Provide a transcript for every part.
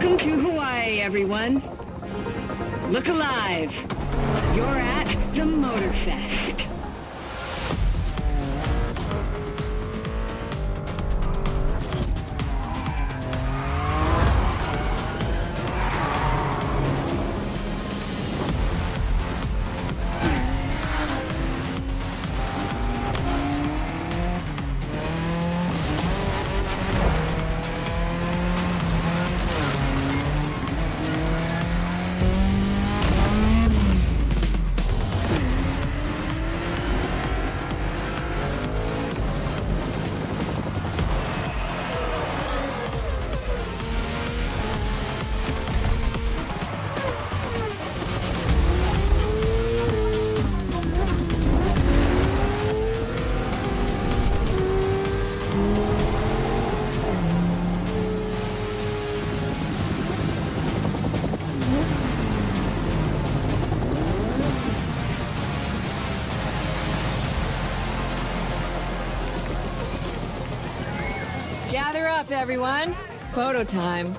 Welcome to Hawaii, everyone. Look alive. You're at the Motorfest. Gather up, everyone. Photo time.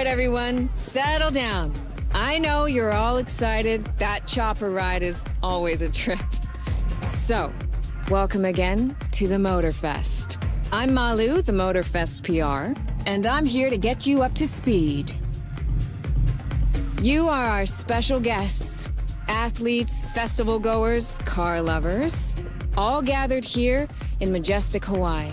Everyone, settle down. I know you're all excited. That chopper ride is always a trip. So, welcome again to the Motorfest. I'm Malu, the Motorfest PR, and I'm here to get you up to speed. You are our special guests, athletes, festival goers, car lovers, all gathered here in majestic Hawaii.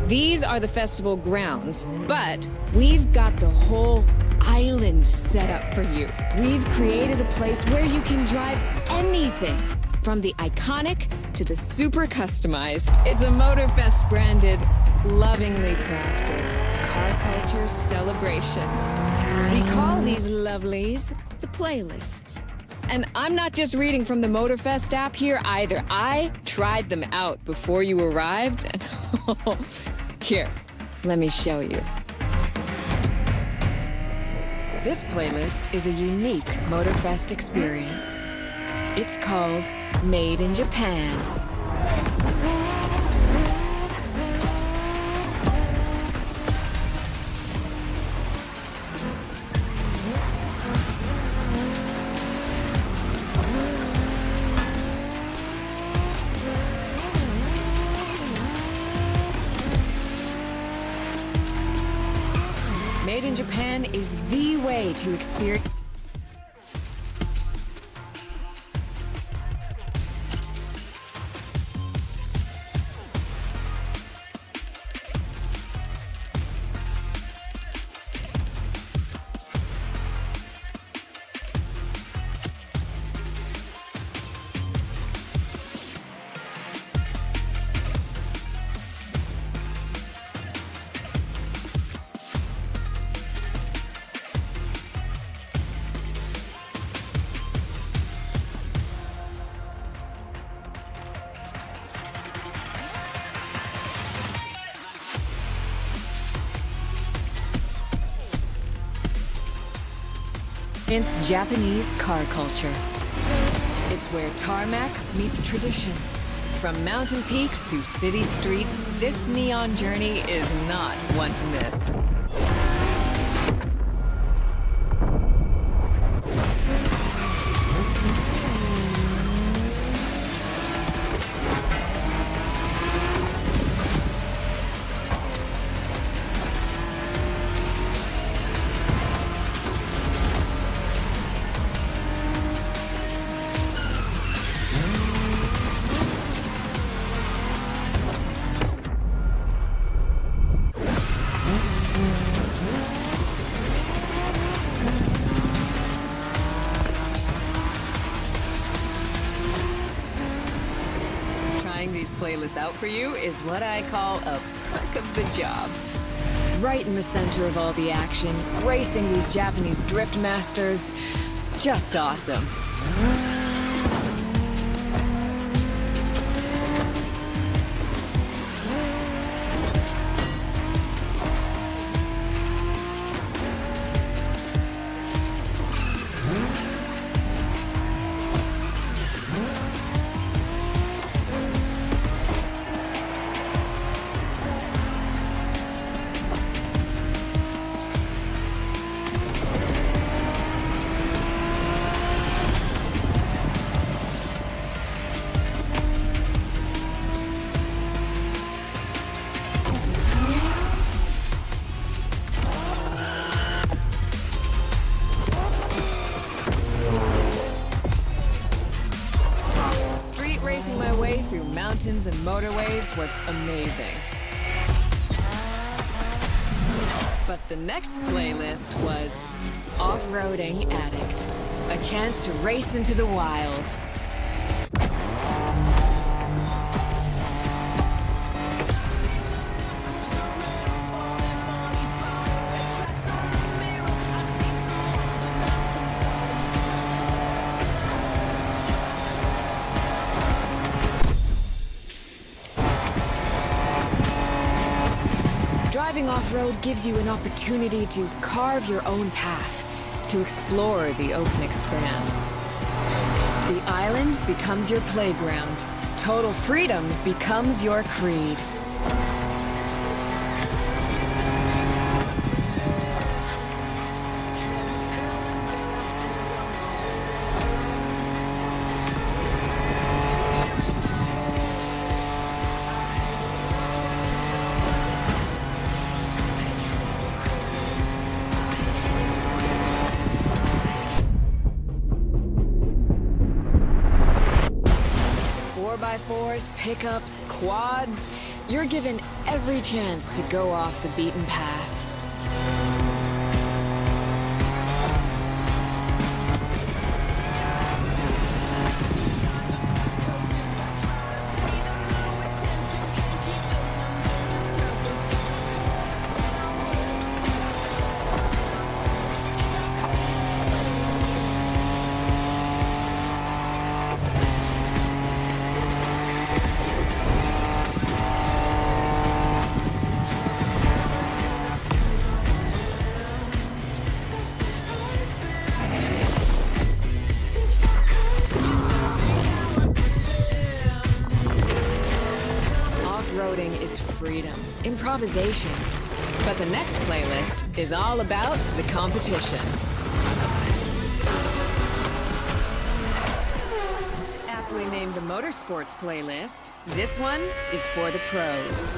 These are the festival grounds, but we've got the whole island set up for you. We've created a place where you can drive anything, from the iconic to the super customized. It's a Motorfest branded, lovingly crafted car culture celebration. We call these lovelies the playlists. And I'm not just reading from the Motorfest app here either. I tried them out before you arrived. And here, let me show you. This playlist is a unique Motorfest experience. It's called Made in Japan. Made in Japan is the way to experience. It's Japanese car culture. It's where tarmac meets tradition. From mountain peaks to city streets, this neon journey is not one to miss. These playlists out for you is what I call a perk of the job. Right in the center of all the action, racing these Japanese drift masters, just awesome. Racing my way through mountains and motorways was amazing. But the next playlist was Off-Roading Addict, a chance to race into the wild. Driving off-road gives you an opportunity to carve your own path, to explore the open expanse. The island becomes your playground. Total freedom becomes your creed. Fours, pickups, quads, you're given every chance to go off the beaten path. improvisation. But the next playlist is all about the competition. Aptly named the Motorsports playlist, this one is for the pros.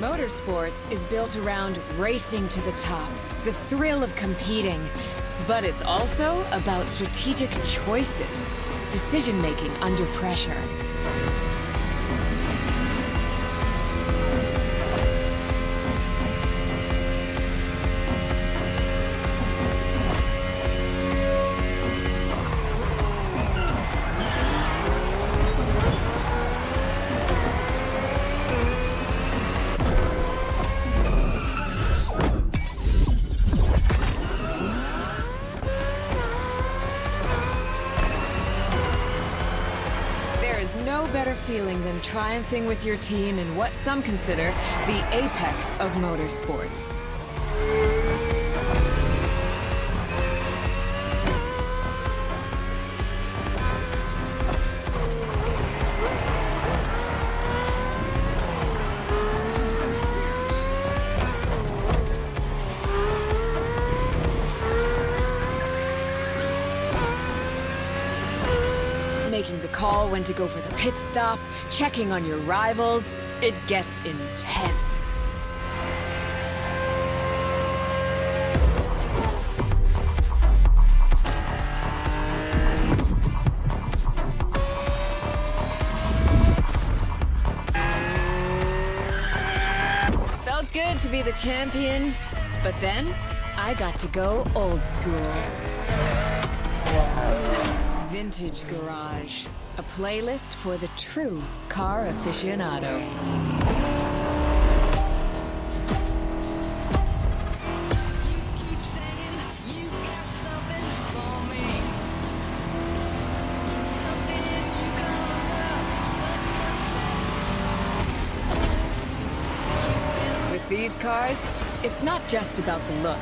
Motorsports is built around racing to the top, the thrill of competing. But it's also about strategic choices, decision-making under pressure. No better feeling than triumphing with your team in what some consider the apex of motorsports. Making the call when to go for the pit stop, checking on your rivals, it gets intense. Felt good to be the champion, but then I got to go old school. Vintage Garage, a playlist for the true car aficionado. With these cars, it's not just about the look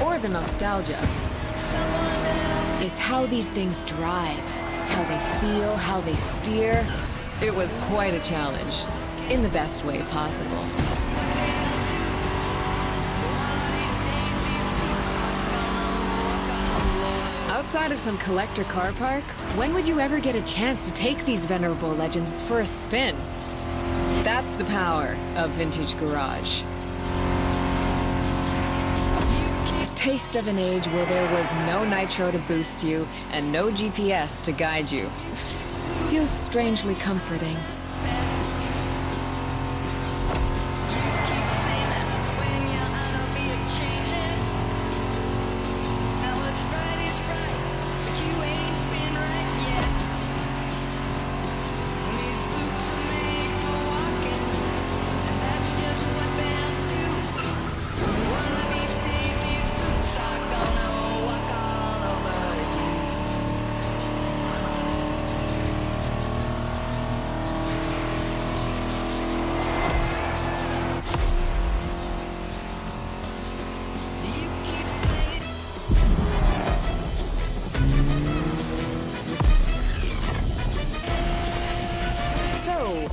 or the nostalgia. It's how these things drive, how they feel, how they steer. It was quite a challenge, in the best way possible. Outside of some collector car park, when would you ever get a chance to take these venerable legends for a spin? That's the power of Vintage Garage. Taste of an age where there was no nitro to boost you and no GPS to guide you. Feels strangely comforting.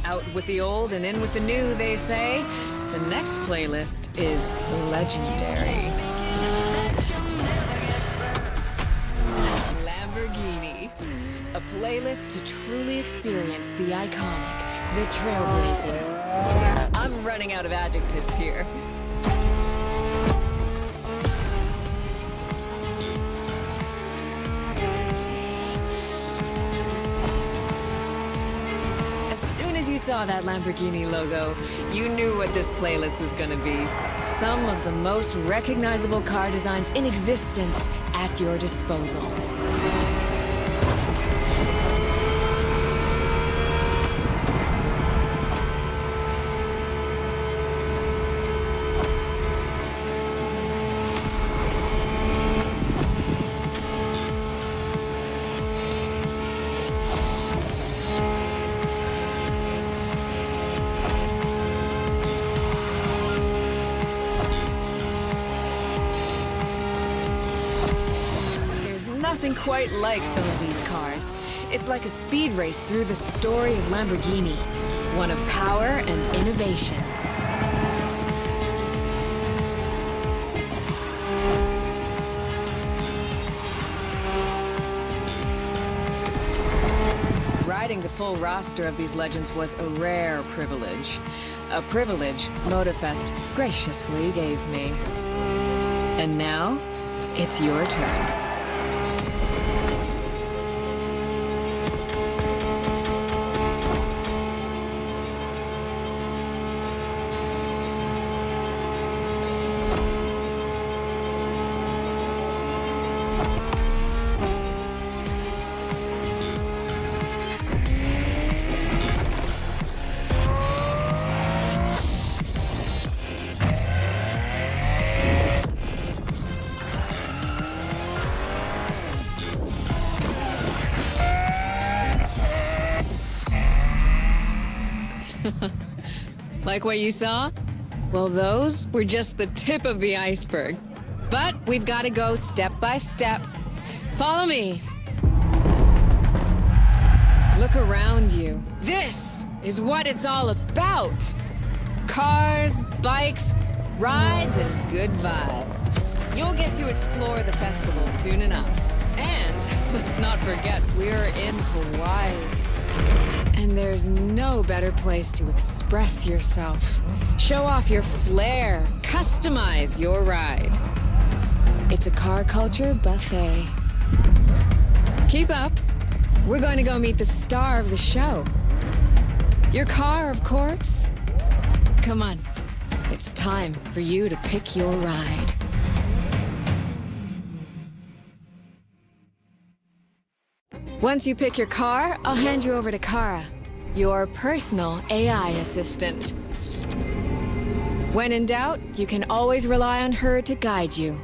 Out with the old and in with the new, they say. The next playlist is legendary. Lamborghini. A playlist to truly experience the iconic, the trailblazing. I'm running out of adjectives here. You saw that Lamborghini logo, you knew what this playlist was gonna be. Some of the most recognizable car designs in existence at your disposal. nothing quite like some of these cars. It's like a speed race through the story of Lamborghini. One of power and innovation. Riding the full roster of these legends was a rare privilege. A privilege Motorfest graciously gave me. And now, it's your turn. Like what you saw? Well, those were just the tip of the iceberg. But we've got to go step by step. Follow me. Look around you. This is what it's all about. Cars, bikes, rides, and good vibes. You'll get to explore the festival soon enough. And let's not forget, we're in Hawaii. And there's no better place to express yourself. Show off your flair. Customize your ride. It's a car culture buffet. Keep up. We're going to go meet the star of the show. Your car, of course. Come on. It's time for you to pick your ride. Once you pick your car, I'll hand you over to Kara, your personal AI assistant. When in doubt, you can always rely on her to guide you.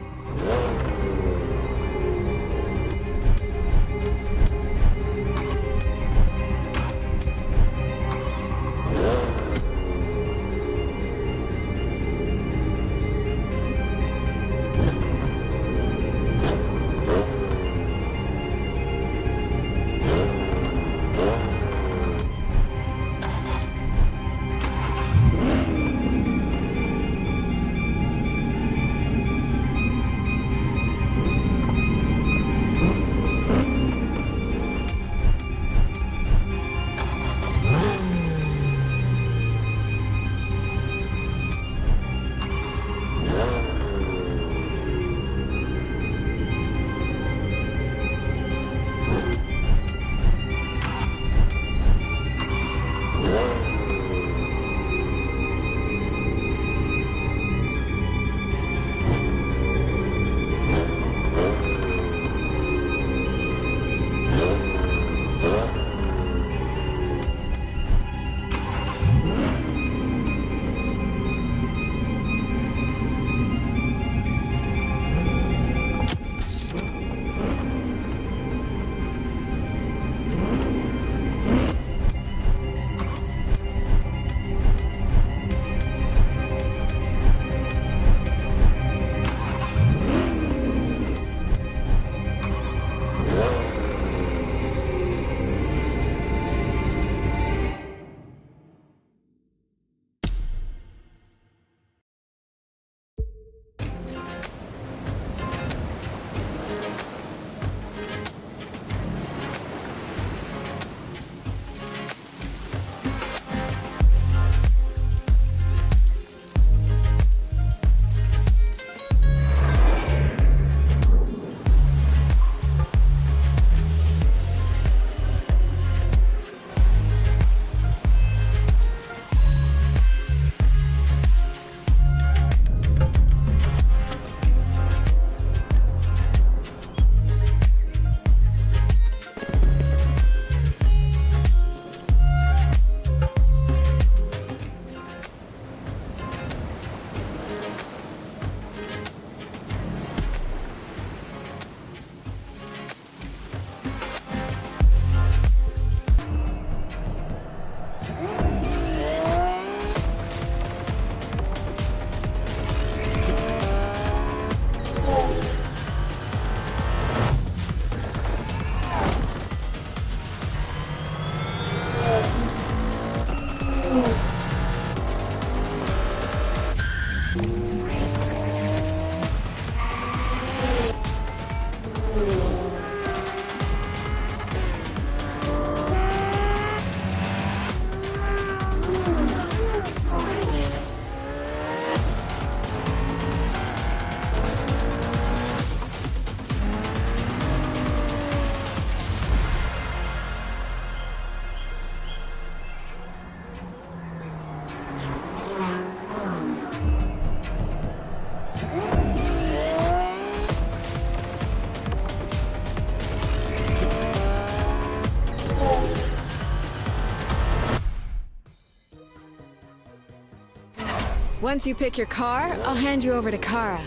Once you pick your car, I'll hand you over to Kara,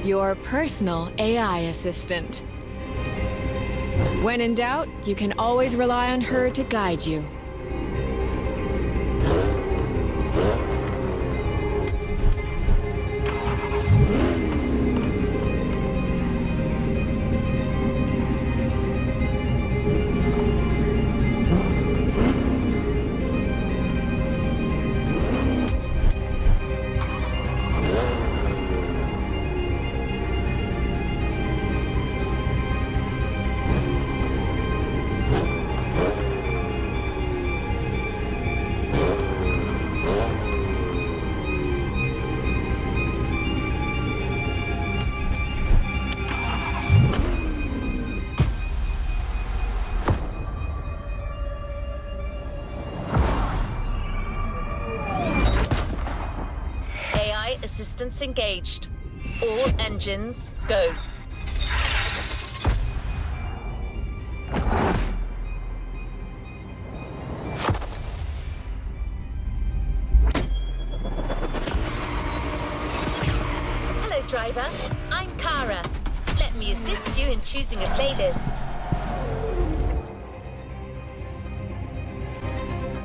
your personal AI assistant. When in doubt, you can always rely on her to guide you. Assistance engaged. All engines, go. Hello, driver. I'm Kara. Let me assist you in choosing a playlist.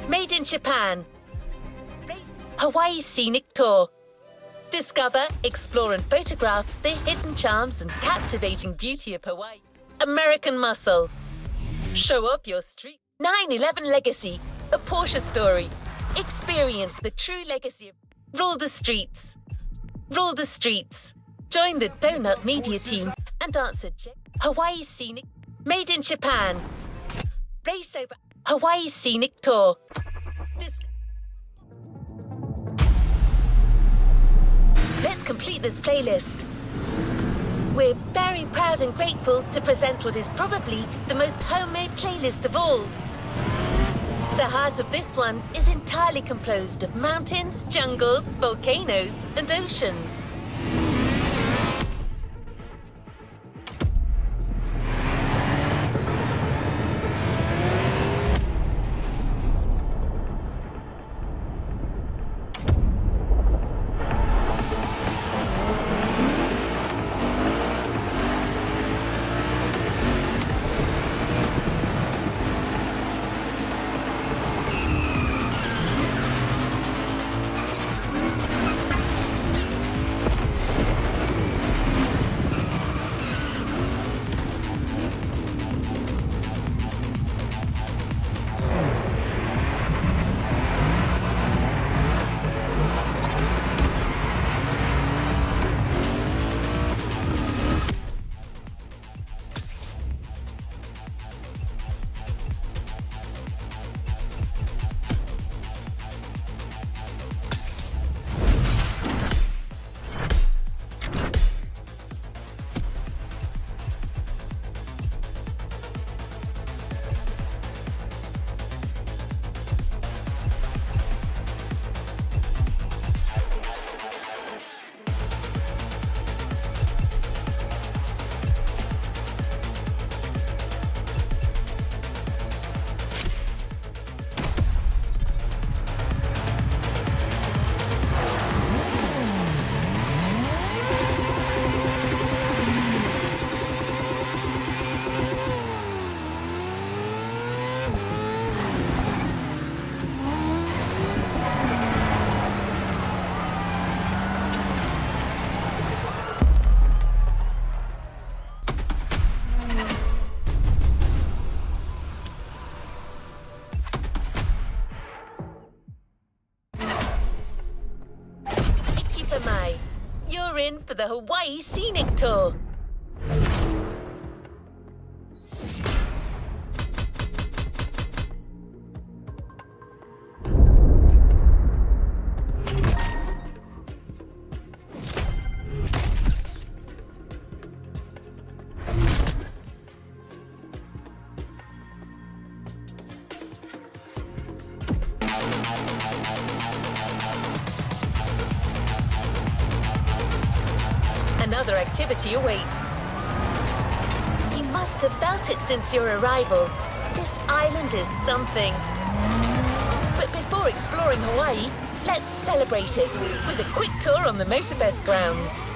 Made in Japan. Hawaii Scenic Tour. Discover, explore and photograph the hidden charms and captivating beauty of Hawaii. American Muscle. Show off your street. 9/11 Legacy, a Porsche story. Experience the true legacy of Rule the Streets. Rule the Streets. Join the Donut Media team and answer Hawaii Scenic. Made in Japan. Race over Hawaii Scenic Tour. Let's complete this playlist. We're very proud and grateful to present what is probably the most homemade playlist of all. The heart of this one is entirely composed of mountains, jungles, volcanoes, and oceans. You're in for the Hawaii Scenic Tour. Another activity awaits. You must have felt it since your arrival. This island is something. But before exploring Hawaii, Let's celebrate it with a quick tour on the Motorfest grounds.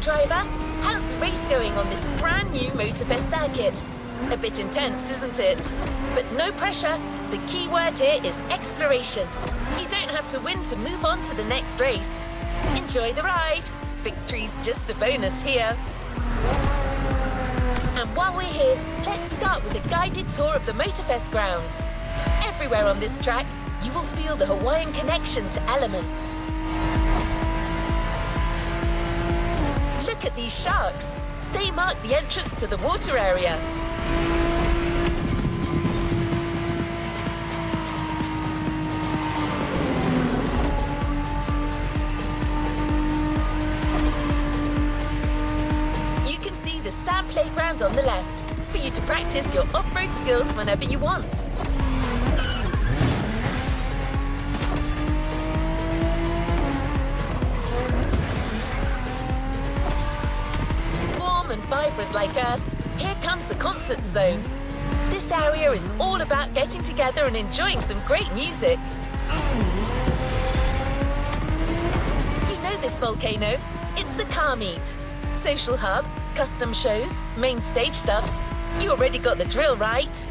Driver, how's the race going on this brand new Motorfest circuit? A bit intense, isn't it? But no pressure. The key word here is exploration. You don't have to win to move on to the next race. Enjoy the ride. Victory's just a bonus here. And while we're here, let's start with a guided tour of the Motorfest grounds. Everywhere on this track, you will feel the Hawaiian connection to elements. Look at these sharks. They mark the entrance to the water area. You can see the sand playground on the left for you to practice your off-road skills whenever you want. Vibrant like Earth, here comes the concert zone. This area is all about getting together and enjoying some great music. You know this volcano? It's the car meet. Social hub, custom shows, main stage stuffs. You already got the drill, right?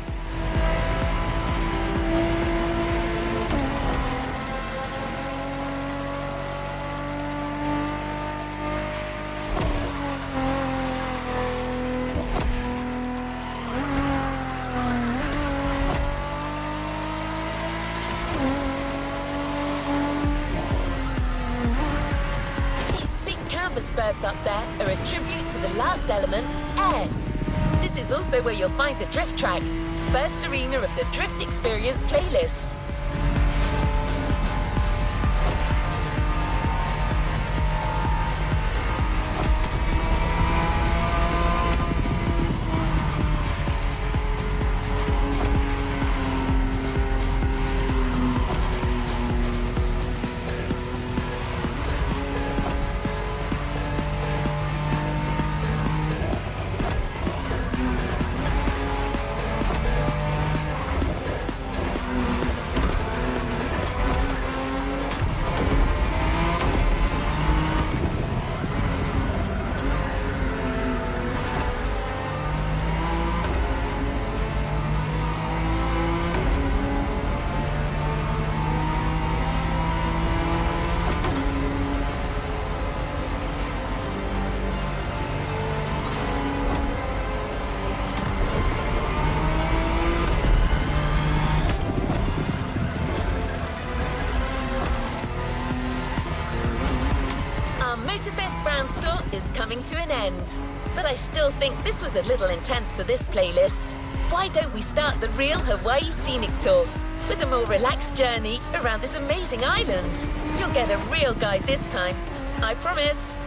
birds up there are a tribute to the last element, air. This is also where you'll find the drift track, first arena of the Drift Experience playlist. Motorfest Ground Store is coming to an end, but I still think this was a little intense for this playlist. Why don't we start the real Hawaii Scenic Tour with a more relaxed journey around this amazing island? You'll get a real guide this time, I promise.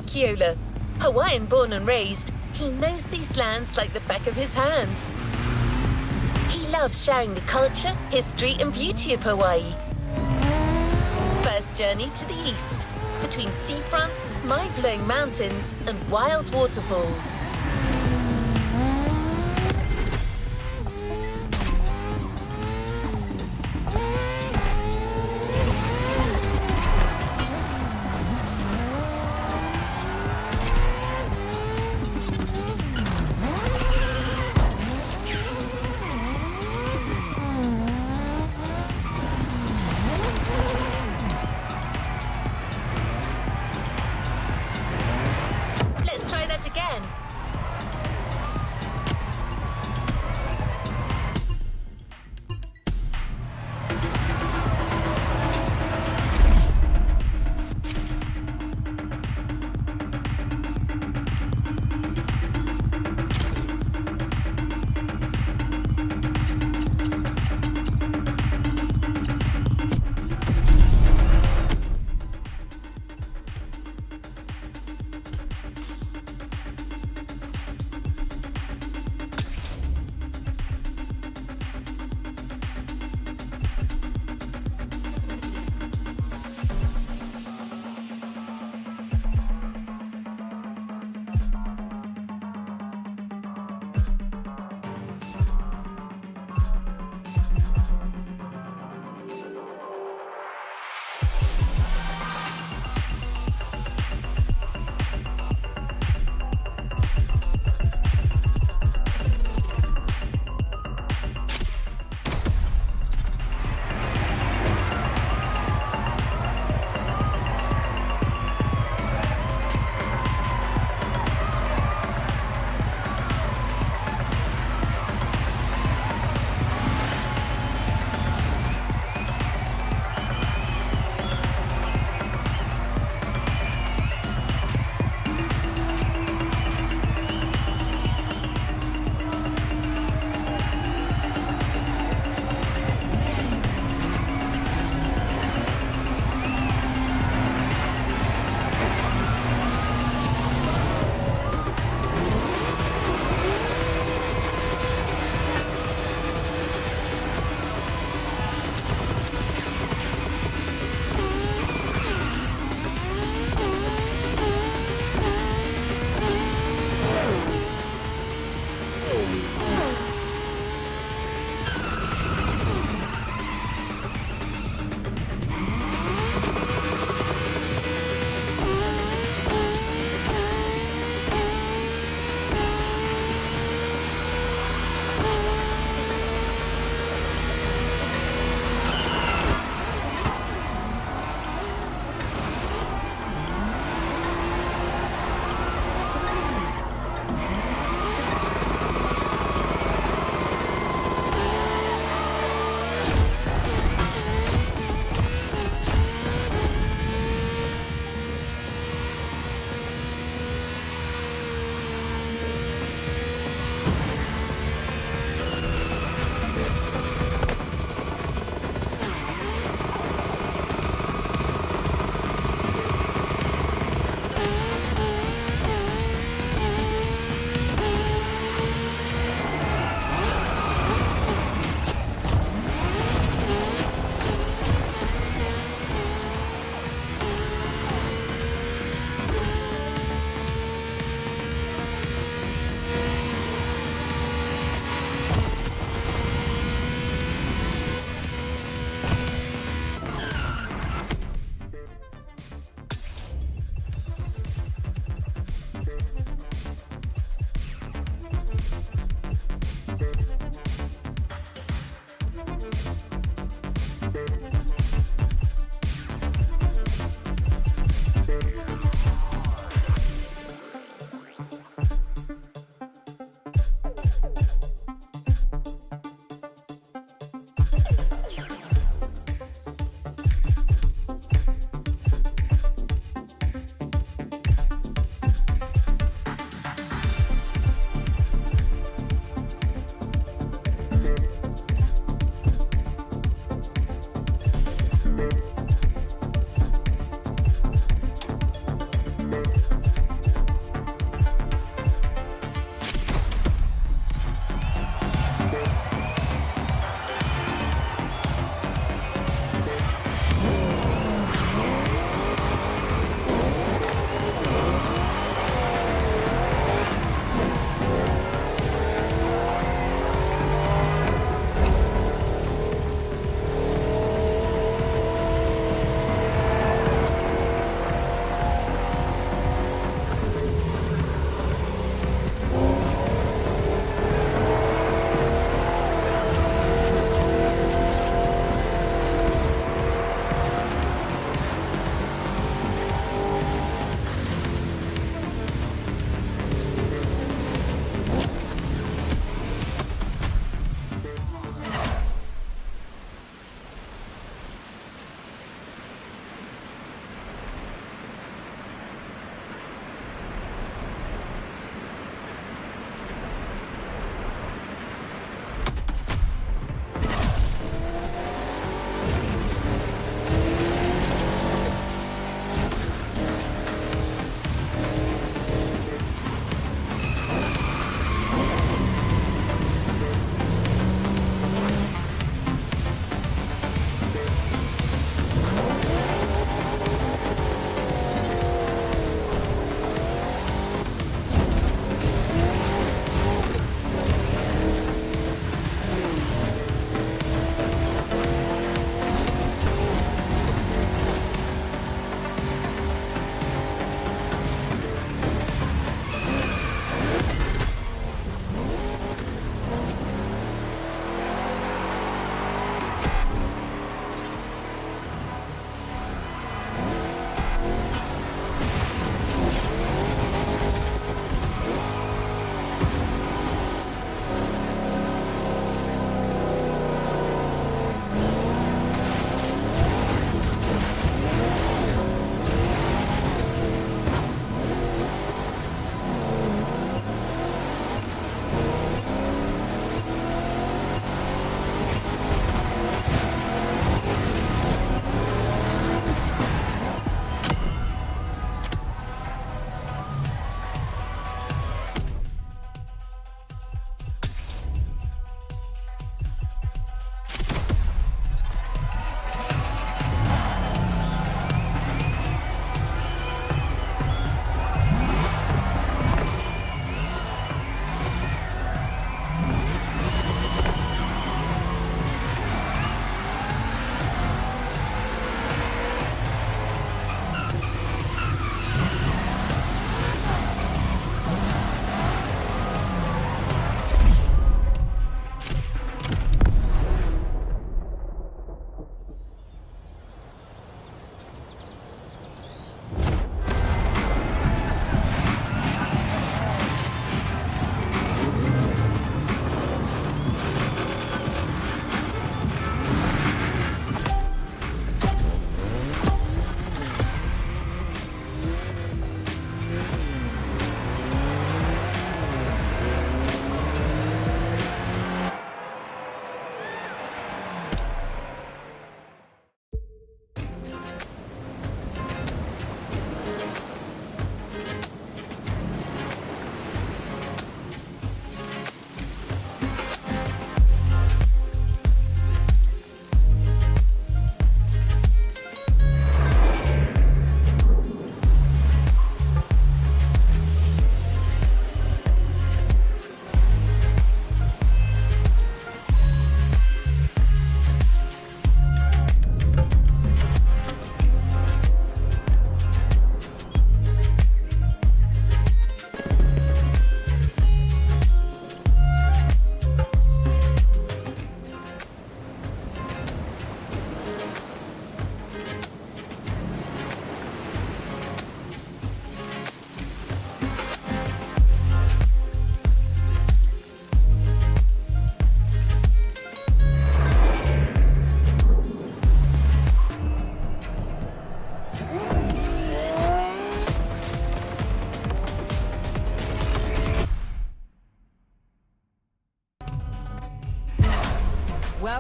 Keola. Hawaiian born and raised, he knows these lands like the back of his hand. He loves sharing the culture, history and beauty of Hawaii. First journey to the east, between seafronts, mind-blowing mountains and wild waterfalls.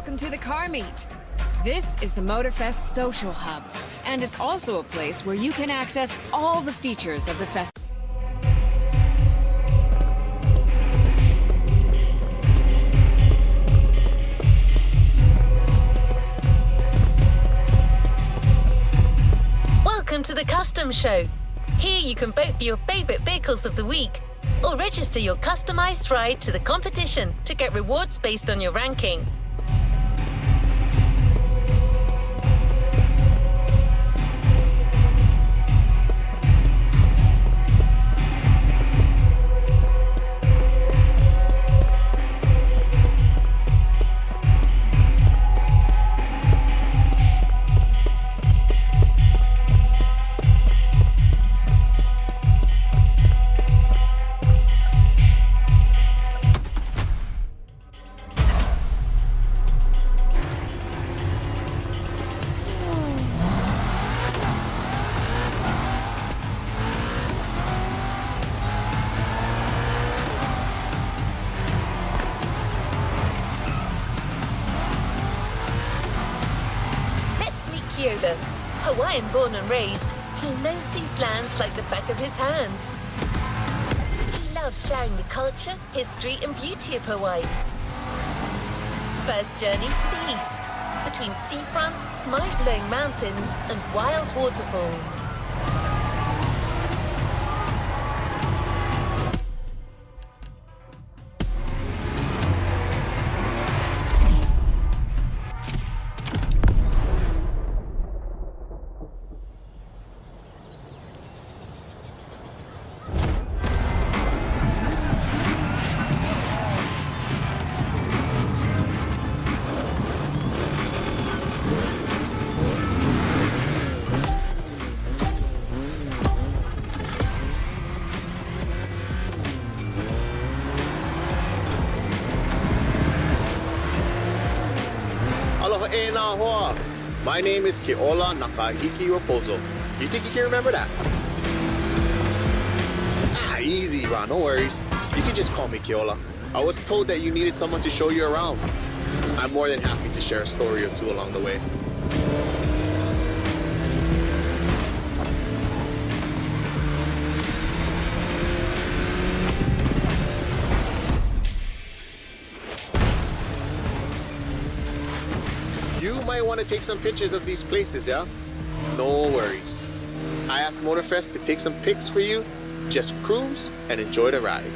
welcome to the car meet. This is the Motorfest social hub, and it's also a place where you can access all the features of the festival. Welcome to the Custom Show. Here you can vote for your favorite vehicles of the week or register your customized ride to the competition to get rewards based on your ranking. Hawaiian born and raised, he knows these lands like the back of his hand. He loves sharing the culture, history and beauty of Hawaii. First journey to the east, between seafronts, mind-blowing mountains and wild waterfalls. My name is Keola Nakahiki Raposo. You think you can remember that? Easy, bro. No worries. You can just call me Keola. I was told that you needed someone to show you around. I'm more than happy to share a story or two along the way. You might want to take some pictures of these places, yeah? No worries. I asked Motorfest to take some pics for you. Just cruise and enjoy the ride.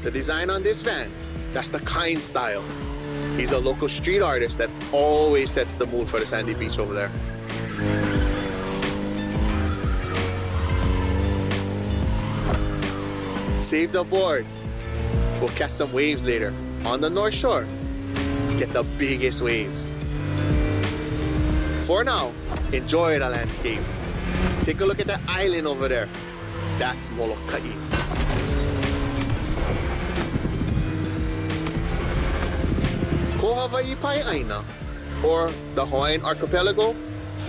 The design on this van, that's the Kind style. He's a local street artist that always sets the mood for the sandy beach over there. Saved aboard. We'll catch some waves later on the North Shore. Get the biggest waves. For now, enjoy the landscape. Take a look at that island over there. That's Molokai. Ko Hawaii Pai'aina, or the Hawaiian archipelago,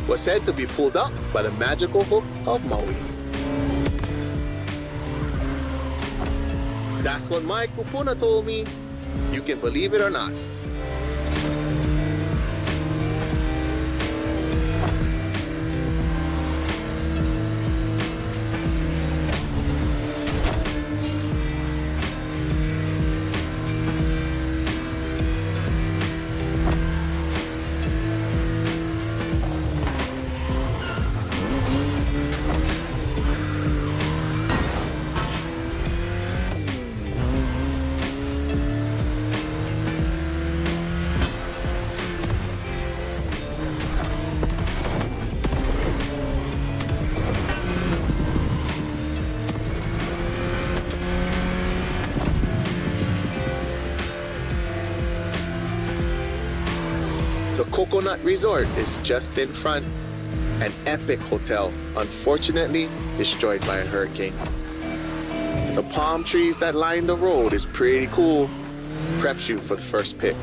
was said to be pulled up by the magical hook of Maui. That's what my kupuna told me. You can believe it or not. The Coconut Resort is just in front. An epic hotel, unfortunately destroyed by a hurricane. The palm trees that line the road is pretty cool. Preps you for the first pick.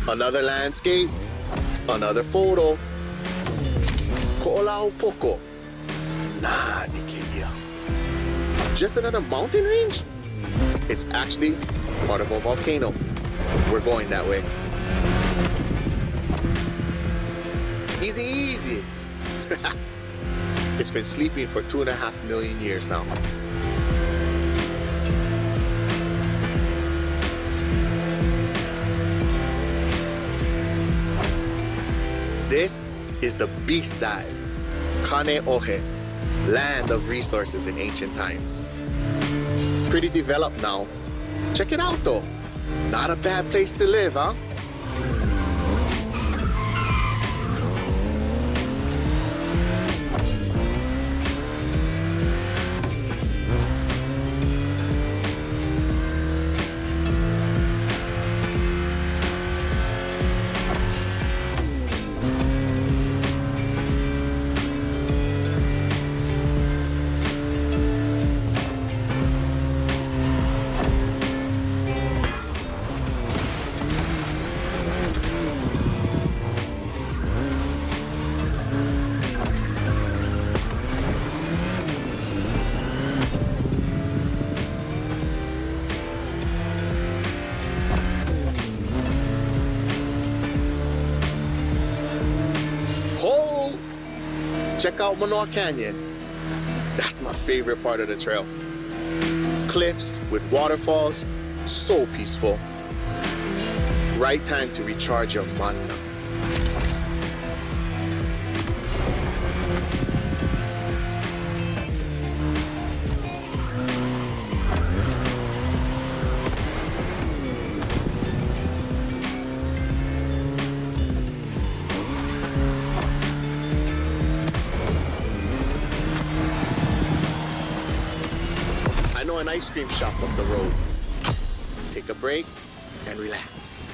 Another landscape, another photo. Ko'olau poko. Nah, Nikia. Just another mountain range? It's actually part of a volcano. We're going that way. Easy, easy. It's been sleeping for 2.5 million years now. This is the beast side, Kane Ohe, land of resources in ancient times. Pretty developed now. Check it out though. Not a bad place to live, huh? Check out Manoa Canyon. That's my favorite part of the trail. Cliffs with waterfalls, so peaceful. Right time to recharge your mana. An ice cream shop up the road. Take a break and relax.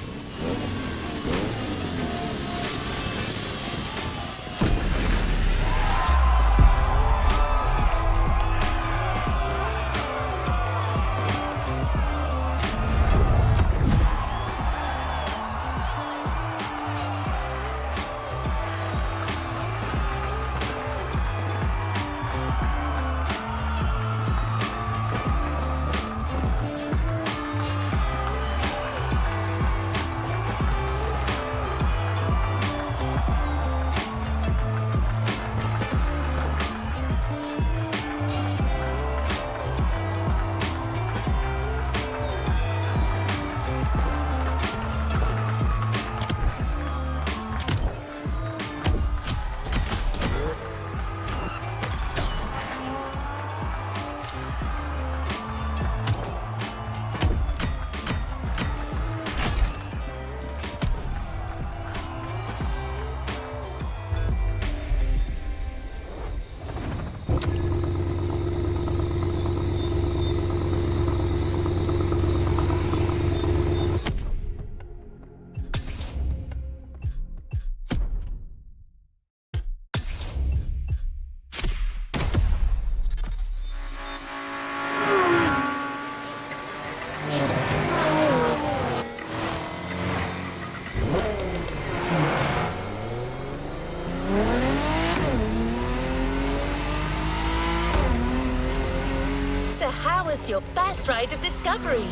So how was your first ride of discovery?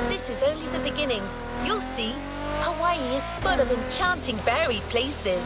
This is only the beginning. You'll see, Hawaii is full of enchanting buried places.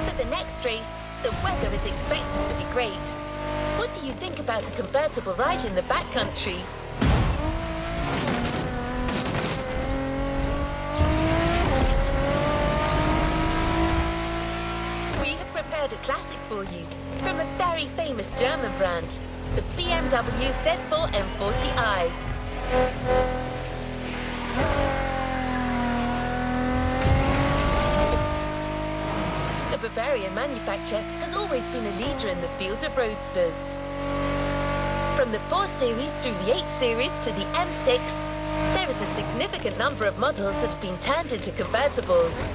For the next race, the weather is expected to be great. What do you think about a convertible ride in the backcountry? We have prepared a classic for you from a very famous German brand, the BMW Z4 M40i. The Bavarian manufacturer has always been a leader in the field of roadsters. From the 4 Series through the 8 Series to the M6, there is a significant number of models that have been turned into convertibles.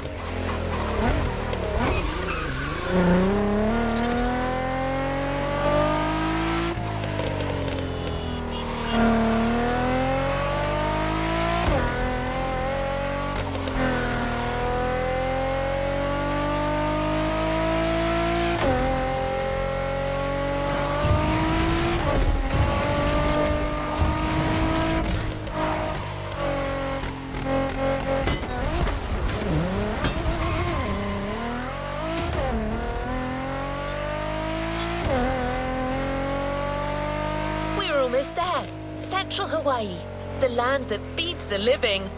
We're almost there. Central Hawaii, the land that feeds the living.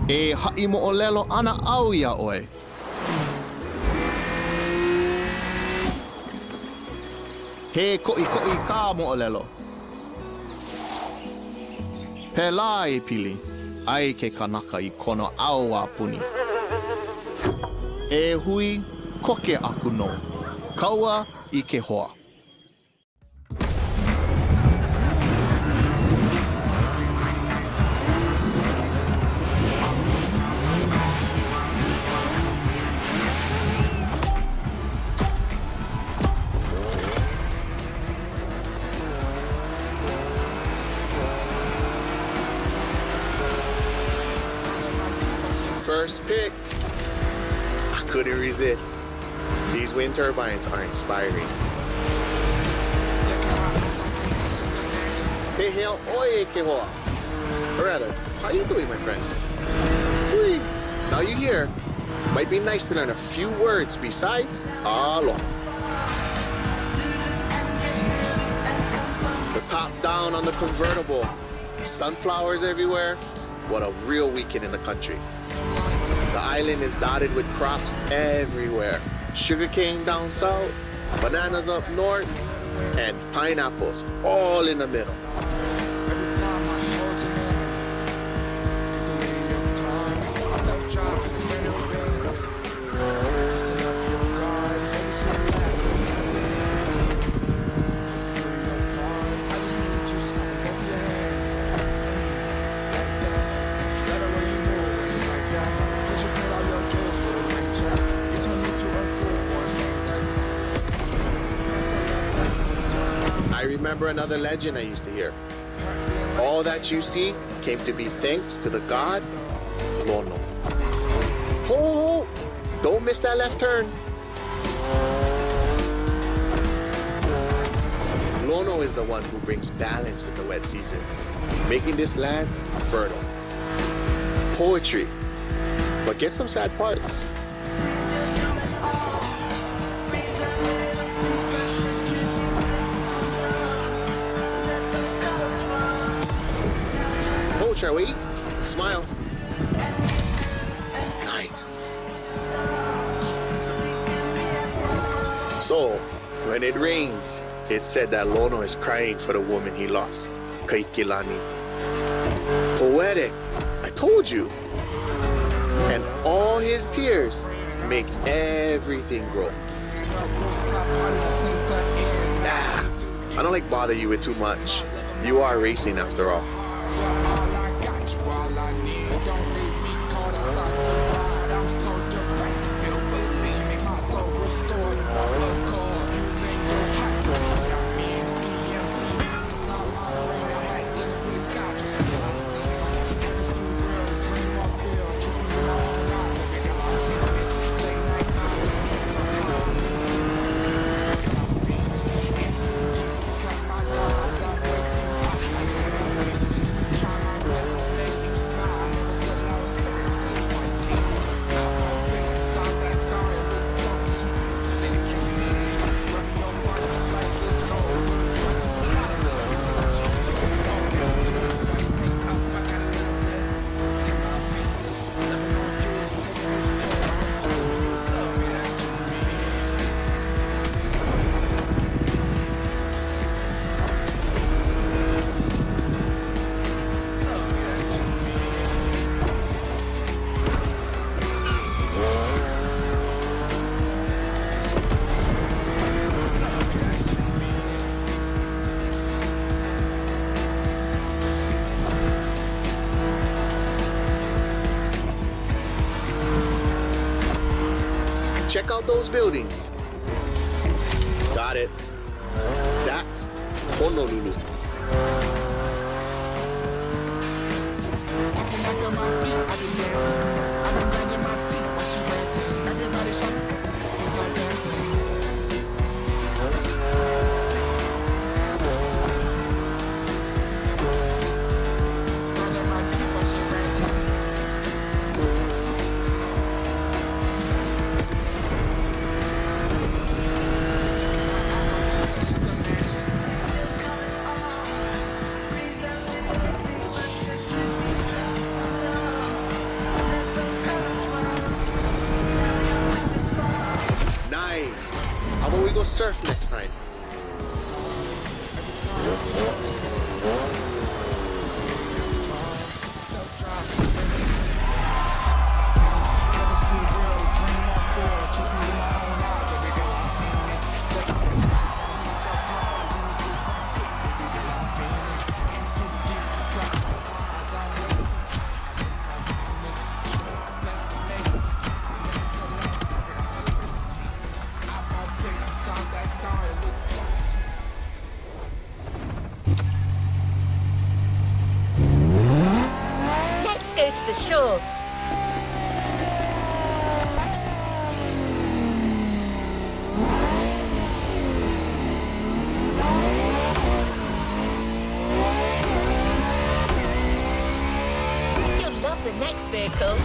E ha'i mo'olelo ana au ia oe. He ko'i ka mo'olelo. Pela e pili, ai ke kanaka I kono au a puni. E hui, koke aku no. Kaua I ke hoa. First pick. I couldn't resist. These wind turbines are inspiring. Hey, hail, oye, que hoa. Or rather, how you doing, my friend? Whee. Now you hear. Might be nice to learn a few words besides alo. The top down on the convertible. Sunflowers everywhere. What a real weekend in the country. The island is dotted with crops everywhere. Sugarcane down south, bananas up north, and pineapples all in the middle. I remember another legend I used to hear. All that you see came to be thanks to the god Lono. Ho! Don't miss that left turn. Lono is the one who brings balance with the wet seasons, making this land fertile. Poetry, but get some sad parts. Shall we? Smile. Nice. So, when it rains, it's said that Lono is crying for the woman he lost, Kaikilani. Poetic, I told you. And all his tears make everything grow. I don't like bother you with too much. You are racing after all. Check out those buildings. Got it. That's Honolulu. surf next time. Let's go to the shore. You'll love the next vehicle.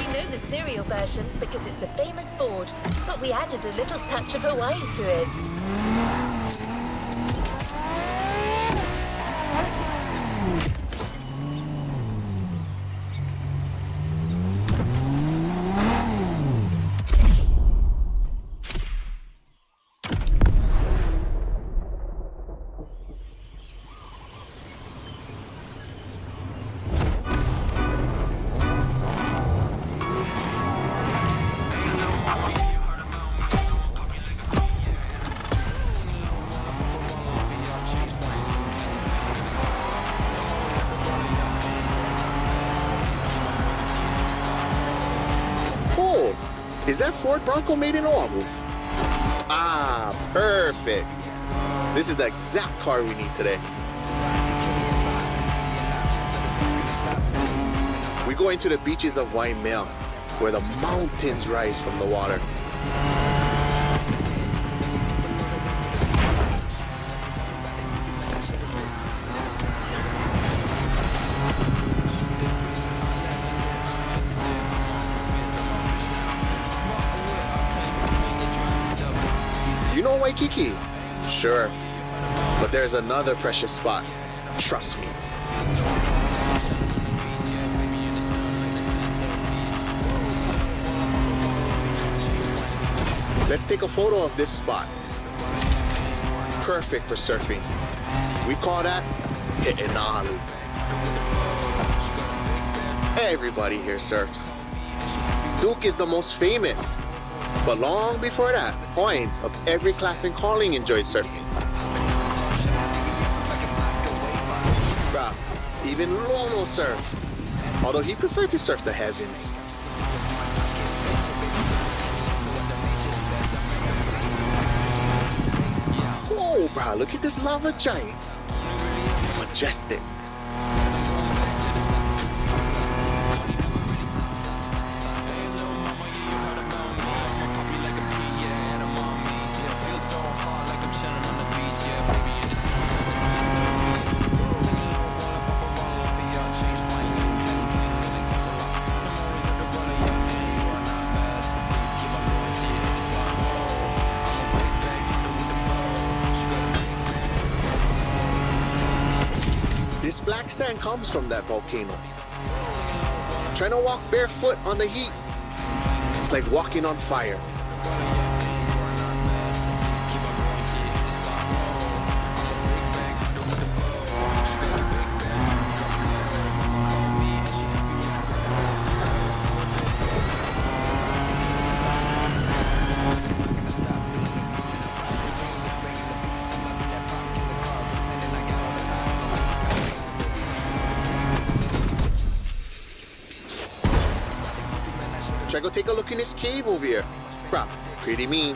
You know the serial version because it's a famous Ford, but we added a little touch of Hawaii to it. Oh, is that Ford Bronco made in Oahu? Ah, perfect. This is the exact car we need today. We're going to the beaches of Waimea, where the mountains rise from the water. You know Waikiki? Sure. But there's another precious spot. Trust me. Let's take a photo of this spot. Perfect for surfing. We call that He'enalu. Everybody here surfs. Duke is the most famous. But long before that, Hawaiians of every class and calling enjoyed surfing. Bruh, even Lono surfed, although he preferred to surf the heavens. Oh, bruh, look at this lava giant. Majestic. This black sand comes from that volcano. Trying to walk barefoot on the heat, it's like walking on fire. Try go take a look in this cave over here. Bruh, pretty mean.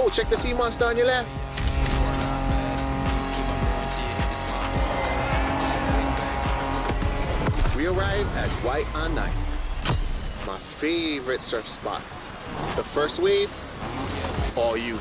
Oh, check the sea monster on your left. We arrived at White on Night, my favorite surf spot. The first wave, all you.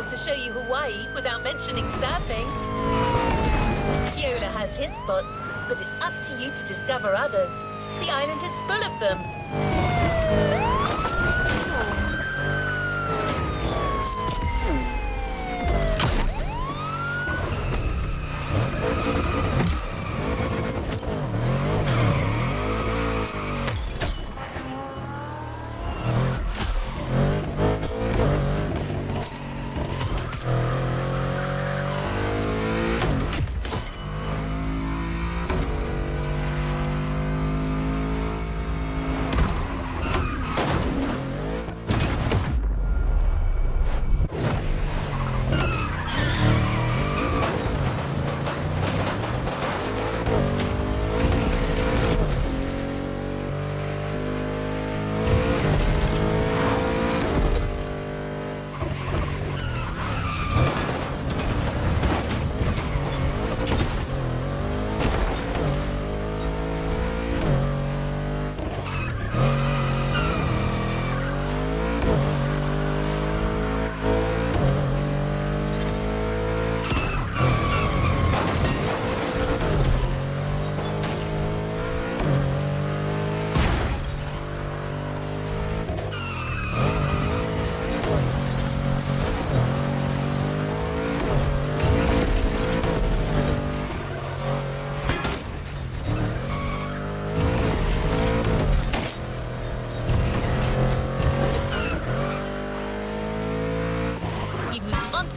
To show you Hawaii without mentioning surfing. Keola has his spots, but it's up to you to discover others. The island is full of them.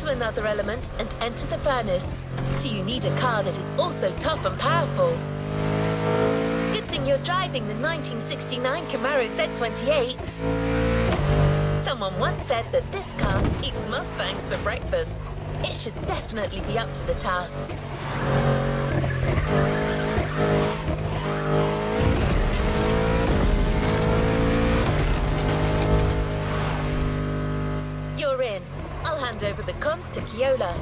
To another element and enter the furnace. So you need a car that is also tough and powerful. Good thing you're driving the 1969 Camaro Z28. Someone once said that this car eats Mustangs for breakfast. It should definitely be up to the task. You're in. I'll hand over the comms to Keola.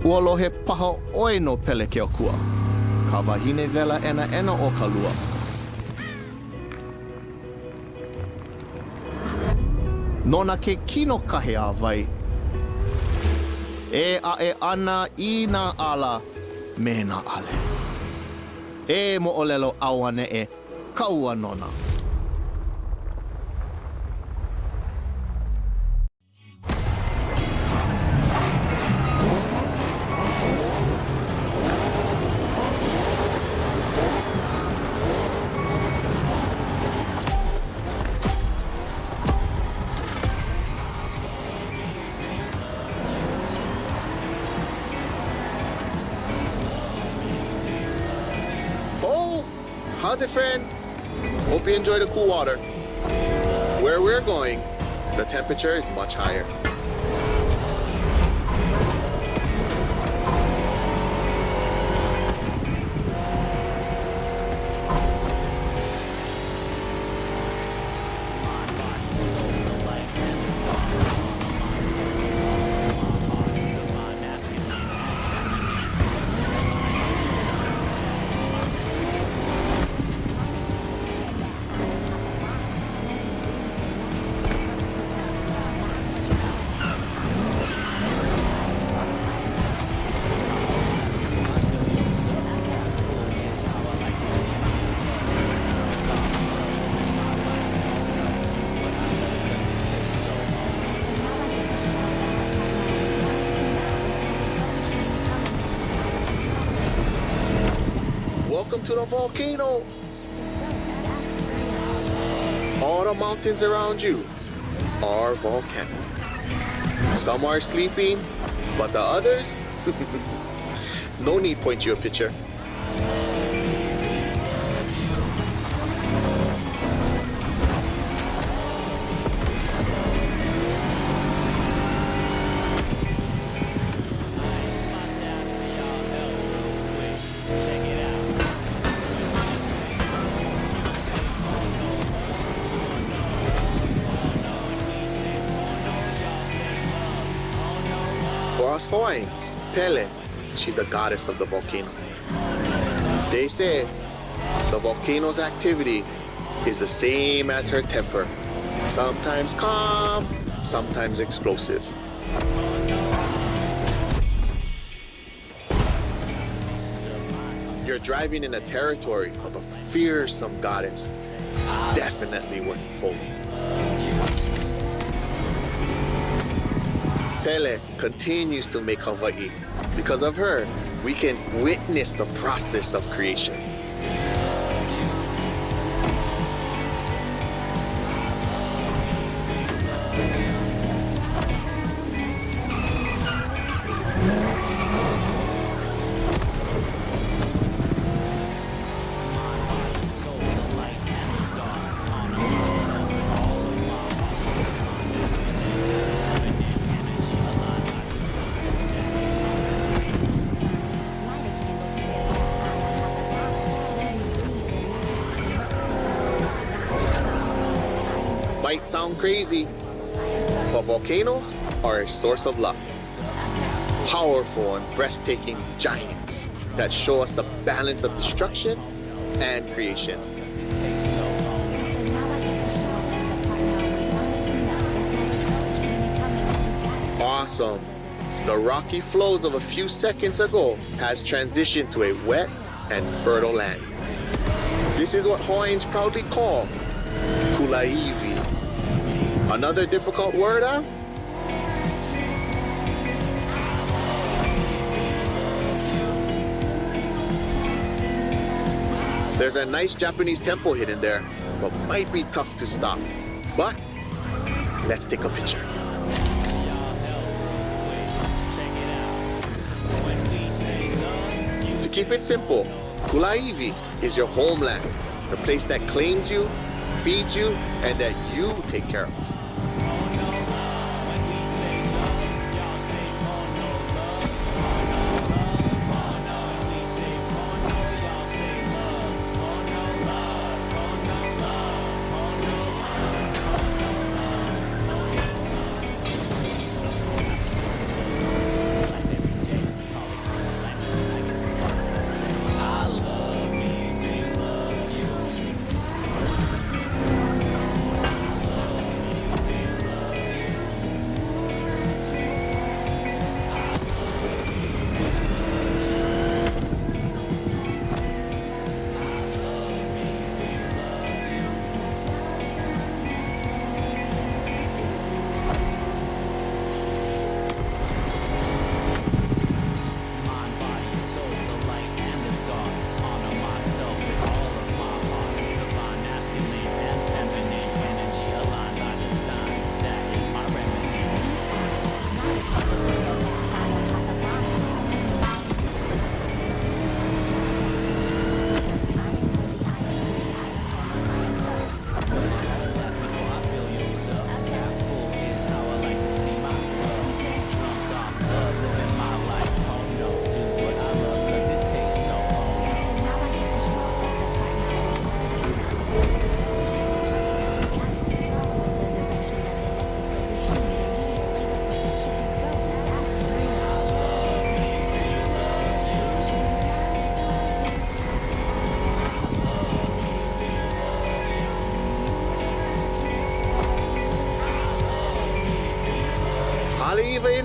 Uolo he paha oino pele ke o kua. Ka wahine vela ena o ka lua. Nona ke kino kahe a vai. E a e ana I na ala me na ale. E mo olelo awane e kaua nona. How's it, friend? Hope you enjoy the cool water. Where we're going the temperature is much higher. Welcome to the volcano. All the mountains around you are volcanic. Some are sleeping, but the others, no need point you a picture. For us Hawaiians, Pele, she's the goddess of the volcano. They say the volcano's activity is the same as her temper. Sometimes calm, sometimes explosive. You're driving in a territory of a fearsome goddess. Definitely worth following. Pele continues to make Hawaii. Because of her, we can witness the process of creation. Might sound crazy, but volcanoes are a source of luck. Powerful and breathtaking giants that show us the balance of destruction and creation. Awesome. The rocky flows of a few seconds ago has transitioned to a wet and fertile land. This is what Hawaiians proudly call Kulaivi. Another difficult word, huh? There's a nice Japanese temple hidden there, but might be tough to stop. But let's take a picture. To keep it simple, Kulaivi is your homeland, the place that claims you, feeds you, and that you take care of.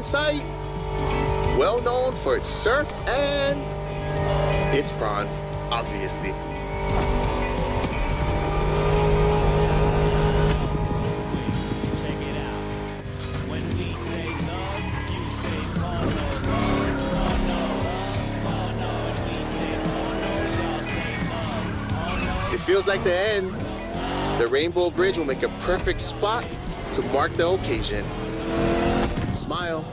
sight. Well known for its surf and its prawns, obviously. It feels like the end. The Rainbow Bridge will make a perfect spot to mark the occasion. Smile.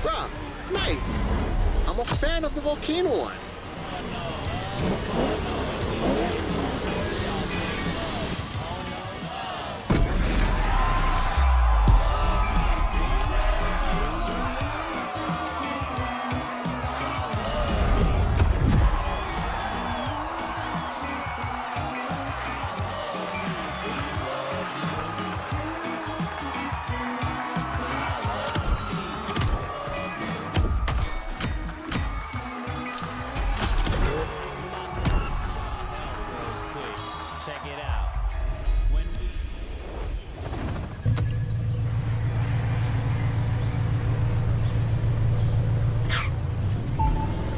Bruh, nice. I'm a fan of the volcano one. Check it out.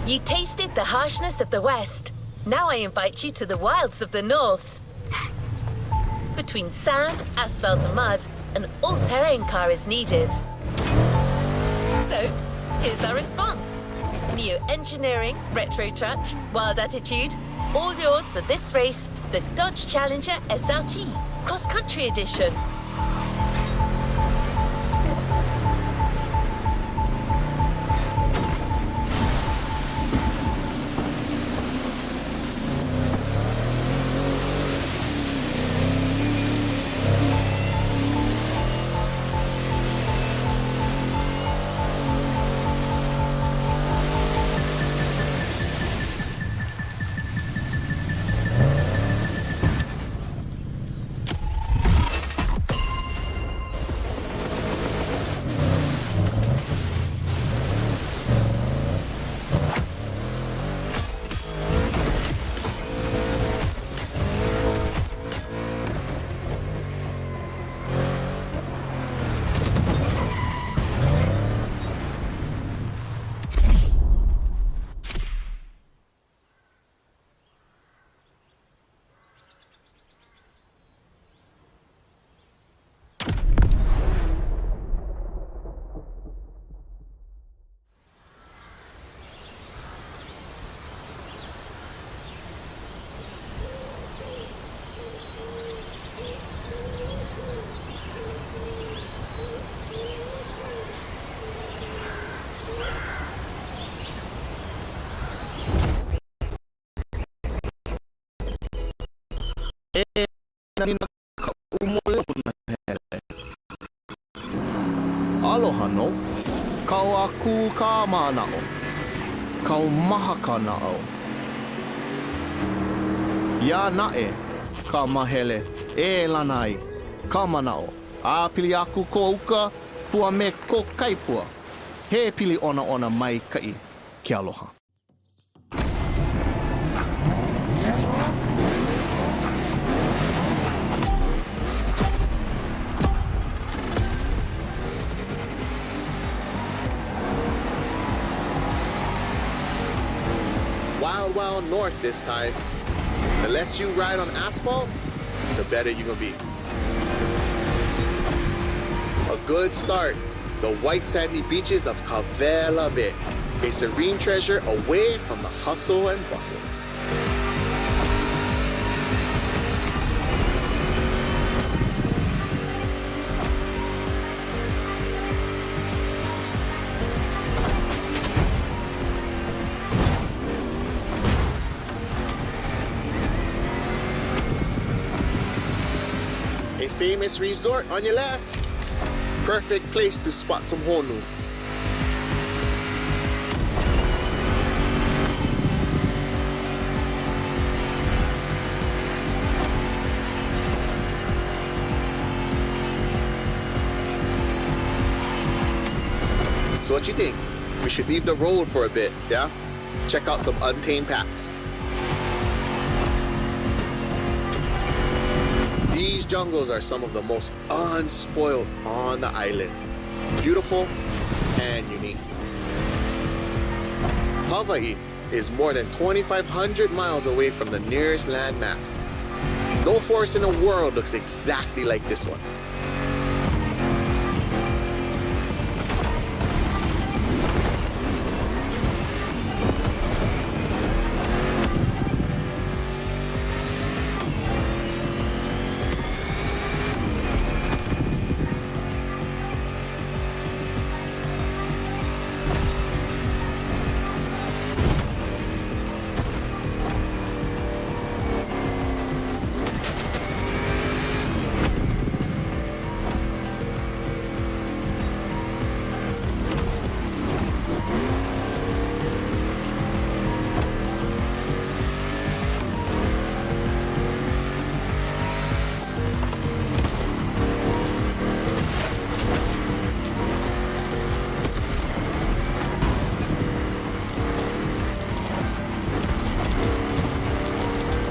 You tasted the harshness of the West. Now I invite you to the wilds of the North. Between sand, asphalt and mud, an all-terrain car is needed. So, here's our response. Neo-engineering, retro touch, wild attitude, all yours for this race, the Dodge Challenger SRT, cross-country edition. Aloha no, kau aku ka manao, kau maha ka nao. Ya nae, ka mahele, e lanai, ka manao. A pili aku ko uka, pua me ko kaipua. He pili ona ona mai kai, ke aloha. Wild, wild north this time. The less you ride on asphalt, the better you're gonna be. A good start. The white sandy beaches of Kavela Bay. A serene treasure away from the hustle and bustle. A famous resort on your left. Perfect place to spot some honu. what you think? We should leave the road for a bit, yeah? Check out some untamed paths. These jungles are some of the most unspoiled on the island. Beautiful and unique. Hawaii is more than 2,500 miles away from the nearest landmass. No forest in the world looks exactly like this one.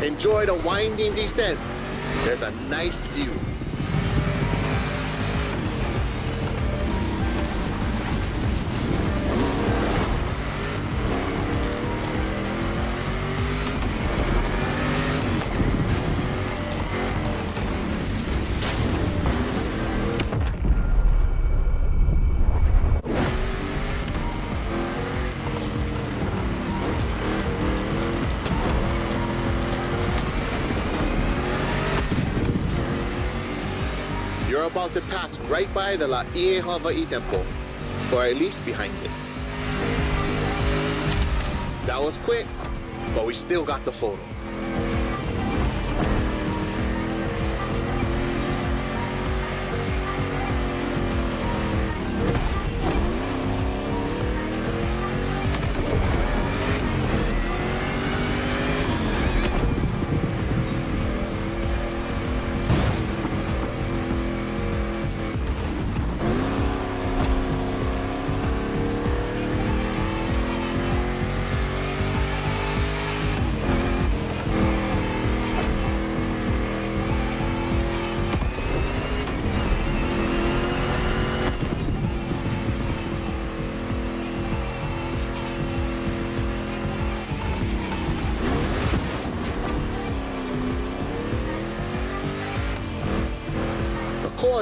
Enjoy the winding descent. There's a nice view. You're about to pass right by the Laie Hawaii Temple, or at least behind it. That was quick, but we still got the photo.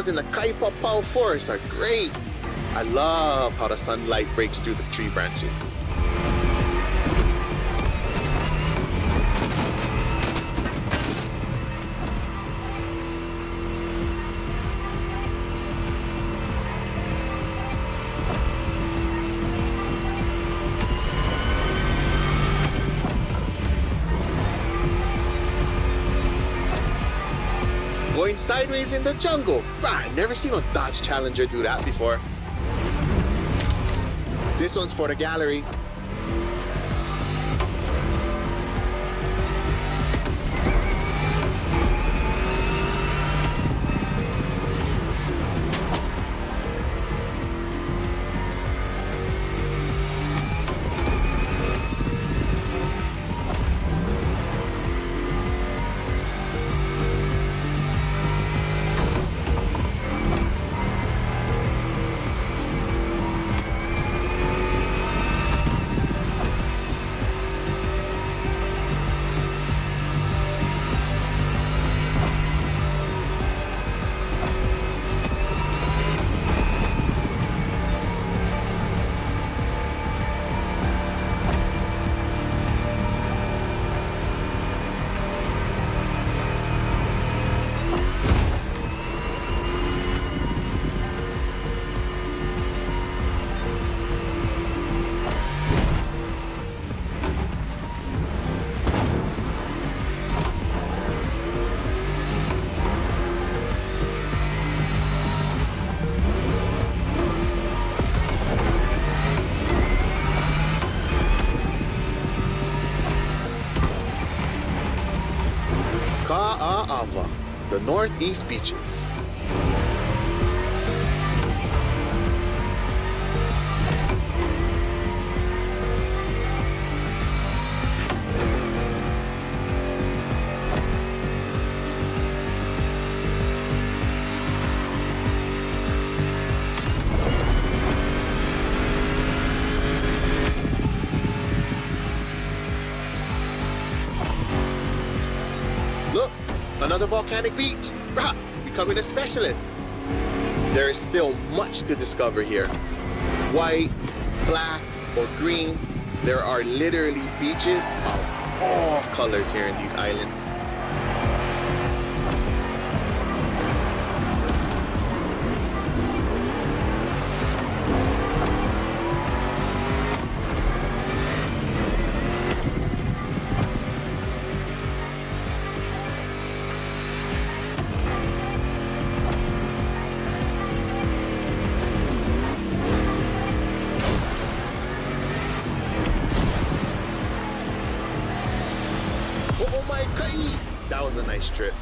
In the Kaipapau forest are great. I love how the sunlight breaks through the tree branches. Going sideways in the jungle. I've never seen a Dodge Challenger do that before. This one's for the gallery. Ka'a'awa, the northeast beaches. Another volcanic beach. Bruh, becoming a specialist. There is still much to discover here. White, black, or green. There are literally beaches of all colors here in these islands. Oh my god! That was a nice trip.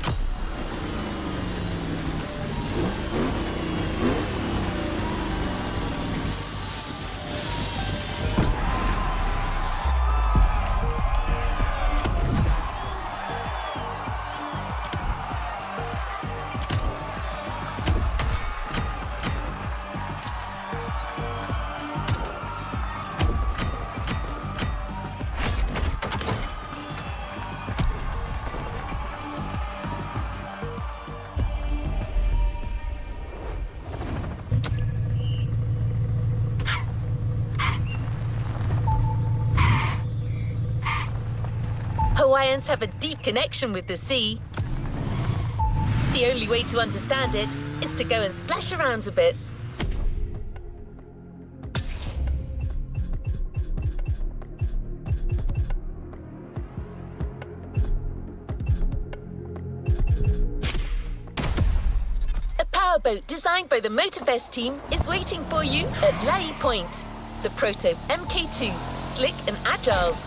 Hawaiians have a deep connection with the sea. The only way to understand it is to go and splash around a bit. A powerboat designed by the Motorfest team is waiting for you at Lai Point. The Proto MK2, slick and agile.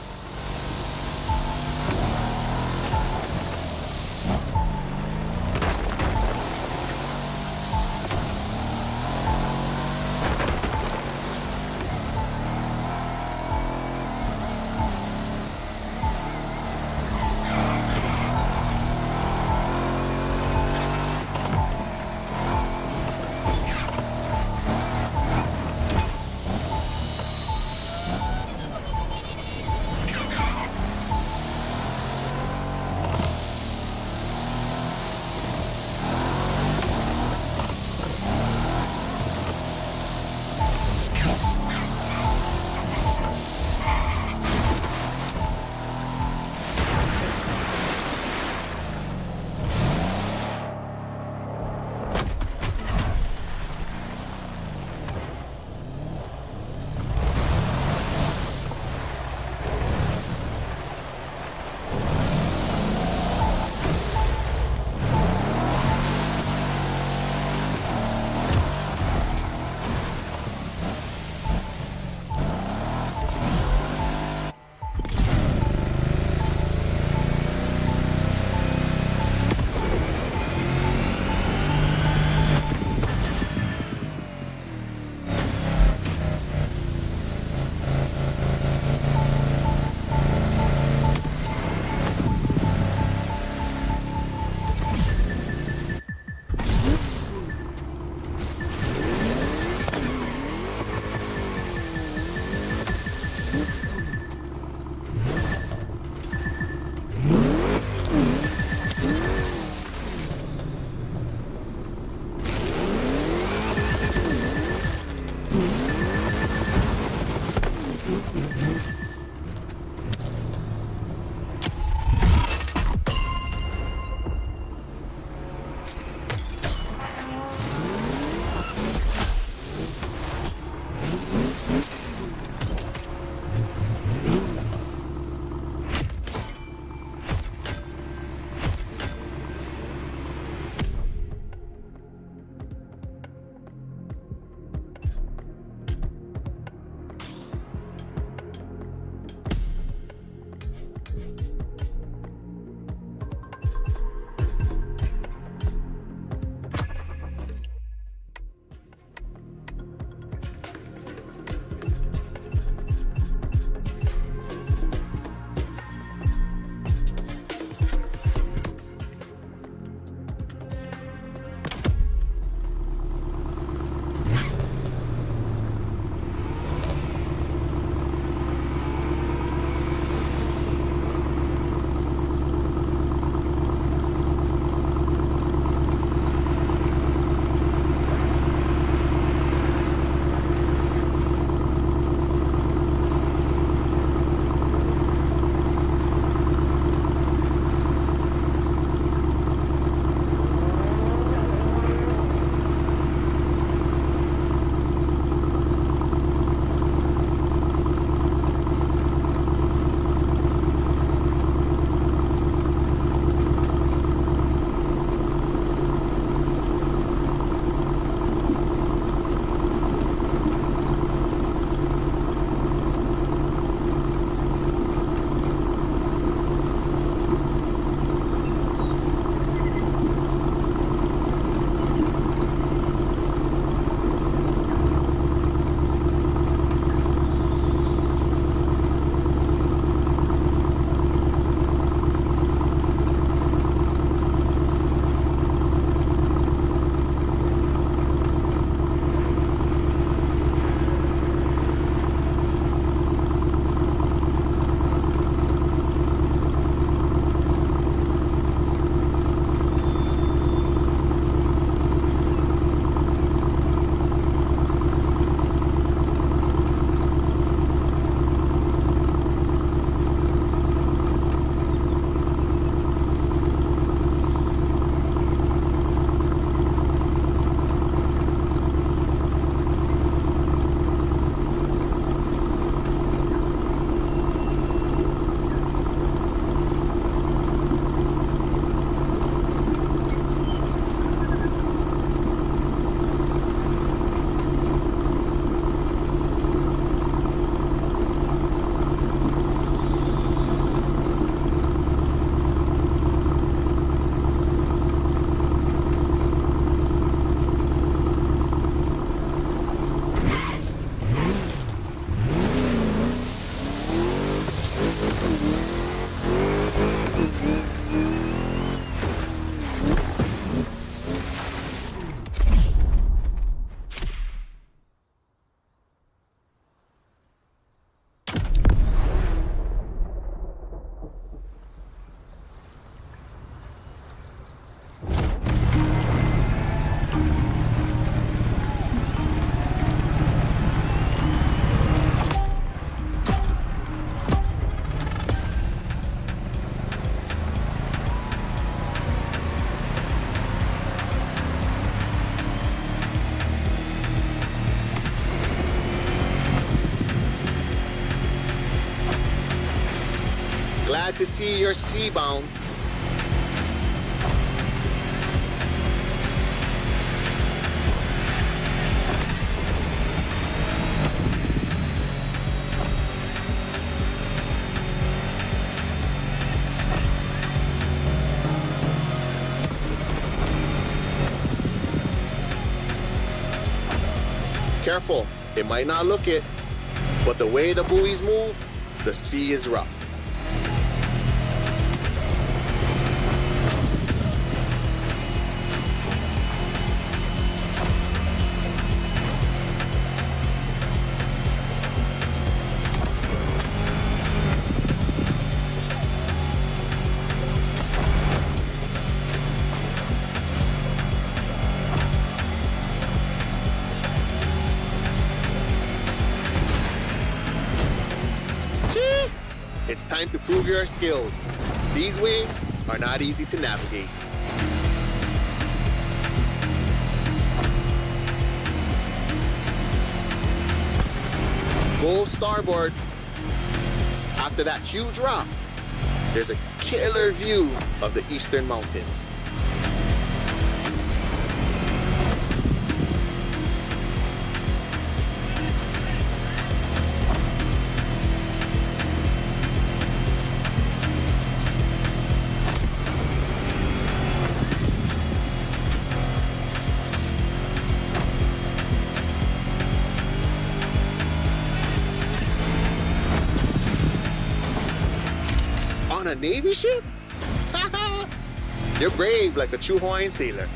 Glad to see you're sea-bound. Careful, it might not look it, but the way the buoys move, the sea is rough. It's time to prove your skills. These waves are not easy to navigate. Go starboard. After that huge rock, there's a killer view of the eastern mountains. On a Navy ship? You're brave like a true Hawaiian sailor.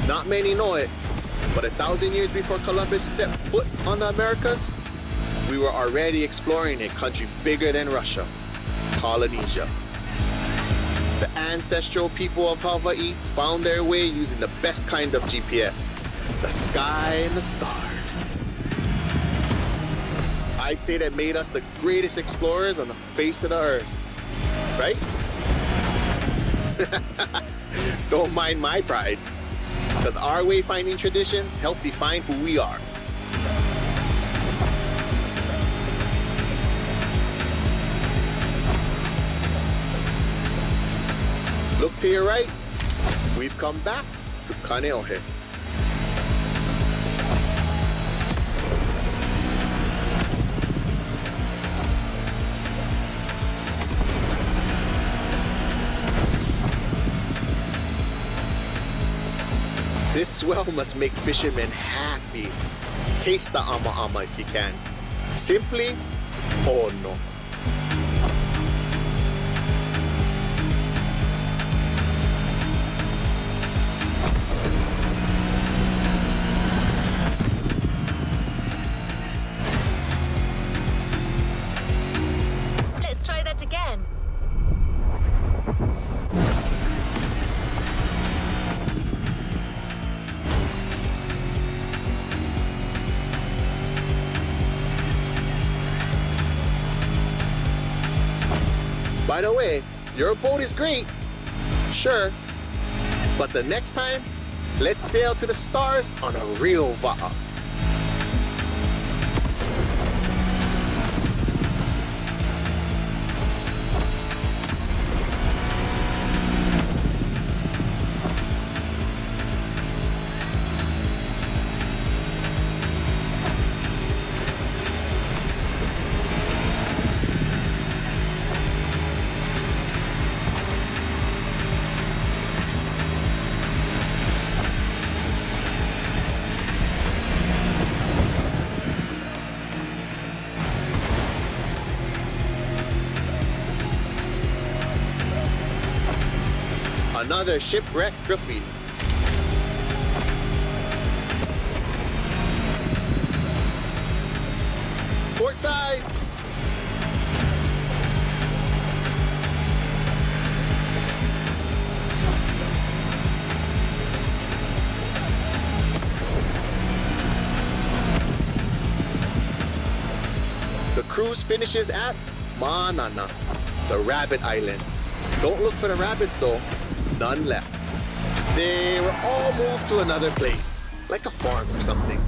Not many know it, but 1,000 years before Columbus stepped foot on the Americas, we were already exploring a country bigger than Russia, Polynesia. The ancestral people of Hawaii found their way using the best kind of GPS, the sky and the stars. I'd say that made us the greatest explorers on the face of the earth, right? Don't mind my pride, because our wayfinding traditions help define who we are. Look to your right, we've come back to Kaneohe. This swell must make fishermen happy. Taste the ama-ama if you can. Simply, oh no. Let's try that again. By the way, your boat is great, sure, but the next time, let's sail to the stars on a real va'a. Another shipwreck graffiti. Port side. The cruise finishes at Ma'anana, the rabbit island. Don't look for the rabbits though. None left. They were all moved to another place, like a farm or something.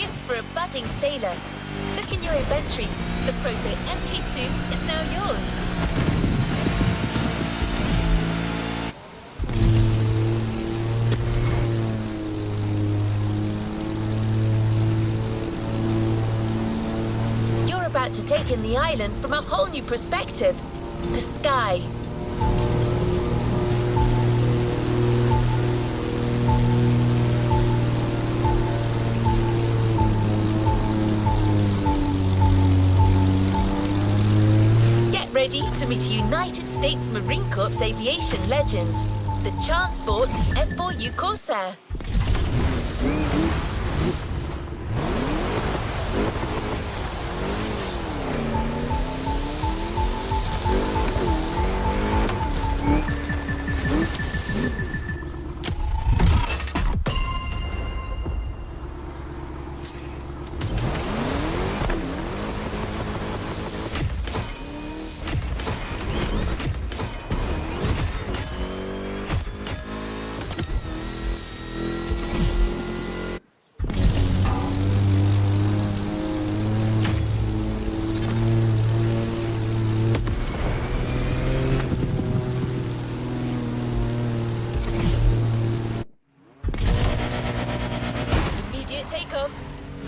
gift for a budding sailor. Look in your inventory. The Proto MK2 is now yours. You're about to take in the island from a whole new perspective. The sky. Ready to meet a United States Marine Corps aviation legend, the Transport F4U Corsair.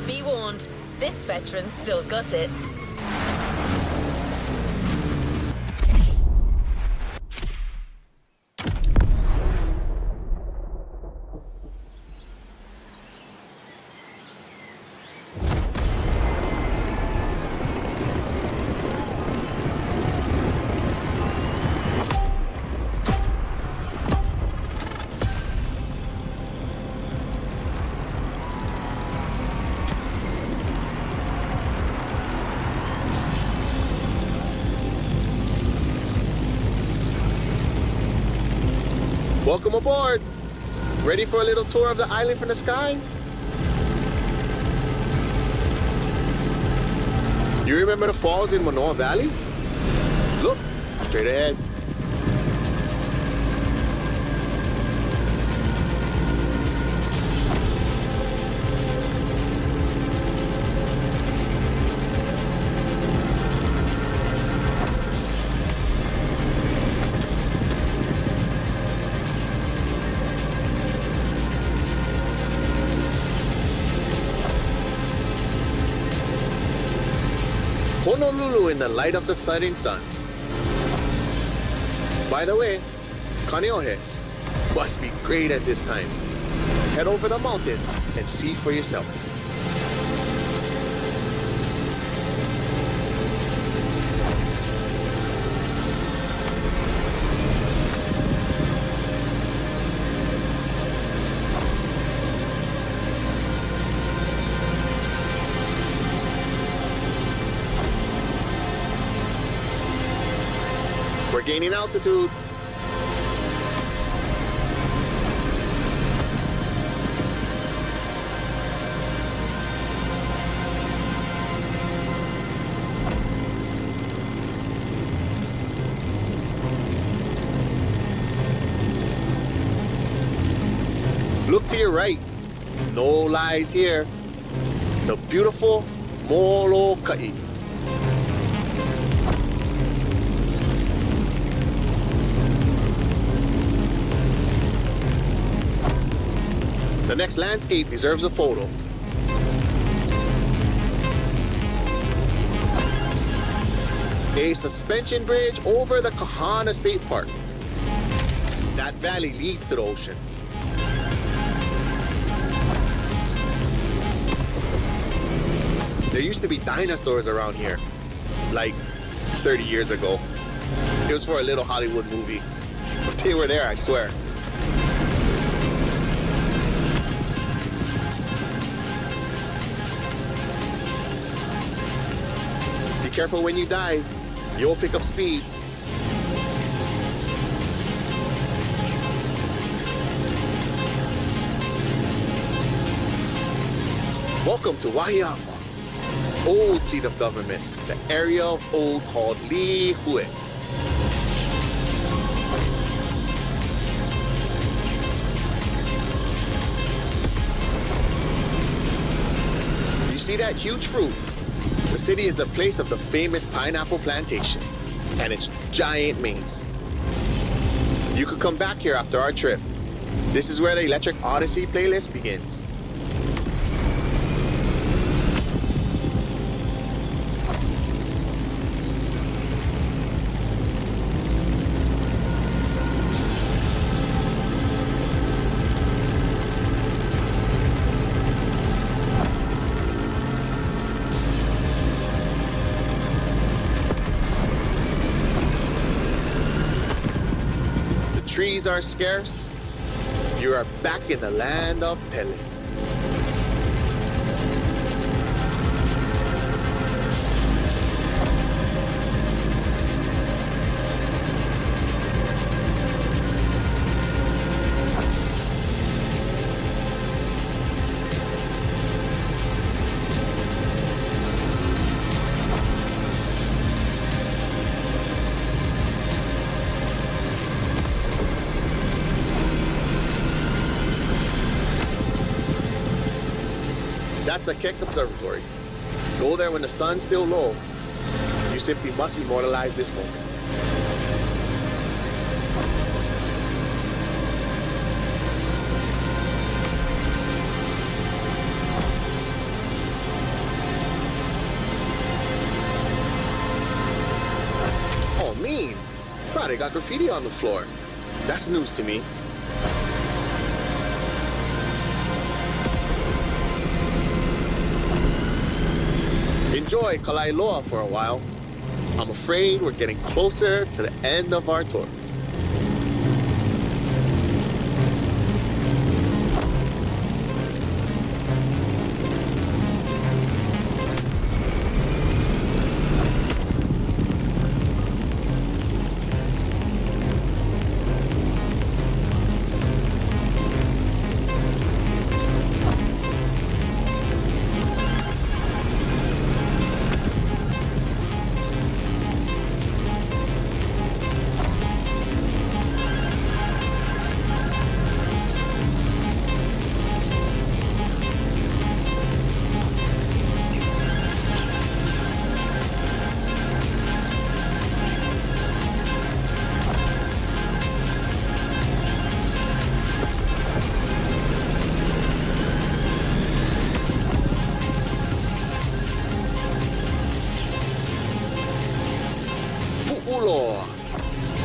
Be warned, this veteran still got it. Welcome aboard! Ready for a little tour of the island from the sky? You remember the falls in Manoa Valley? Look, straight ahead. Honolulu in the light of the setting sun. By the way, Kaneohe must be great at this time. Head over the mountains and see for yourself. We're gaining altitude. Look to your right. No lies here. The beautiful Molokai. The next landscape deserves a photo. A suspension bridge over the Kahana State Park. That valley leads to the ocean. There used to be dinosaurs around here, like 30 years ago. It was for a little Hollywood movie, but they were there, I swear. Be careful when you dive. You'll pick up speed. Welcome to Wahiawa, old seat of government, the area of old called Lihue. See that huge fruit? The city is the place of the famous pineapple plantation and its giant maze. You could come back here after our trip. This is where the Electric Odyssey playlist begins. Trees are scarce. You are back in the land of Pele. That's the Keck Observatory. Go there when the sun's still low. You simply must immortalize this moment. Oh, mean. Wow, they got graffiti on the floor. That's news to me. Enjoy Kalailoa for a while. I'm afraid we're getting closer to the end of our tour.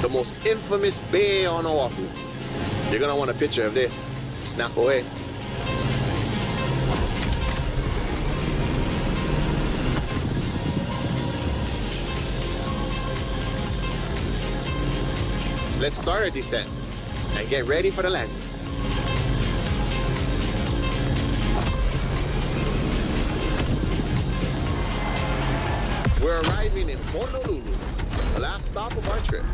The most infamous bay on Oahu. You're gonna want a picture of this. Snap away. Let's start our descent and get ready for the landing. We're arriving in Honolulu, the last stop of our trip.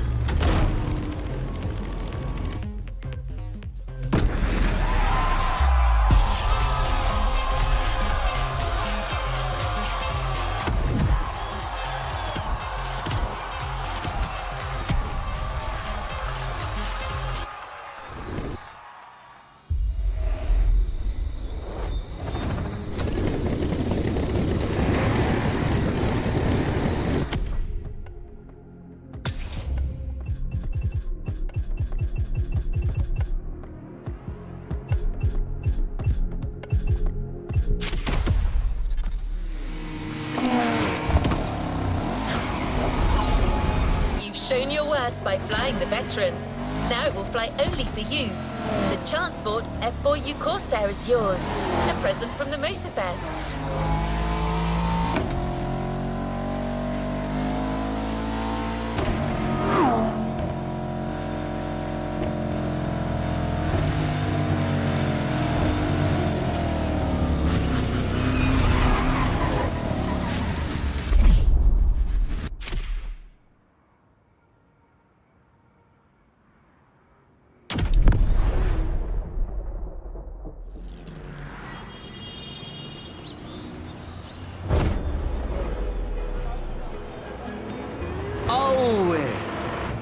Shown your worth by flying the Veteran. Now it will fly only for you. The Transport F4U Corsair is yours. A present from the Motorfest.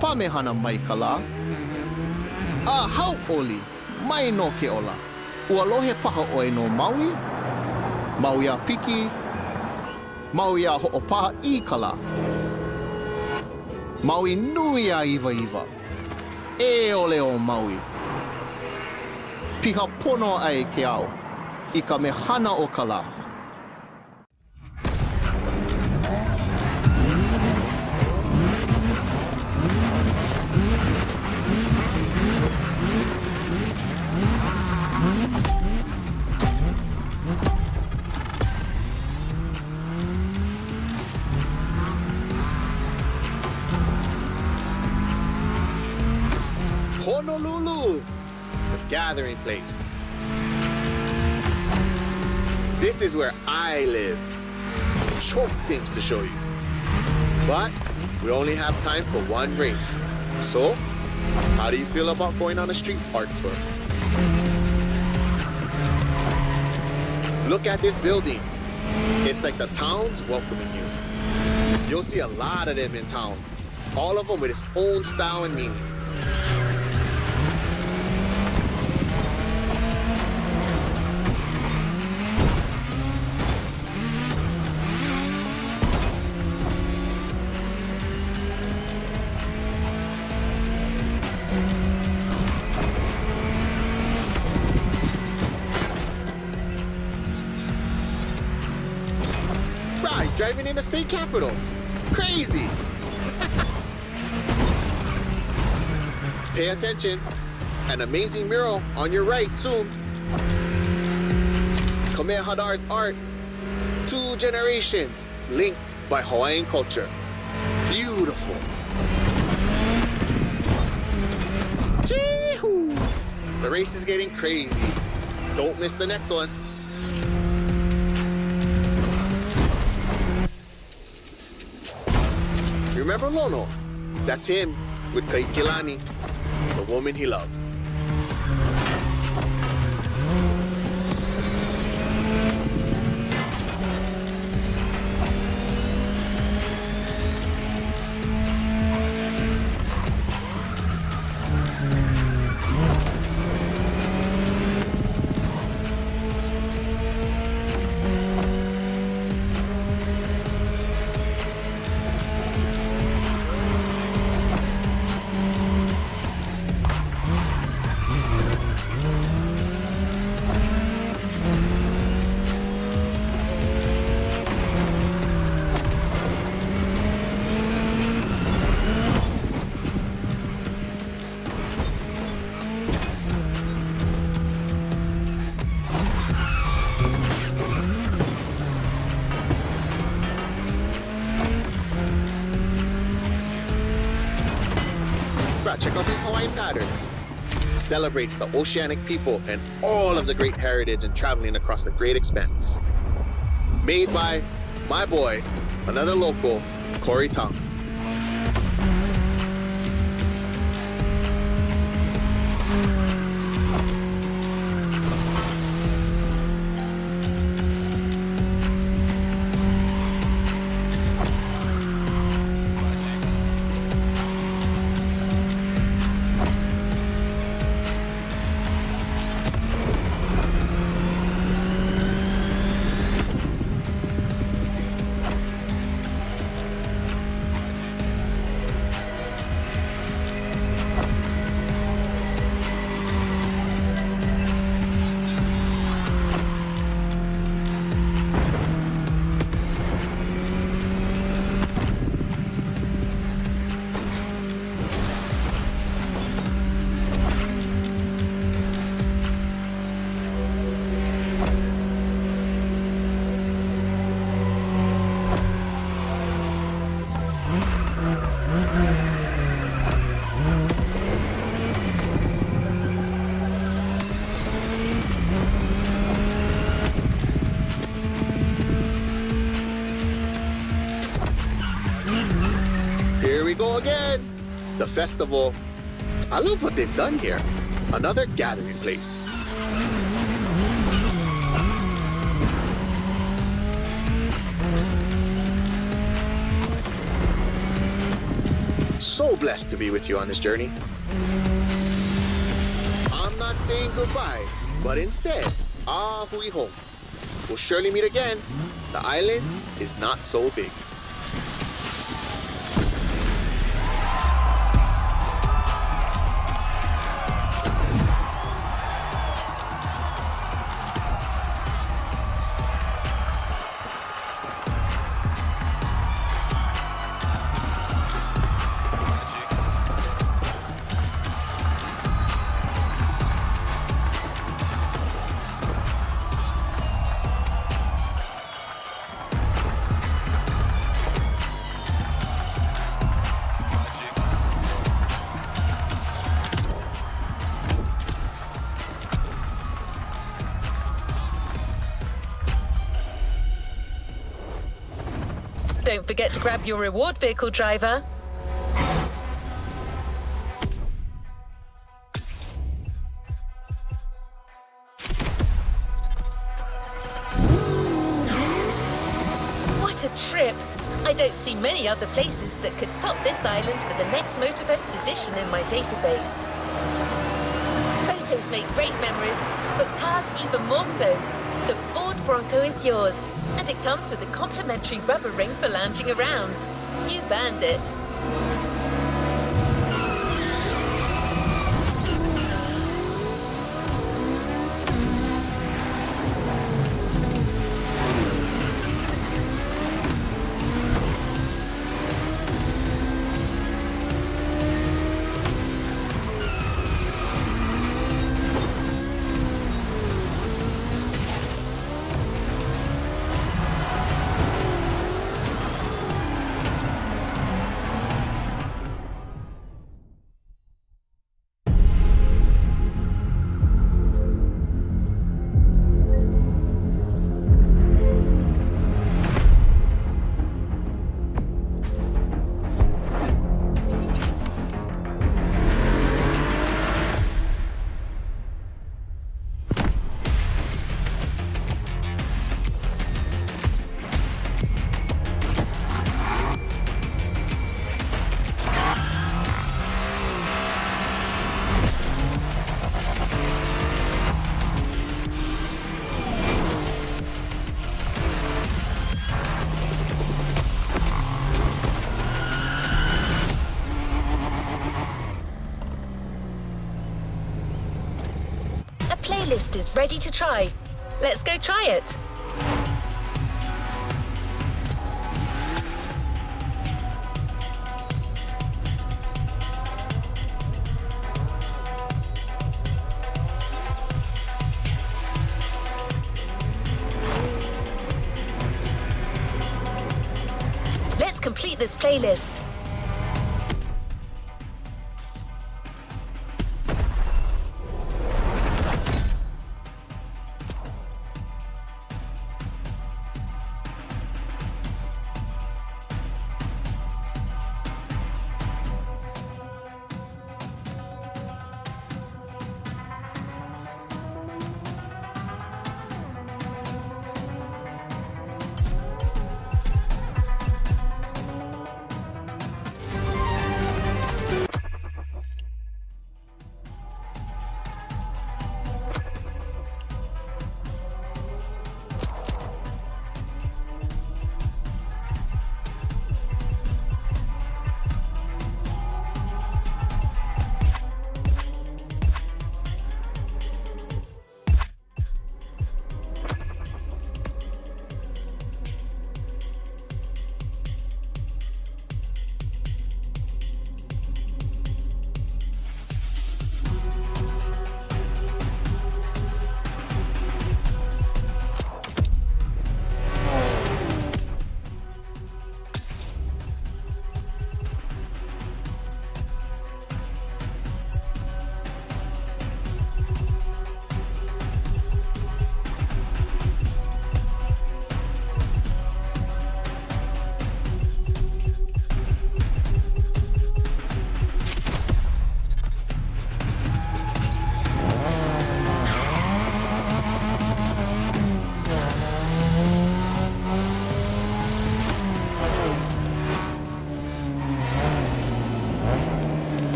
Pamehana Maikala. How oli, mai no ke ola. Ua lohe paha oe no Maui. Mauia piki, Mauia ho'opaha ikala. Maui nui a iwa iwa. E ole o Maui. Piha pono ai ke ao, I ka mehana o ka la. Honolulu, the gathering place. This is where I live. Choke things to show you. But we only have time for one race. So, how do you feel about going on a street art tour? Look at this building. It's like the town's welcoming you. You'll see a lot of them in town. All of them with its own style and meaning. Driving in the state capitol. Crazy. Pay attention. An amazing mural on your right soon. Kamehameha's art. 2 generations linked by Hawaiian culture. Beautiful. Chee-hoo. The race is getting crazy. Don't miss the next one. Remember Lono? That's him with Kaikilani, the woman he loved. Check out these Hawaiian patterns. It celebrates the oceanic people and all of the great heritage and traveling across the great expanse. Made by my boy, another local, Corey Tong. Go again. The festival. I love what they've done here. Another gathering place. So blessed to be with you on this journey. I'm not saying goodbye, but instead, ahui home. We'll surely meet again. The island is not so big. Don't forget to grab your reward vehicle, driver. What a trip! I don't see many other places that could top this island for the next Motorfest edition in my database. Photos make great memories, but cars even more so. The Ford Bronco is yours, and it comes with a complimentary rubber ring for lounging around. You've earned it. Playlist is ready to try. Let's go try it. Let's complete this playlist.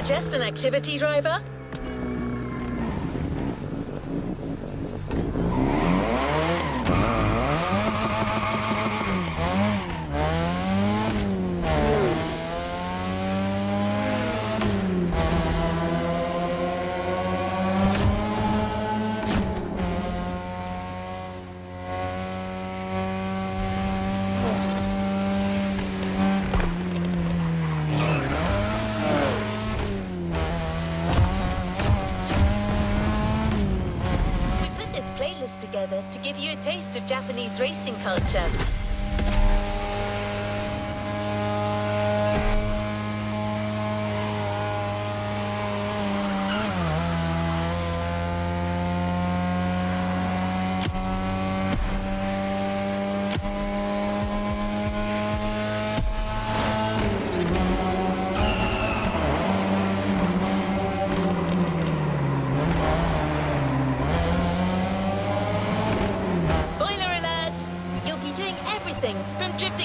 Suggest an activity, driver? Together to give you a taste of Japanese racing culture.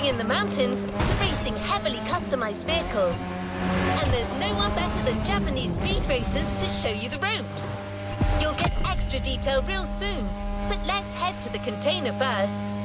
In the mountains to racing heavily customized vehicles. And there's no one better than Japanese speed racers to show you the ropes. You'll get extra detail real soon, but let's head to the container first.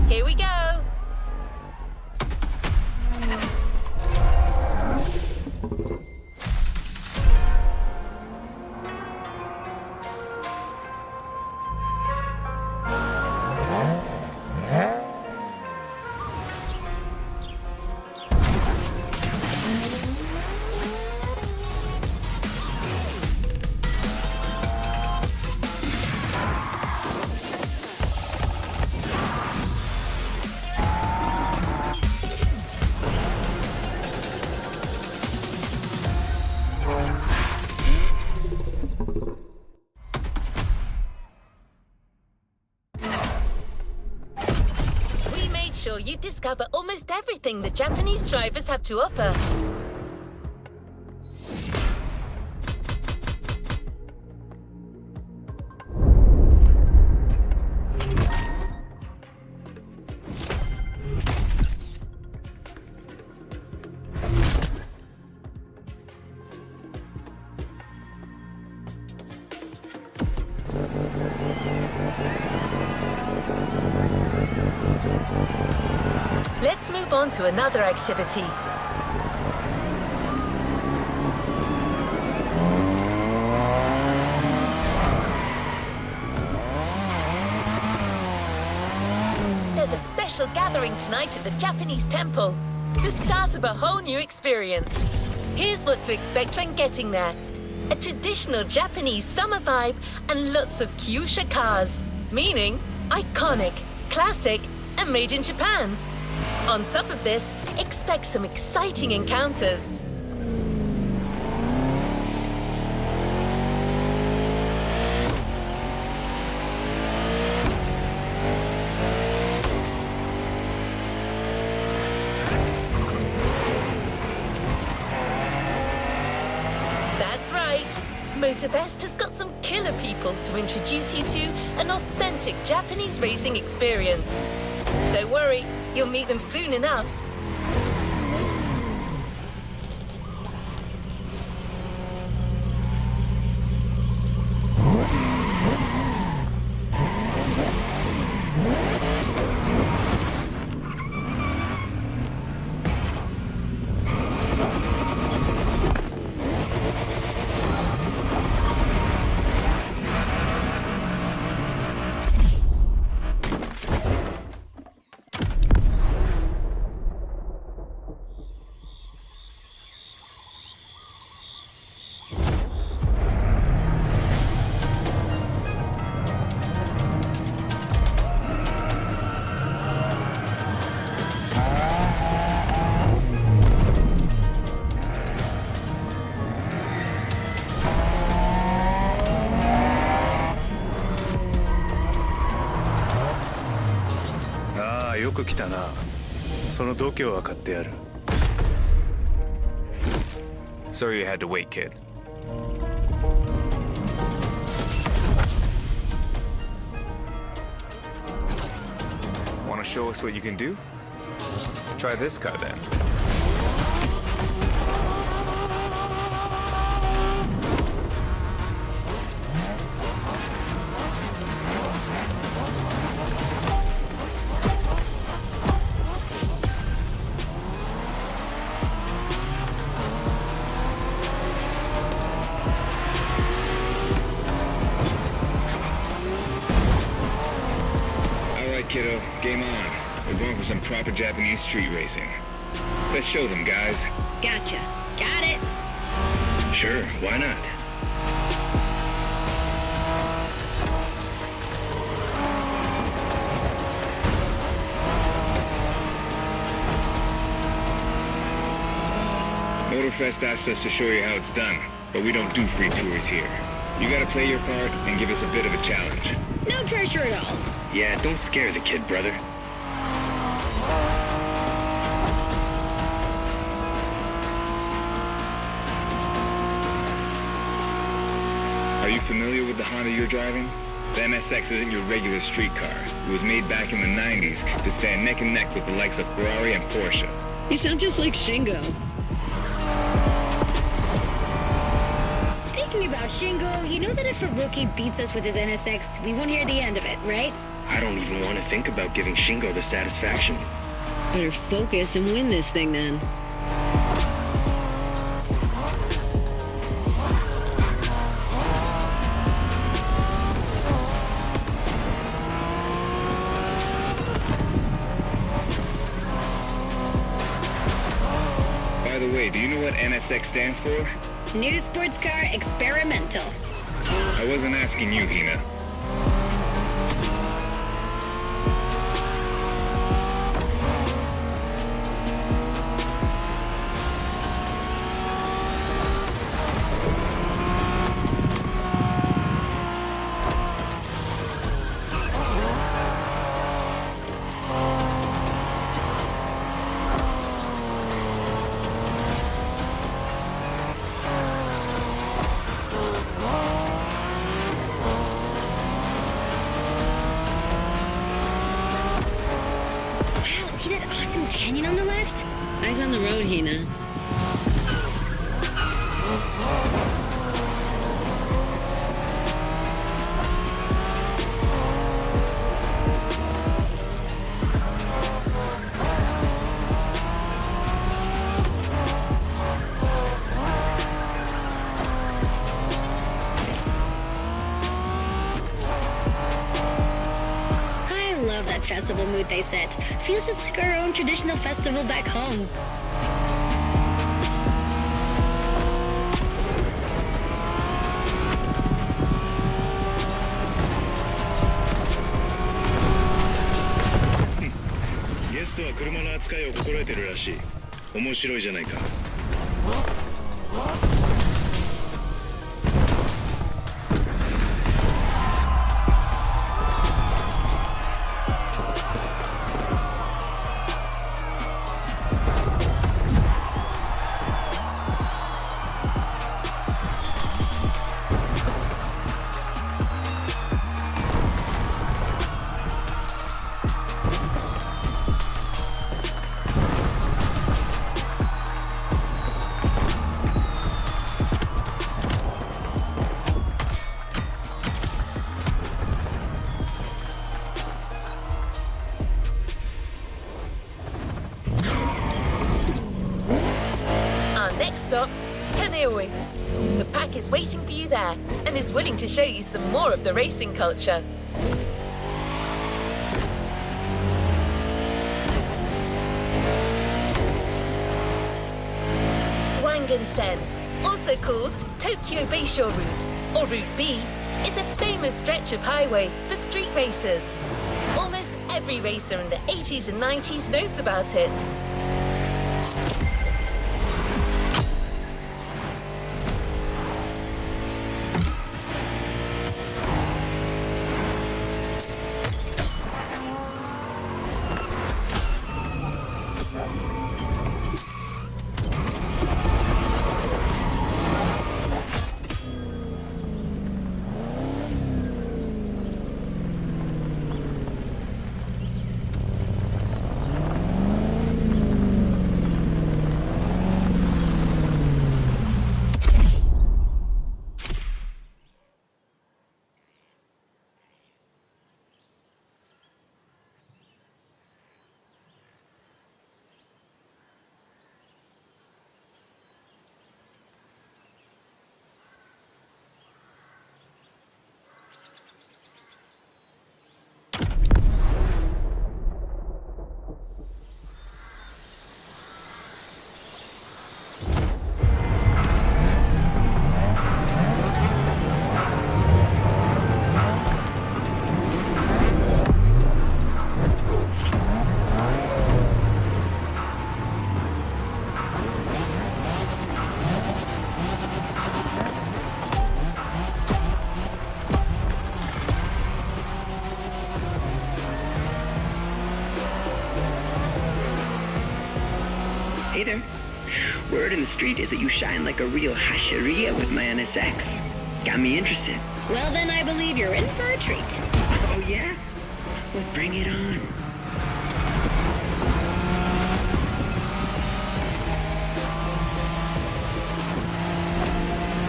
Here we go. Sure you discover almost everything the Japanese drivers have to offer. Let's move on to another activity. There's a special gathering tonight at the Japanese temple. The start of a whole new experience. Here's what to expect when getting there. A traditional Japanese summer vibe and lots of kyusha cars, meaning iconic, classic, and made in Japan. On top of this, expect some exciting encounters. That's right. Motorfest has got some killer people to introduce you to an authentic Japanese racing experience. Don't worry, you'll meet them soon enough. く来たな。その度胸は買ってやる。Sorry you had to wait, kid. Want to show us what you can do? Try this car then. Kiddo, game on. We're going for some proper Japanese street racing. Let's show them, guys. Gotcha. Got it. Sure, why not? Motorfest asked us to show you how it's done, but we don't do free tours here. You gotta play your part and give us a bit of a challenge. No pressure at all. Yeah, don't scare the kid, brother. Are you familiar with the Honda you're driving? The NSX isn't your regular street car. It was made back in the 90s to stand neck and neck with the likes of Ferrari and Porsche. You sound just like Shingo. Speaking about Shingo, you know that if a rookie beats us with his NSX, we won't hear the end of it, right? I don't even want to think about giving Shingo the satisfaction. Better focus and win this thing then. By the way, do you know what NSX stands for? New sports car experimental. I wasn't asking you, Hina. See that awesome canyon on the left? Eyes on the road, Hina. Festival mood they set. Feels just like our own traditional festival back home. Guest は車の扱いを心得てるらしい。面白いじゃないか。Next stop, Kaneohe. The pack is waiting for you there and is willing to show you some more of the racing culture. Wangan-sen, also called Tokyo Bayshore Route, or Route B, is a famous stretch of highway for street racers. Almost every racer in the 80s and 90s knows about it. Word in the street is that you shine like a real hasheria with my NSX. Got me interested. Well, then I believe you're in for a treat. Oh, yeah? Well, bring it on.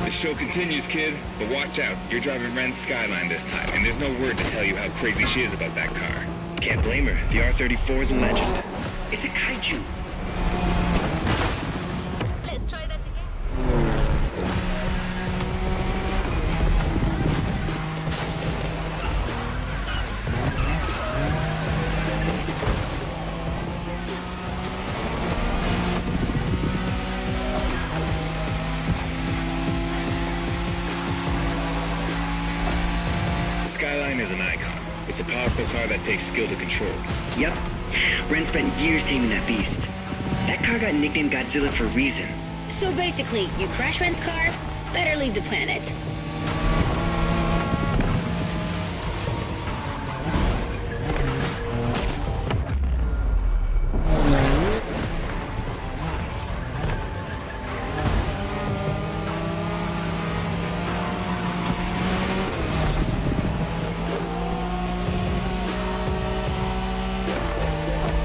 The show continues, kid, but watch out. You're driving Ren's Skyline this time, and there's no word to tell you how crazy she is about that car. Can't blame her. The R34 is a legend. It's a kaiju. Let's try that again. The Skyline is an icon. It's a powerful car that takes skill to control. Yup. Ren spent years taming that beast. That car got nicknamed Godzilla for a reason. So basically, you crash Ren's car, better leave the planet.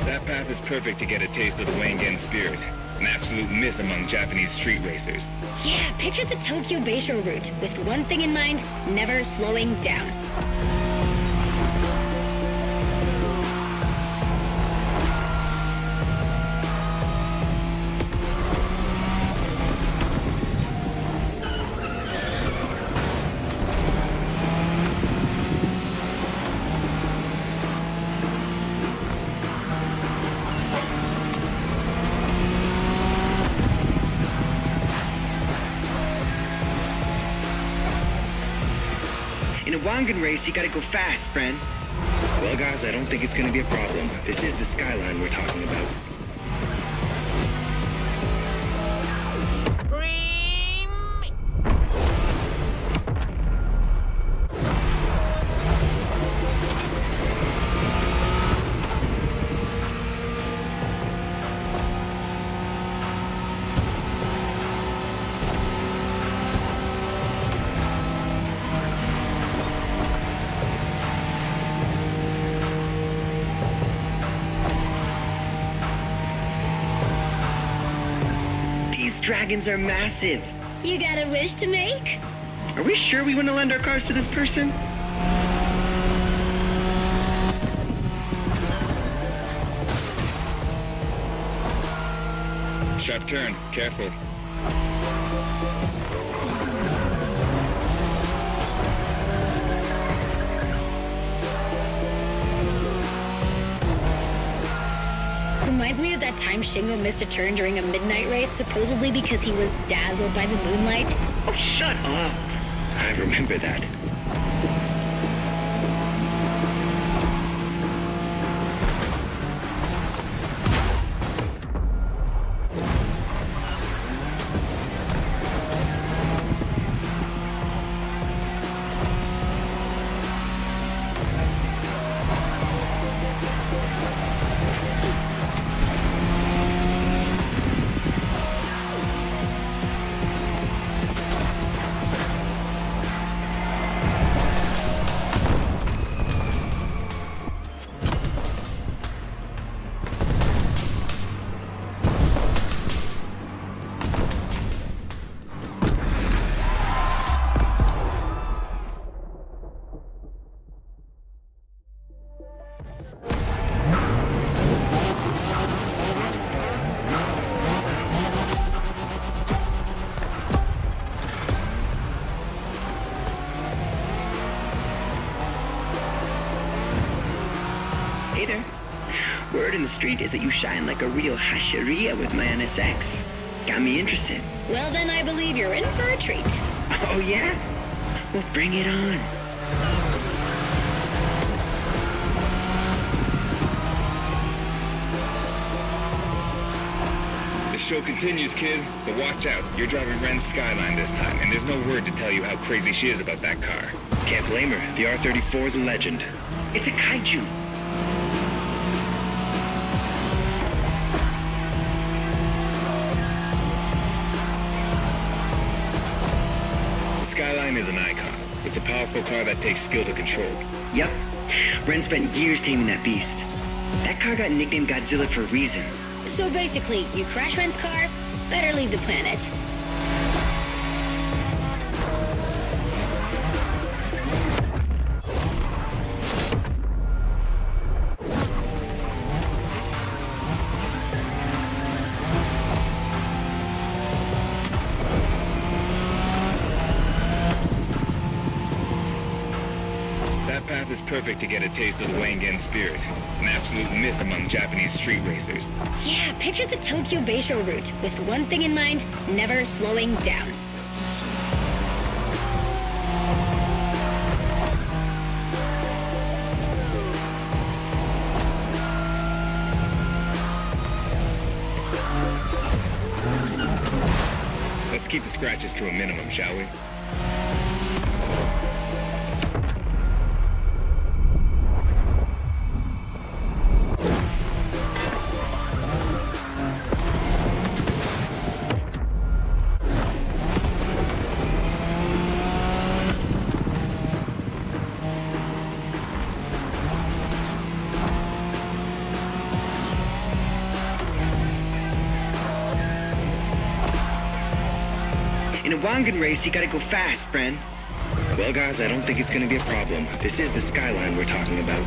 That path is perfect to get a taste of the Wangen spirit, an absolute myth among Japanese street racers. Yeah, picture the Tokyo Bayshore route, with one thing in mind, never slowing down. In a Wangen race, you gotta go fast, Bren. Well, guys, I don't think it's gonna be a problem. This is the Skyline we're talking about. These dragons are massive. You got a wish to make? Are we sure we want to lend our cars to this person? Sharp turn, careful. Reminds me of that time Shingo missed a turn during a midnight race, supposedly because he was dazzled by the moonlight. Oh, shut up. I remember that. Hey there. Word in the street is that you shine like a real hasheria with my NSX. Got me interested. Well, then I believe you're in for a treat. Oh, yeah? Well, bring it on. The show continues, kid, but watch out. You're driving Ren's Skyline this time, and there's no word to tell you how crazy she is about that car. Can't blame her. The R34 is a legend. It's a kaiju. Skyline is an icon. It's a powerful car that takes skill to control. Yup. Ren spent years taming that beast. That car got nicknamed Godzilla for a reason. So basically, you crash Ren's car, better leave the planet. That path is perfect to get a taste of the Wangen spirit, an absolute myth among Japanese street racers. Yeah, picture the Tokyo Beisho route, with one thing in mind, never slowing down. Let's keep the scratches to a minimum, shall we? In a Wangen race, you gotta go fast, Bren. Well, guys, I don't think it's gonna be a problem. This is the Skyline we're talking about.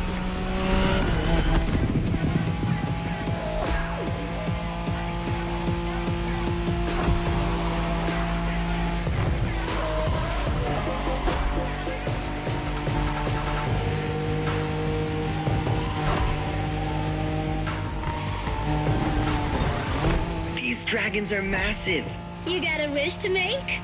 These dragons are massive. You got a wish to make?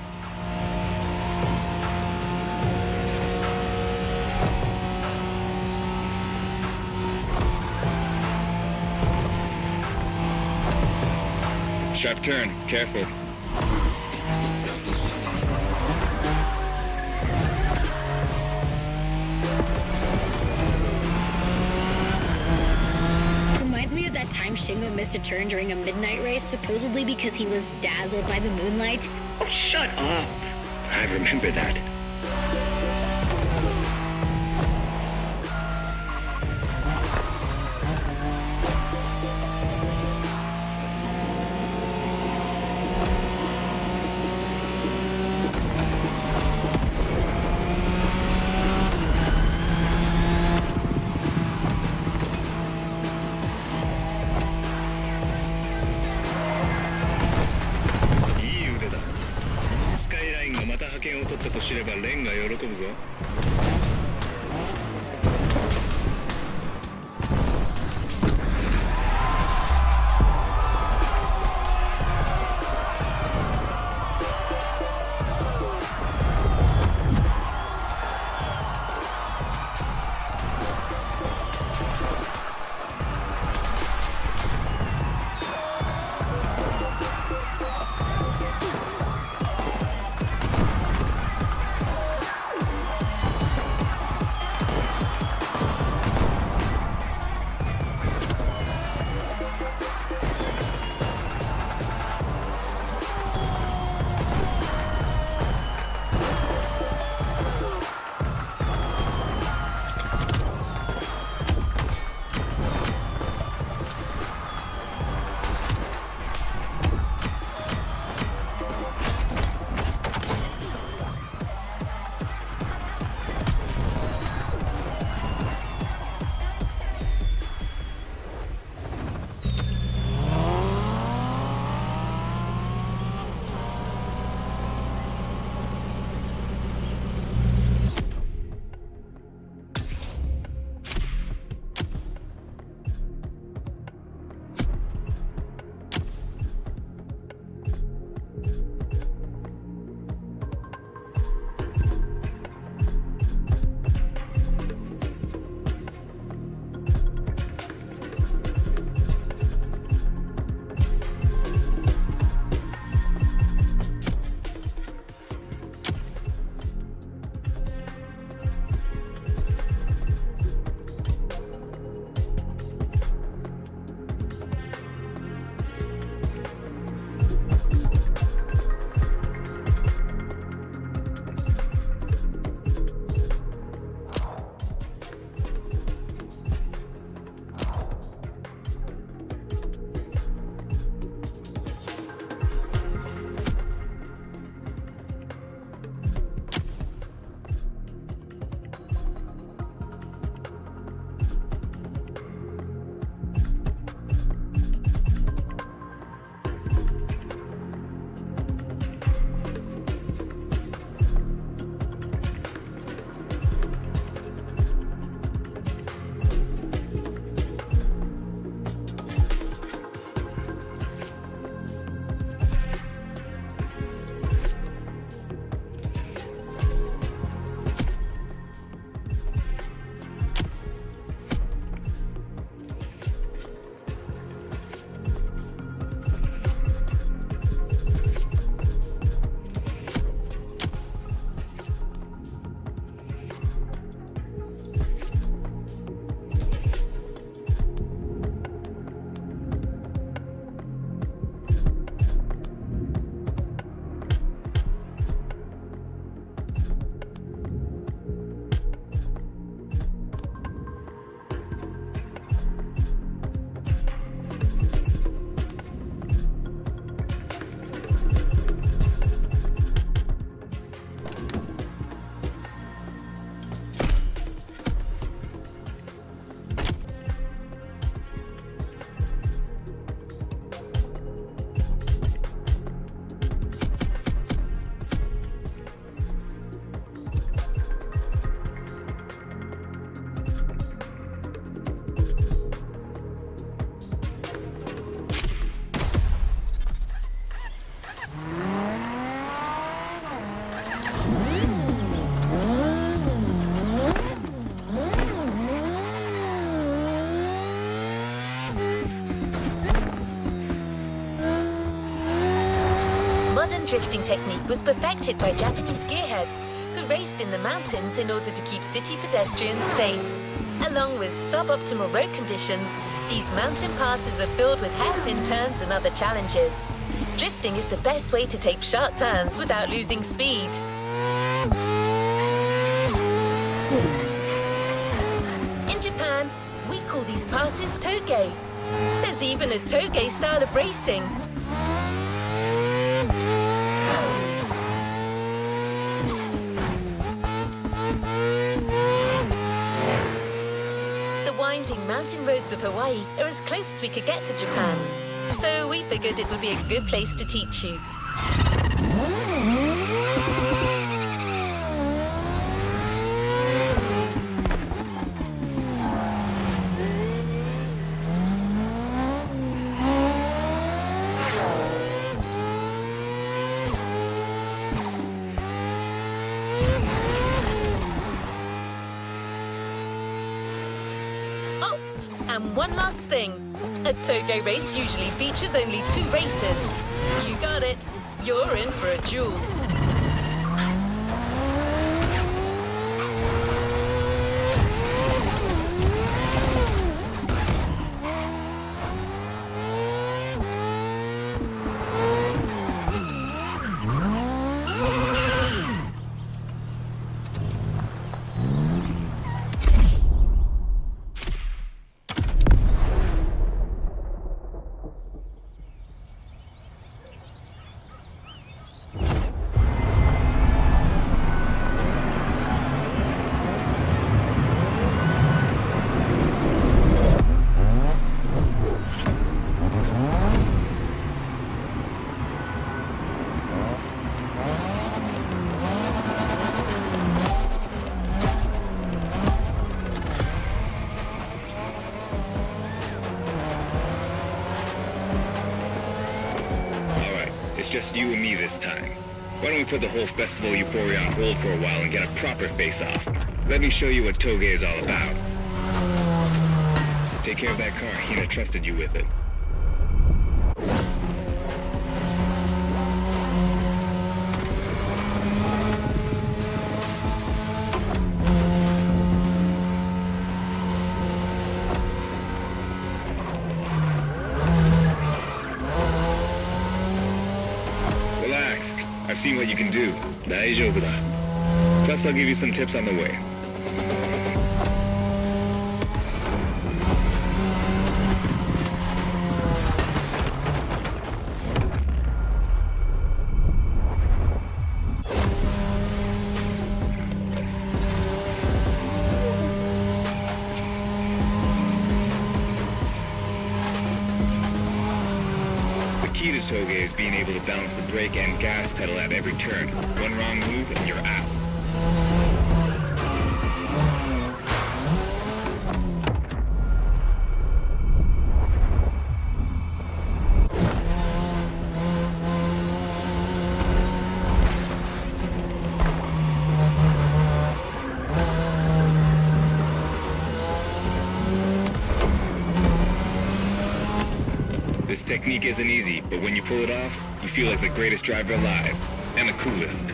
Sharp turn, careful. Reminds me of that time Shingo missed a turn during a midnight race, supposedly because he was dazzled by the moonlight. Oh, shut up. I remember that. drifting technique was perfected by Japanese gearheads who raced in the mountains in order to keep city pedestrians safe. Along with suboptimal road conditions, these mountain passes are filled with hairpin turns and other challenges. Drifting is the best way to take sharp turns without losing speed. In Japan, we call these passes toge. There's even a toge style of racing. The winding mountain roads of Hawaii are as close as we could get to Japan. So we figured it would be a good place to teach you. Oh, and one last thing. A toge race usually features only 2 races. You got it. You're in for a duel. It's just you and me this time. Why don't we put the whole festival euphoria on hold for a while and get a proper face-off? Let me show you what toge is all about. Take care of that car. Hina trusted you with it. Relax. I've seen what you can do. 大丈夫だ. Plus, I'll give you some tips on the way. The key to toge is being able to balance the brake and gas pedal at every turn. One wrong move and you're out. This technique isn't easy, but when you pull it off, you feel like the greatest driver alive, and the coolest.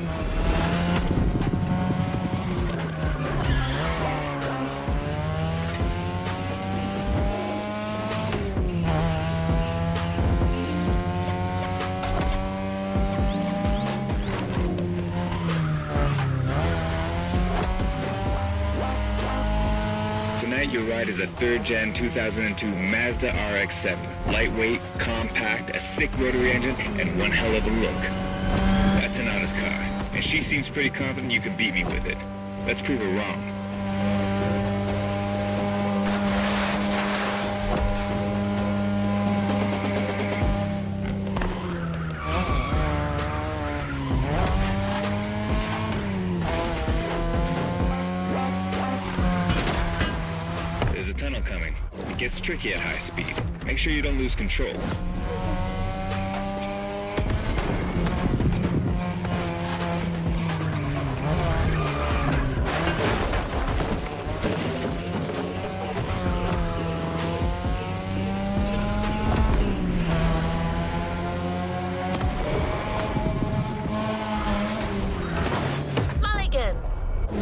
Tonight, your ride is a 3rd Gen 2002 Mazda RX-7. Lightweight, compact, a sick rotary engine, and one hell of a look. That's Tanana's car, and she seems pretty confident you can beat me with it. Let's prove her wrong. There's a tunnel coming. It gets tricky at high speed. Make sure you don't lose control. And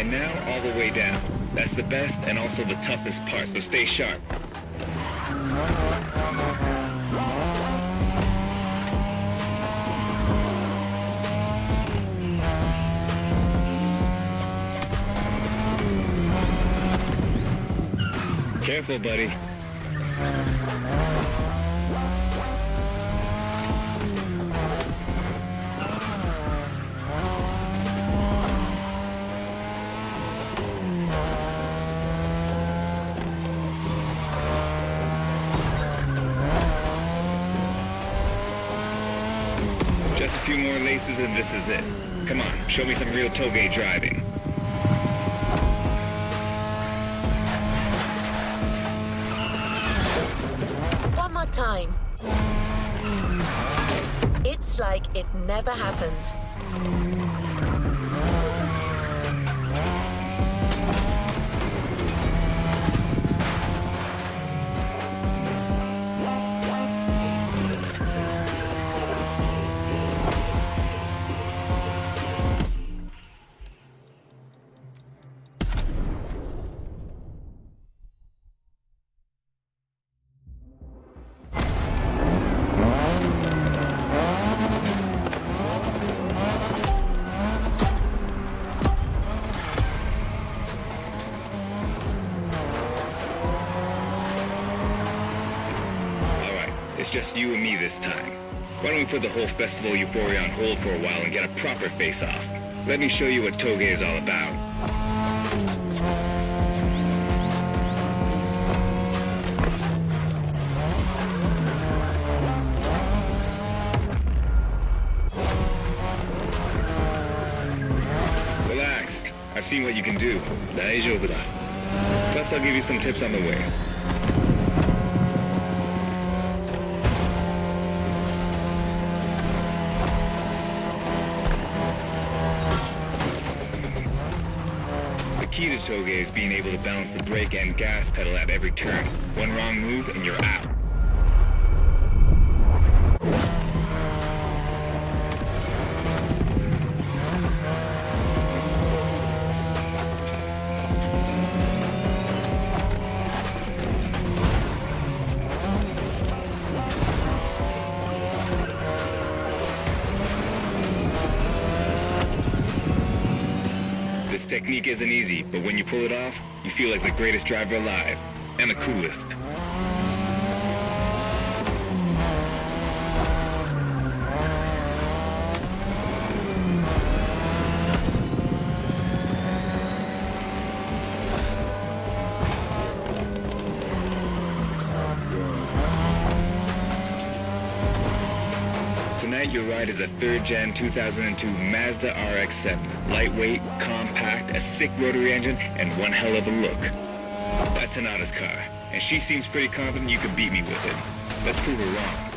now all the way down. That's the best and also the toughest part, so stay sharp. Careful, buddy. Just a few more laces and this is it. Come on, show me some real toge driving. One more time. It's like it never happened. It's just you and me this time. Why don't we put the whole festival euphoria on hold for a while and get a proper face-off? Let me show you what toge is all about. Relax. I've seen what you can do. 大丈夫だ. Plus, I'll give you some tips on the way. The key to toge is being able to balance the brake and gas pedal at every turn. One wrong move and you're out. This technique isn't easy, but when you pull it off, you feel like the greatest driver alive, and the coolest. Tonight, your ride is a 3rd Gen 2002 Mazda RX-7. Lightweight, compact, a sick rotary engine, and one hell of a look. That's Tanada's car, and she seems pretty confident you could beat me with it. Let's prove her wrong.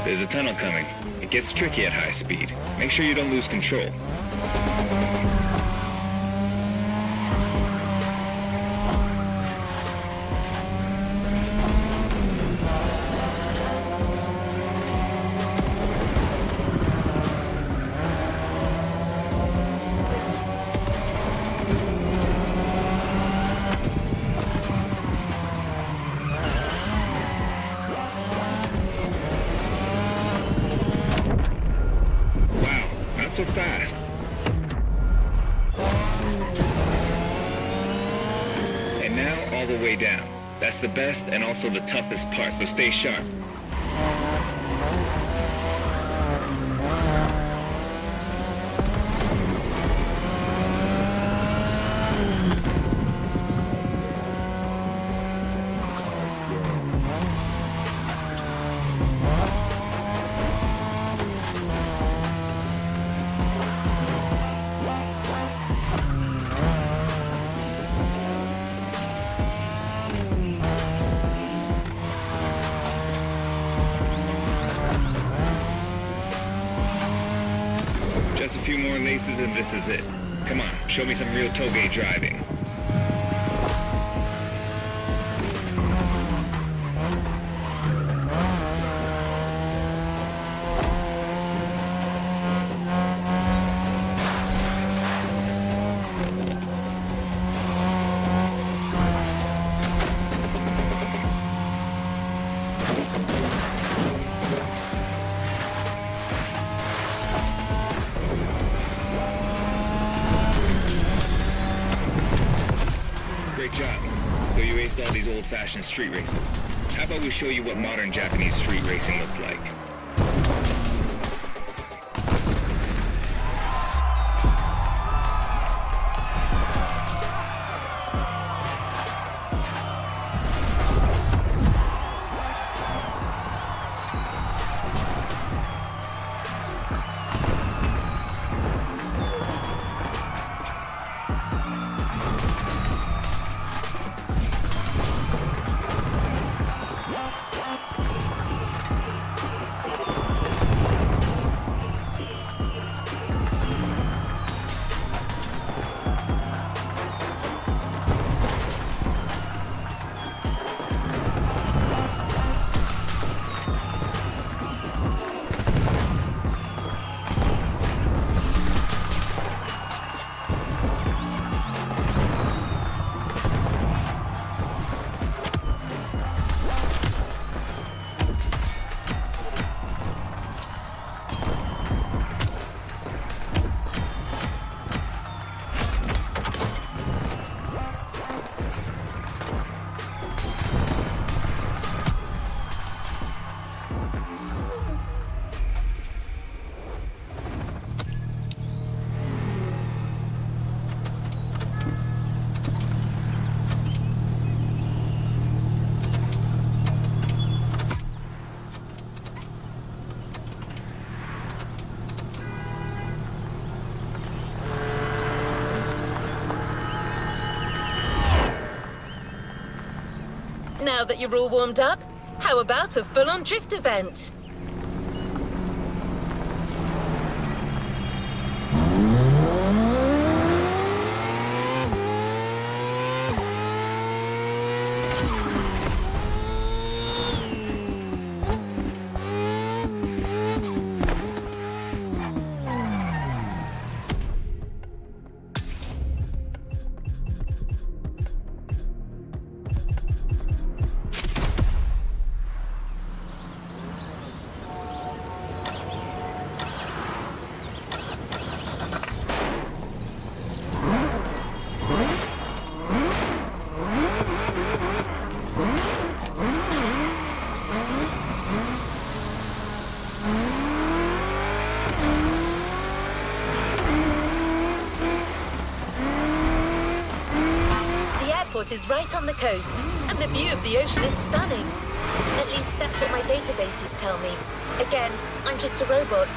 There's a tunnel coming. It gets tricky at high speed. Make sure you don't lose control. So fast. And now all the way down. That's the best and also the toughest part, so stay sharp. few more laces and this is it. Come on, show me some real toge driving. Great job. Though you aced all these old-fashioned street races. How about we show you what modern Japanese street racing looks like? Now that you're all warmed up, how about a full-on drift event? Is right on the coast, and the view of the ocean is stunning. At least that's what my databases tell me. Again, I'm just a robot.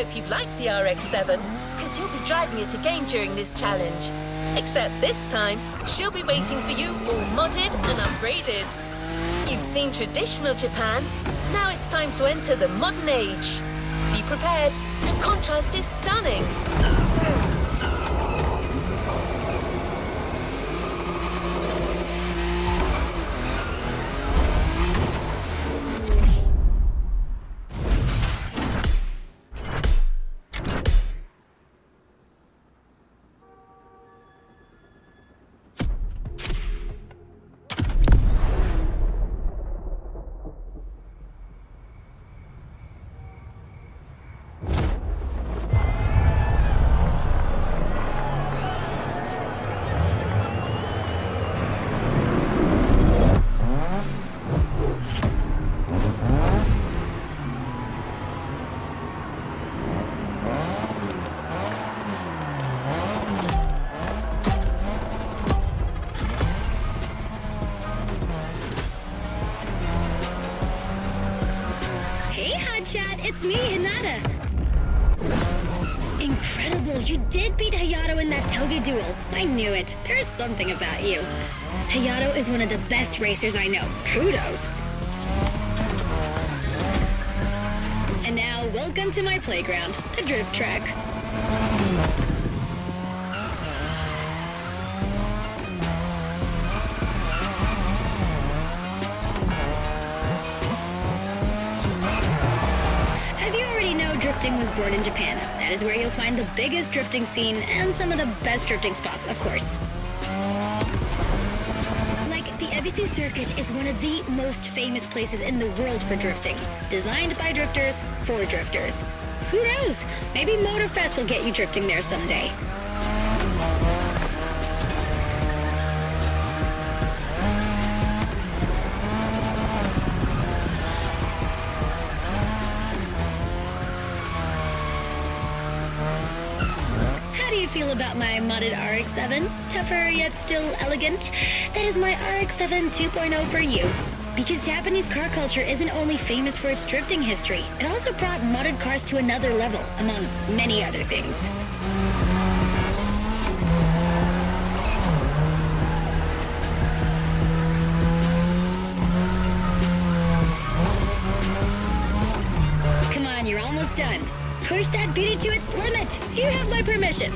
hope you've liked the RX-7, because you'll be driving it again during this challenge. Except this time, she'll be waiting for you all modded and upgraded. You've seen traditional Japan, now it's time to enter the modern age. Be prepared. The contrast is stunning. Chat, it's me, Hinata. Incredible, you did beat Hayato in that toga duel. I knew it. There's something about you. Hayato is one of the best racers I know. Kudos. And now, welcome to my playground, the drift track. Drifting was born in Japan. That is where you'll find the biggest drifting scene and some of the best drifting spots, of course. Like, the ABC circuit is one of the most famous places in the world for drifting. Designed by drifters, for drifters. Who knows? Maybe Motorfest will get you drifting there someday. Feel about my modded RX-7? Tougher yet still elegant? That is my RX-7 2.0 for you. Because Japanese car culture isn't only famous for its drifting history, it also brought modded cars to another level, among many other things. Come on, you're almost done. Push that beauty to its limit. You have my permission.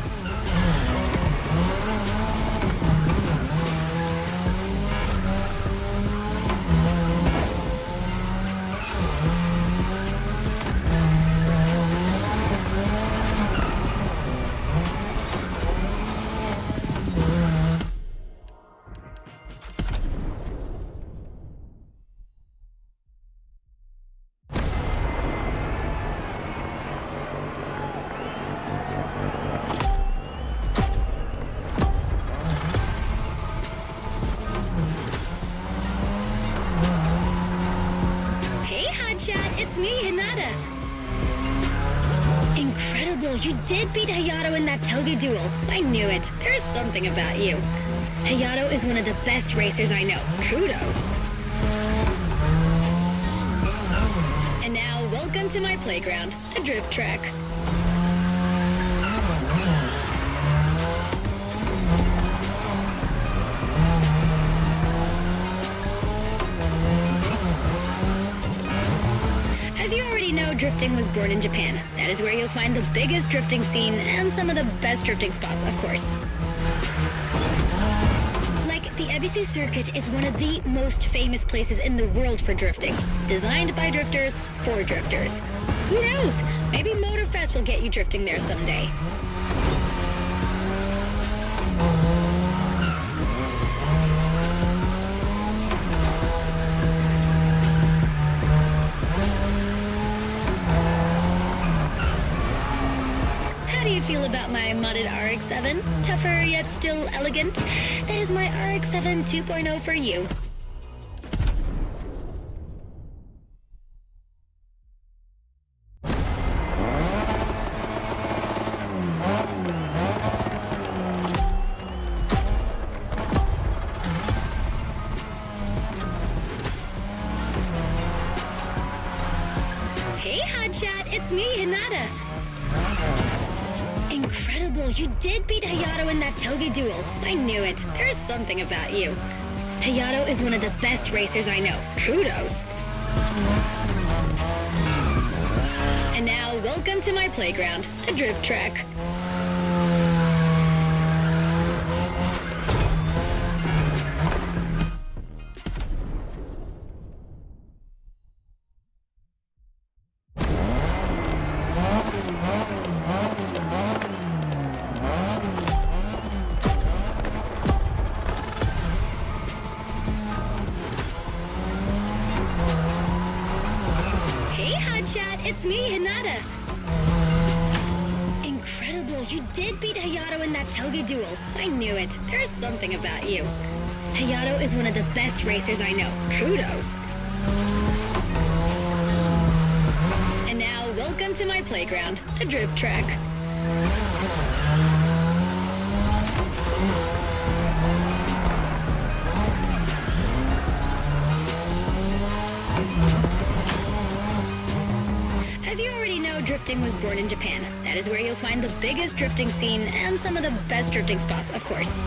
It's me, Hinata. Incredible, you did beat Hayato in that toga duel. I knew it. There's something about you. Hayato is one of the best racers I know. Kudos. And now, welcome to my playground, the drift track. Drifting was born in Japan. That is where you'll find the biggest drifting scene and some of the best drifting spots, of course. Like, the ABC circuit is one of the most famous places in the world for drifting. Designed by drifters, for drifters. Who knows? Maybe Motorfest will get you drifting there someday. Feel about my modded RX-7? Tougher yet still elegant? That is my RX-7 2.0 for you. Hey, Hotshot, it's me, Hinata. Incredible, you did beat Hayato in that toga duel. I knew it. There's something about you. Hayato is one of the best racers I know. Kudos. And now, welcome to my playground, the drift track. It's me, Hinata. Incredible, you did beat Hayato in that toga duel. I knew it. There's something about you. Hayato is one of the best racers I know. Kudos. And now, welcome to my playground, the drift track. As you already know, drifting was born in Japan. That is where you'll find the biggest drifting scene and some of the best drifting spots, of course.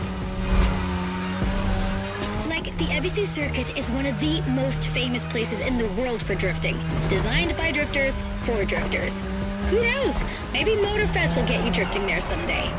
Like, the ABC circuit is one of the most famous places in the world for drifting. Designed by drifters, for drifters. Who knows? Maybe Motorfest will get you drifting there someday.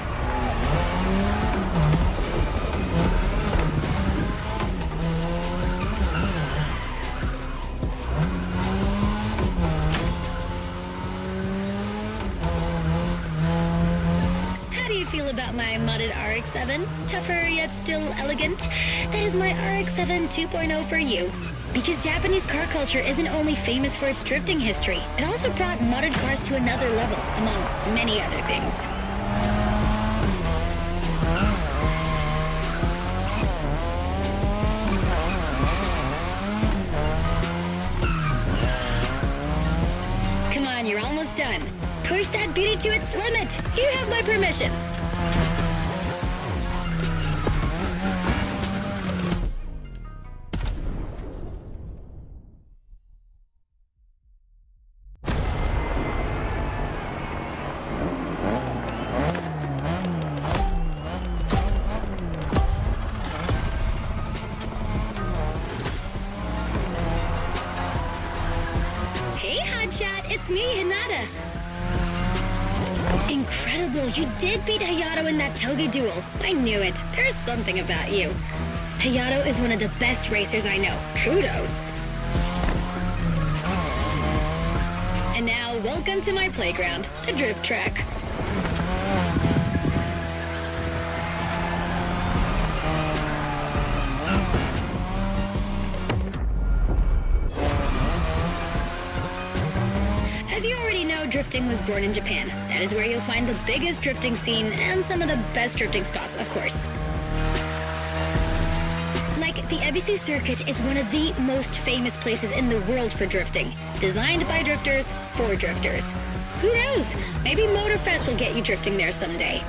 Feel about my modded RX-7? Tougher yet still elegant? That is my RX-7 2.0 for you. Because Japanese car culture isn't only famous for its drifting history, it also brought modded cars to another level, among many other things. Come on, you're almost done. Push that beauty to its limit. You have my permission. Hey, Hotshot, it's me, Hinata. Incredible, you did beat Hayato in that toga duel. I knew it. There's something about you. Hayato is one of the best racers I know. Kudos. And now, welcome to my playground, the drift track. As you already know, drifting was born in Japan. That is where you'll find the biggest drifting scene and some of the best drifting spots, of course. Like, the ABC circuit is one of the most famous places in the world for drifting. Designed by drifters, for drifters. Who knows? Maybe Motorfest will get you drifting there someday.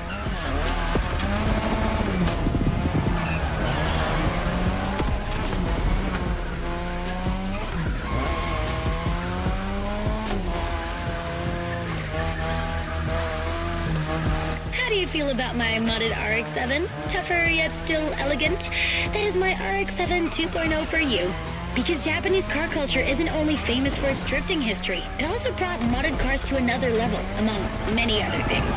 How do you feel about my modded RX-7? Tougher yet still elegant? That is my RX-7 2.0 for you. Because Japanese car culture isn't only famous for its drifting history, it also brought modded cars to another level, among many other things.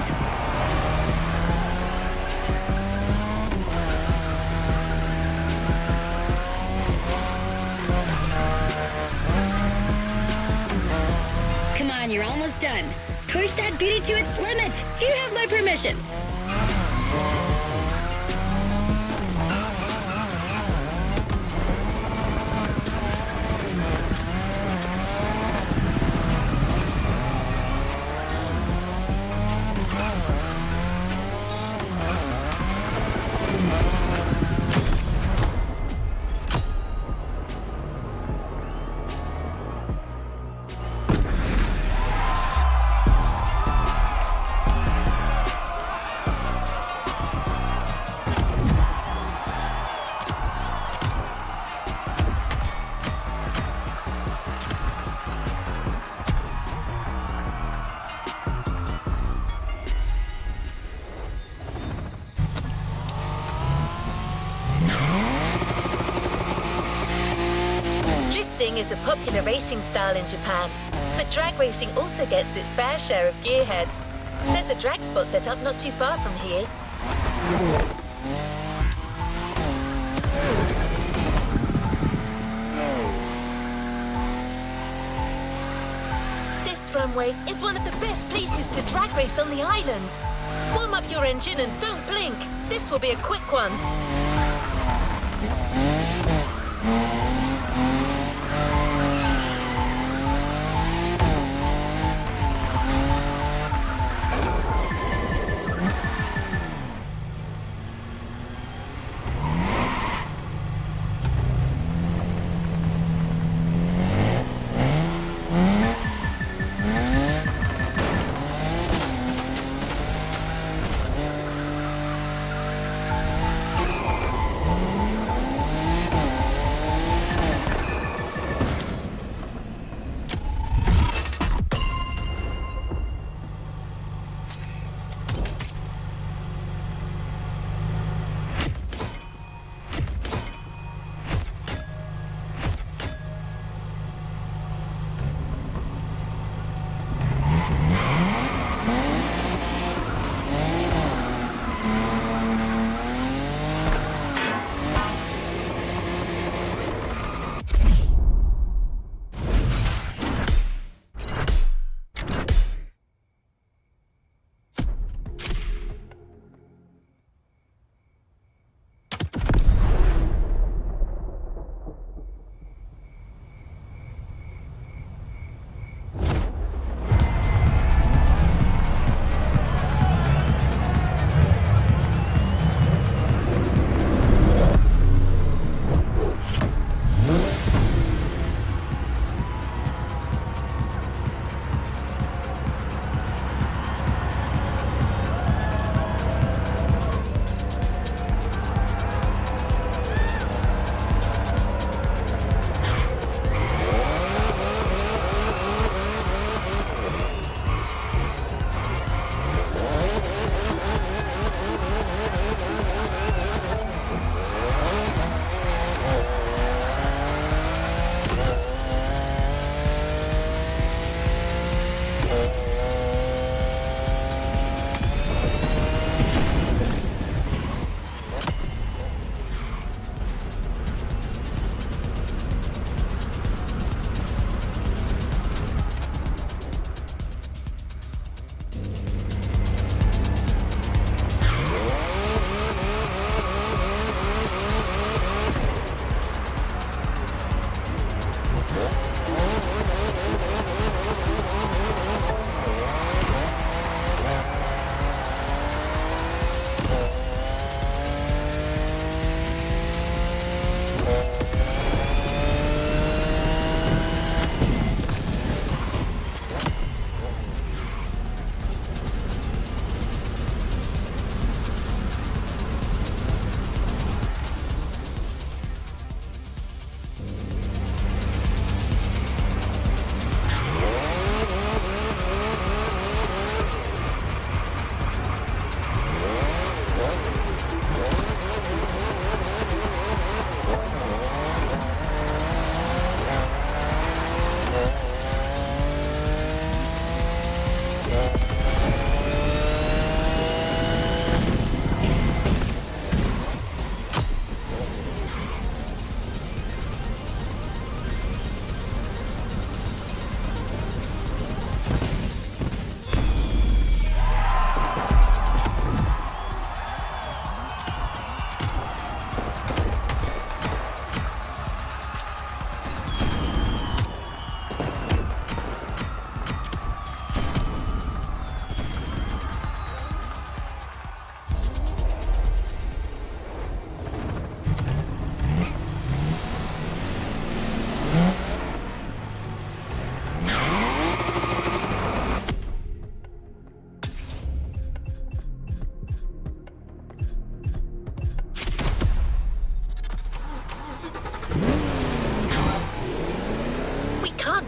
Come on, you're almost done. Push that beauty to its limit. You have my permission. Drifting is a popular racing style in Japan, but drag racing also gets its fair share of gearheads. There's a drag spot set up not too far from here. This runway is one of the best places to drag race on the island. Warm up your engine and don't blink. This will be a quick one.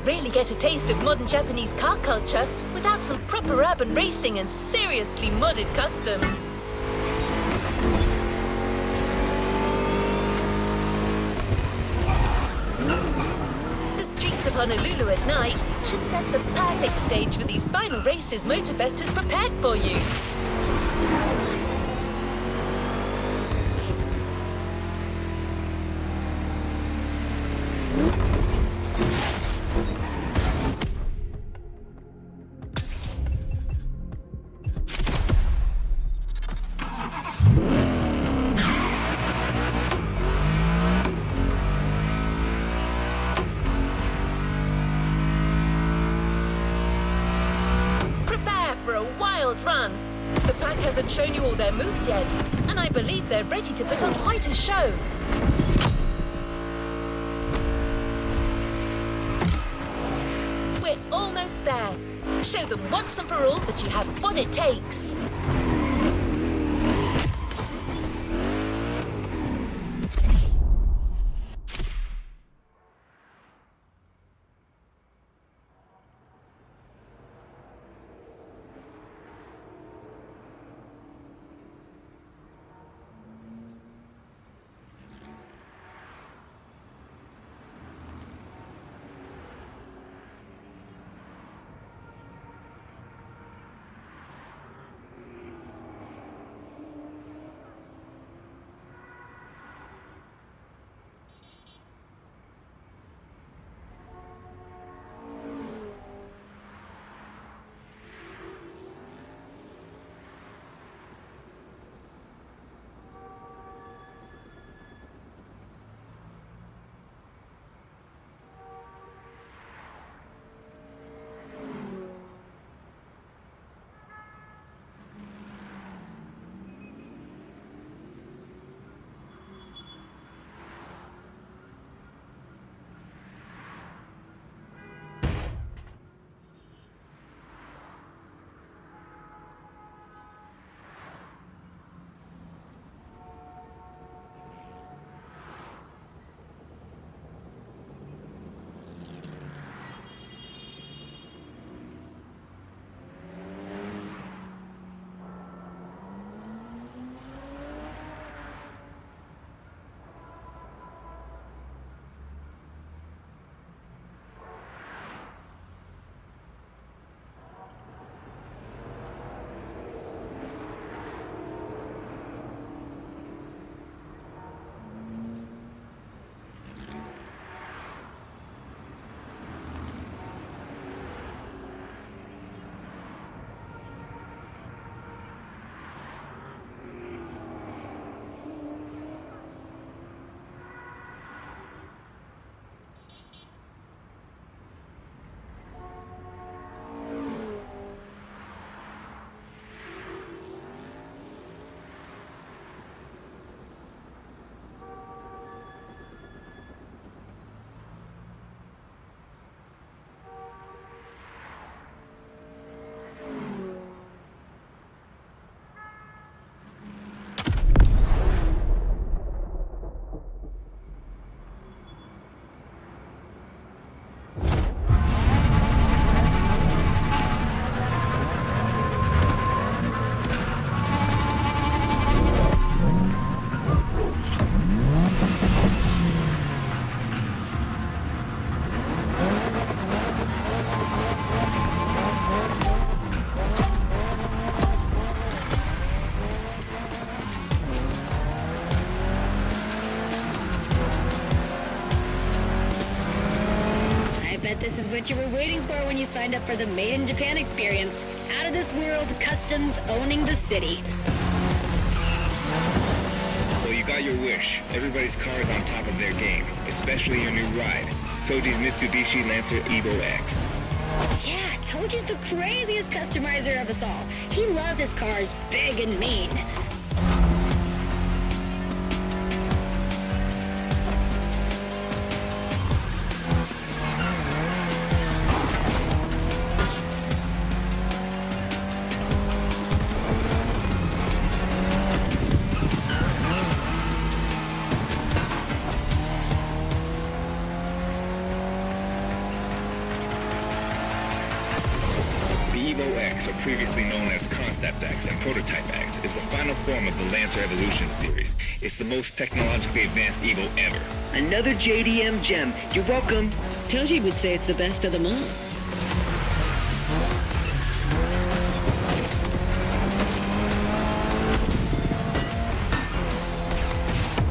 really get a taste of modern Japanese car culture without some proper urban racing and seriously modded customs. of Honolulu at night should set the perfect stage for these final races Motorfest has prepared for you. Run. The pack hasn't shown you all their moves yet, and I believe they're ready to put on quite a show. We're almost there. Show them once and for all that you have what it takes. This is what you were waiting for when you signed up for the Made in Japan experience. Out of this world customs owning the city. Well, you got your wish. Everybody's car is on top of their game, especially your new ride, Toji's Mitsubishi Lancer Evo X. Yeah, Toji's the craziest customizer of us all. He loves his cars big and mean. Evo X, or previously known as Concept X and Prototype X, is the final form of the Lancer Evolution series. It's the most technologically advanced Evo ever. Another JDM gem. You're welcome. Toji would say it's the best of them all.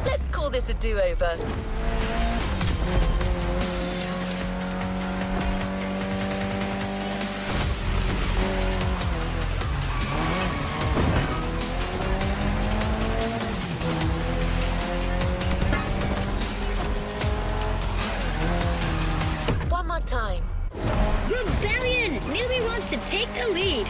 Let's call this a do-over. One more time. Rebellion! Newbie wants to take the lead.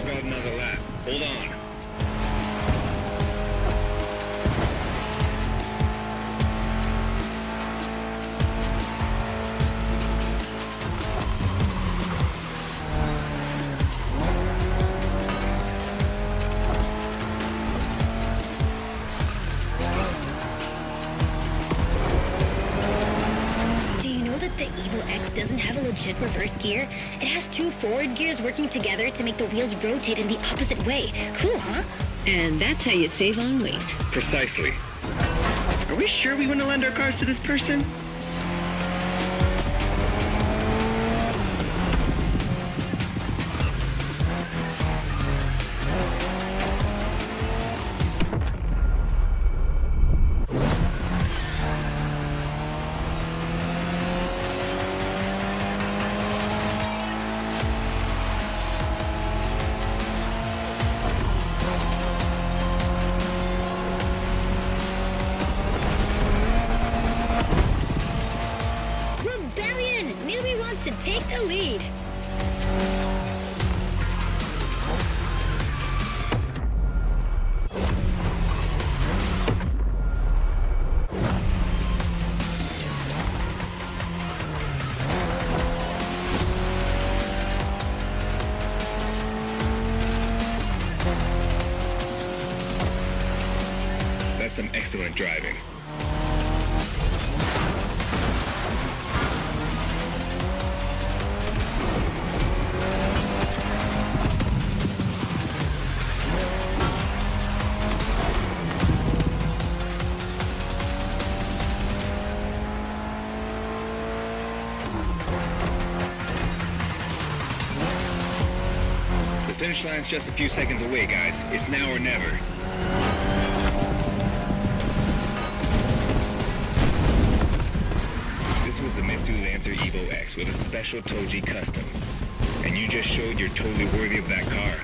Got another lap. Hold on. Do you know that the Evo X doesn't have a legit reverse gear? It has two forward gears working together to make the wheels rotate in the opposite way. Cool, huh? And that's how you save on weight. Precisely. Are we sure we want to lend our cars to this person? Rebellion! Newbie wants to take the lead. That's some excellent driving. The finish line's just a few seconds away, guys. It's now or never. This was the Mitsu Lancer Evo X with a special Toji custom. And you just showed you're totally worthy of that car.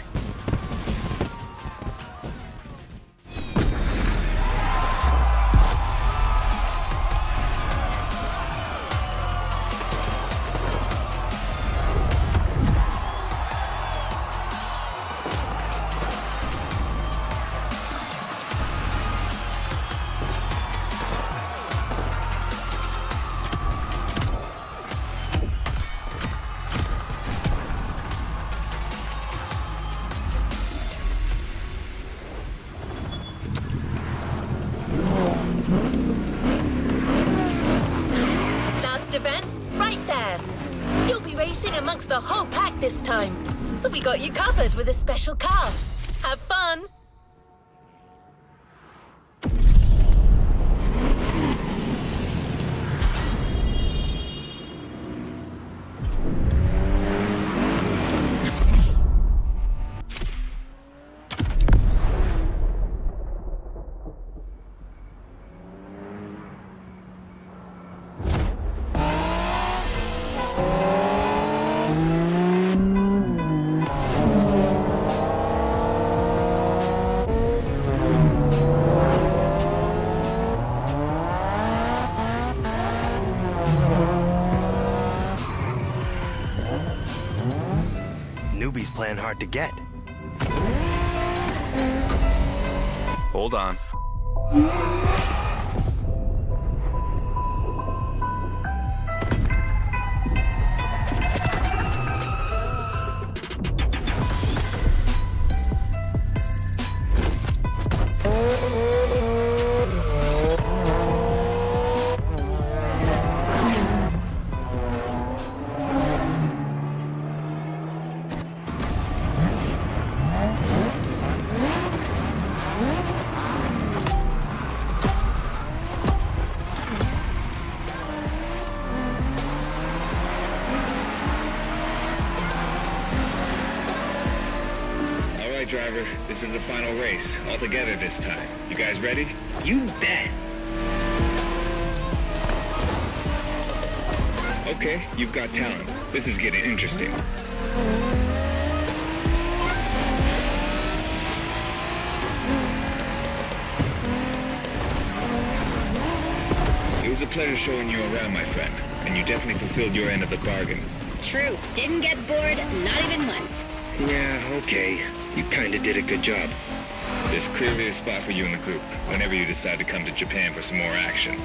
Last event, right there. You'll be racing amongst the whole pack this time. So we got you covered with a special car. Have fun! Newbie's playing hard to get. Hold on. driver. This is the final race, all together this time. You guys ready? You bet. Okay, you've got talent. This is getting interesting. It was a pleasure showing you around, my friend, and you definitely fulfilled your end of the bargain. True. Didn't get bored, not even once. Yeah, okay. You kinda did a good job. There's clearly a spot for you in the group, whenever you decide to come to Japan for some more action.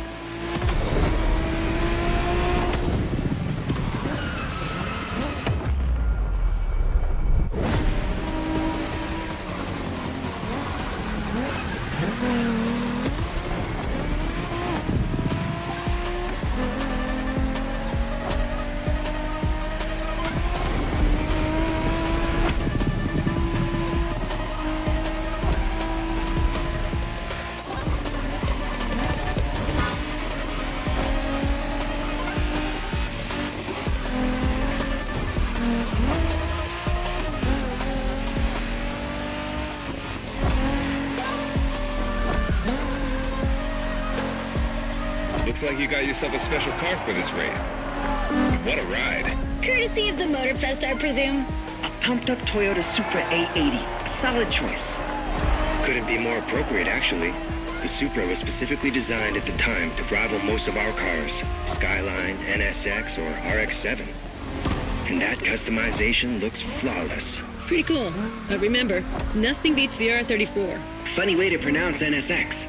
Looks like you got yourself a special car for this race. What a ride. Courtesy of the Motorfest, I presume. A pumped-up Toyota Supra A80. A solid choice. Couldn't be more appropriate, actually. The Supra was specifically designed at the time to rival most of our cars, Skyline, NSX, or RX-7. And that customization looks flawless. Pretty cool. But remember, nothing beats the R34. Funny way to pronounce NSX.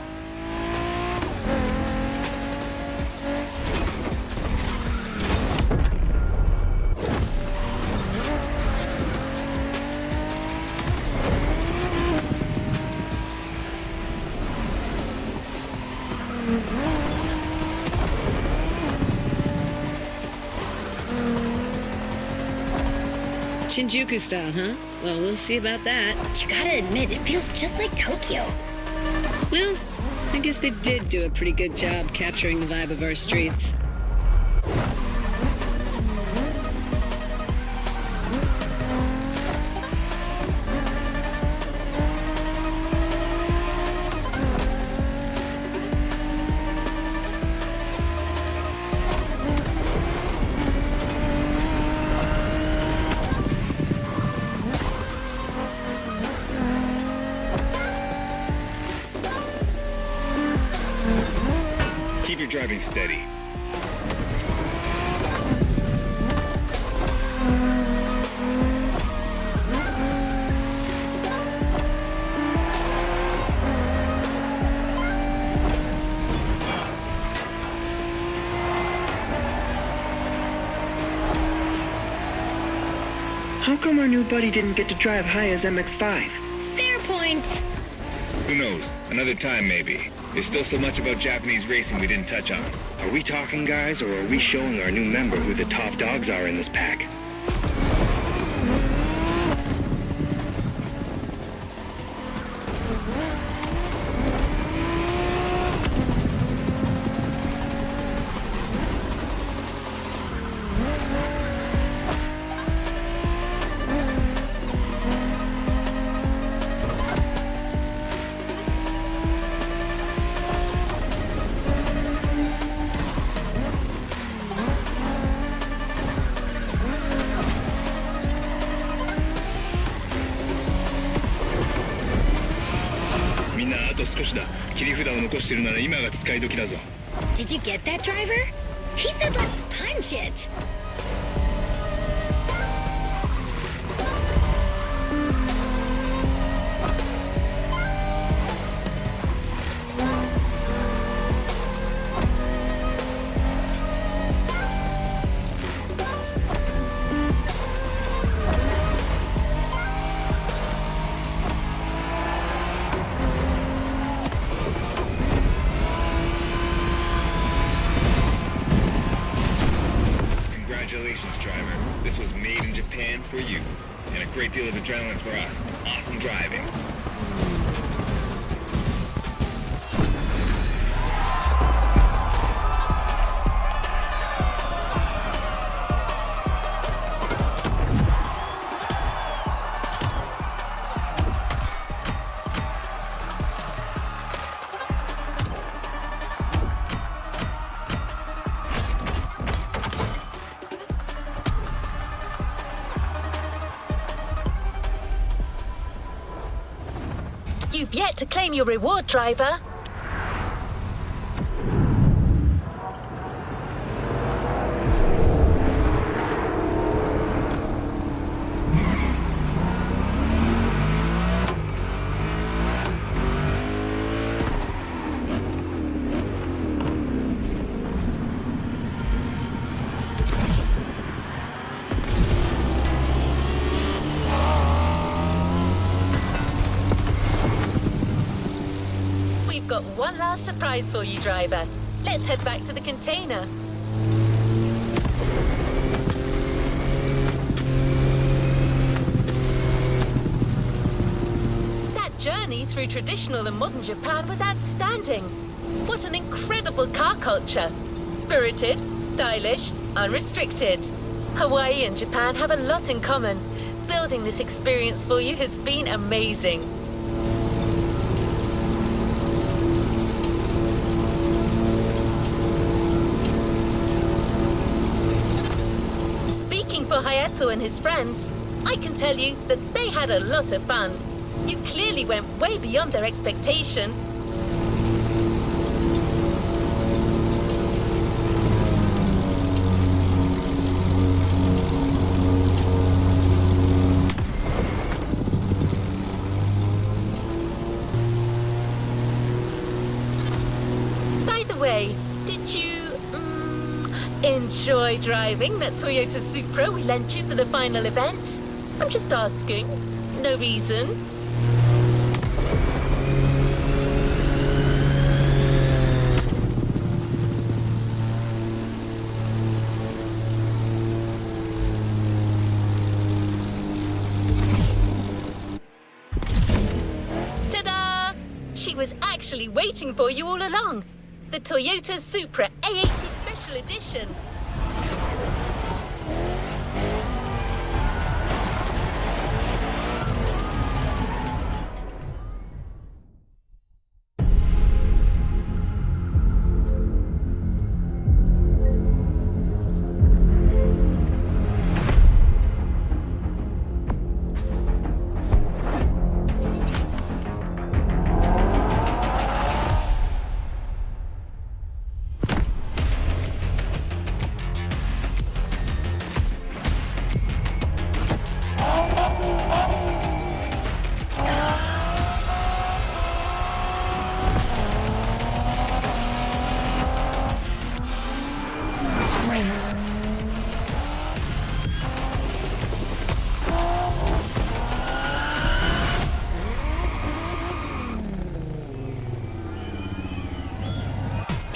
Shinjuku style, huh? Well, we'll see about that. You gotta admit, it feels just like Tokyo. Well, I guess they did do a pretty good job capturing the vibe of our streets. Keep your driving steady. How come our new buddy didn't get to drive high as MX-5? Fair point. Who knows? Another time, maybe. There's still so much about Japanese racing we didn't touch on. Are we talking, guys, or are we showing our new member who the top dogs are in this pack? Did you get that, driver? He said let's punch it. Congratulations, driver. This was made in Japan for you. And a great deal of adrenaline for us. Awesome driving. You've yet to claim your reward, driver. We've got one last surprise for you, driver. Let's head back to the container. That journey through traditional and modern Japan was outstanding. What an incredible car culture. Spirited, stylish, unrestricted. Hawaii and Japan have a lot in common. Building this experience for you has been amazing. Speaking for Hayato and his friends, I can tell you that they had a lot of fun. You clearly went way beyond their expectation. By the way, did you enjoy driving that Toyota Supra we lent you for the final event? I'm just asking. No reason. Ta-da! She was actually waiting for you all along. The Toyota Supra A80 Special Edition.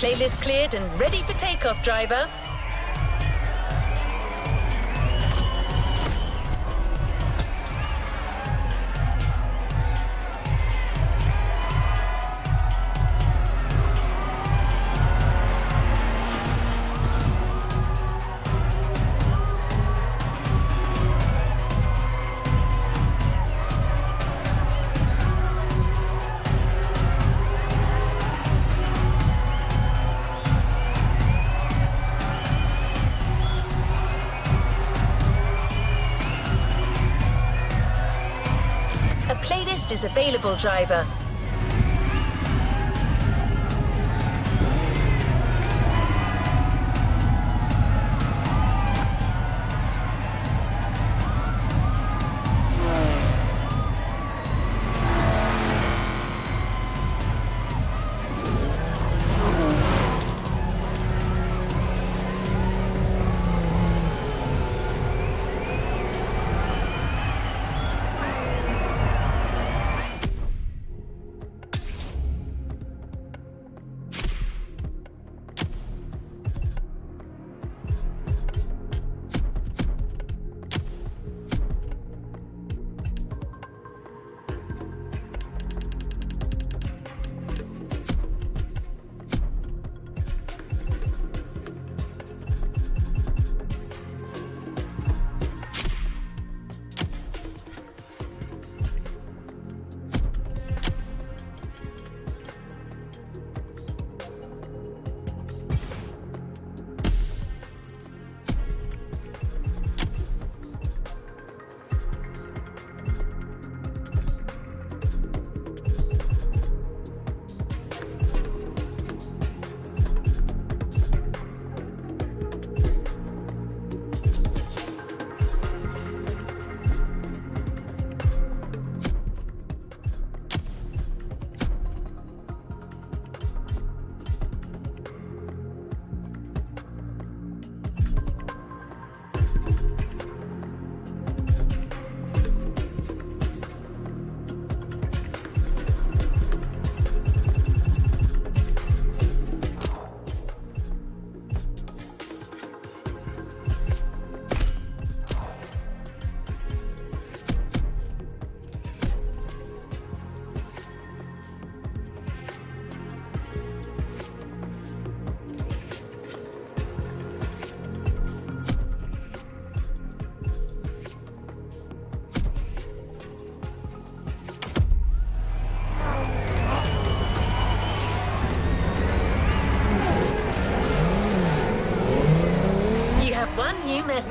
Playlist cleared and ready for takeoff, driver. A playlist is available, driver.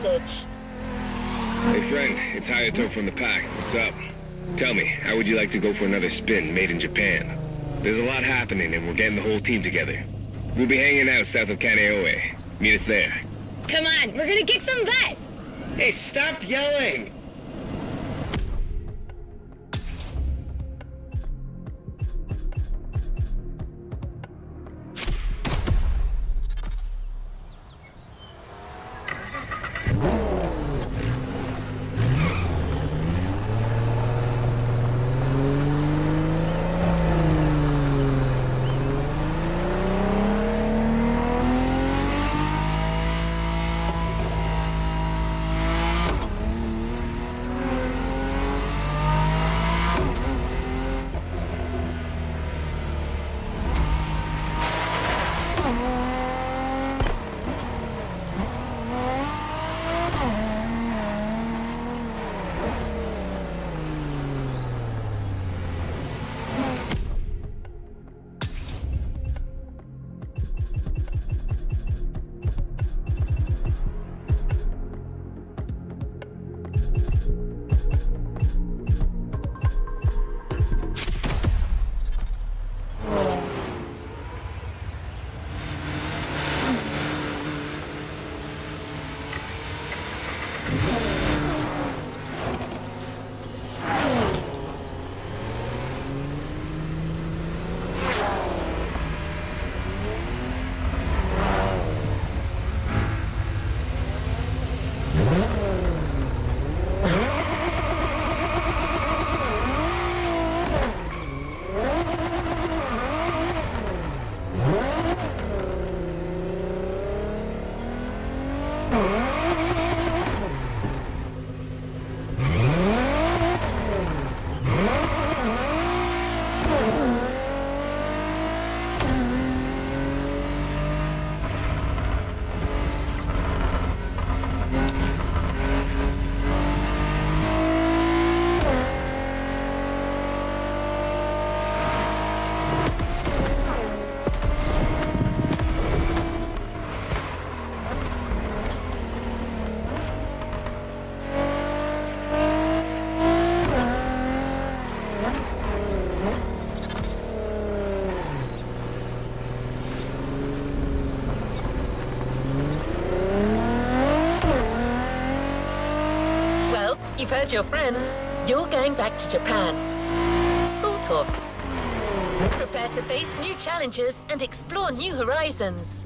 message. Hey friend, it's Hayato from the pack. What's up? Tell me, how would you like to go for another spin made in Japan? There's a lot happening and we're getting the whole team together. We'll be hanging out south of Kaneohe. Meet us there. Come on, we're gonna kick some butt! Hey, stop yelling! You've heard your friends. You're going back to Japan. Sort of. Prepare to face new challenges and explore new horizons.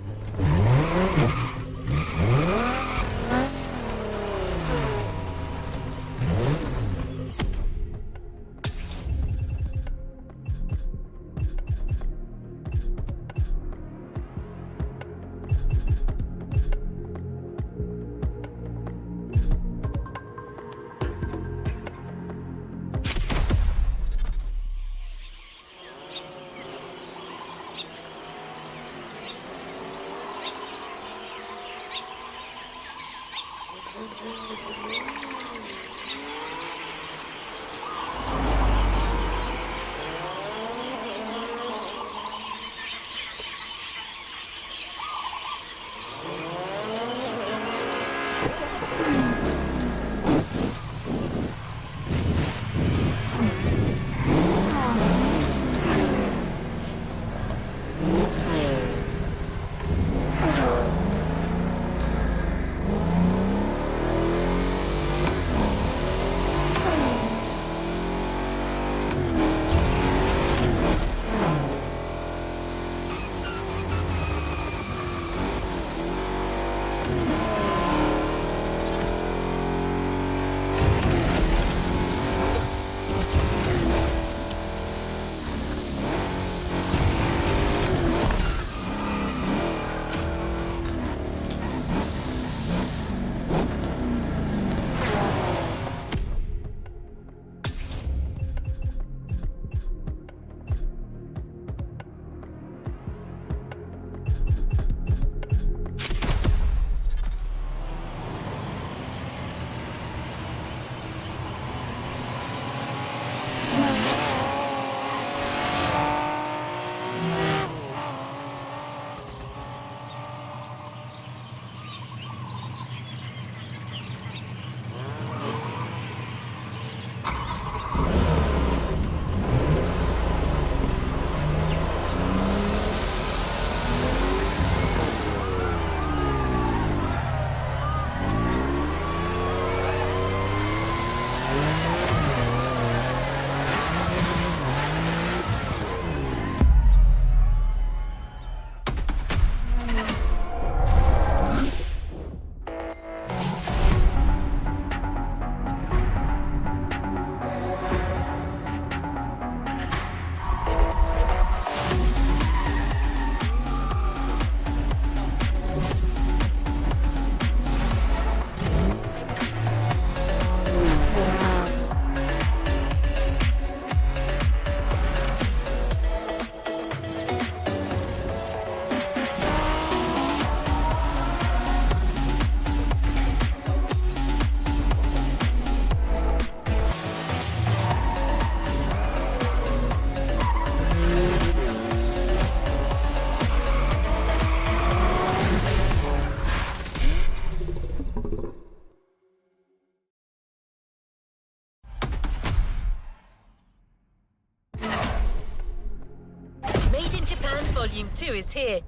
Volume 2 is here.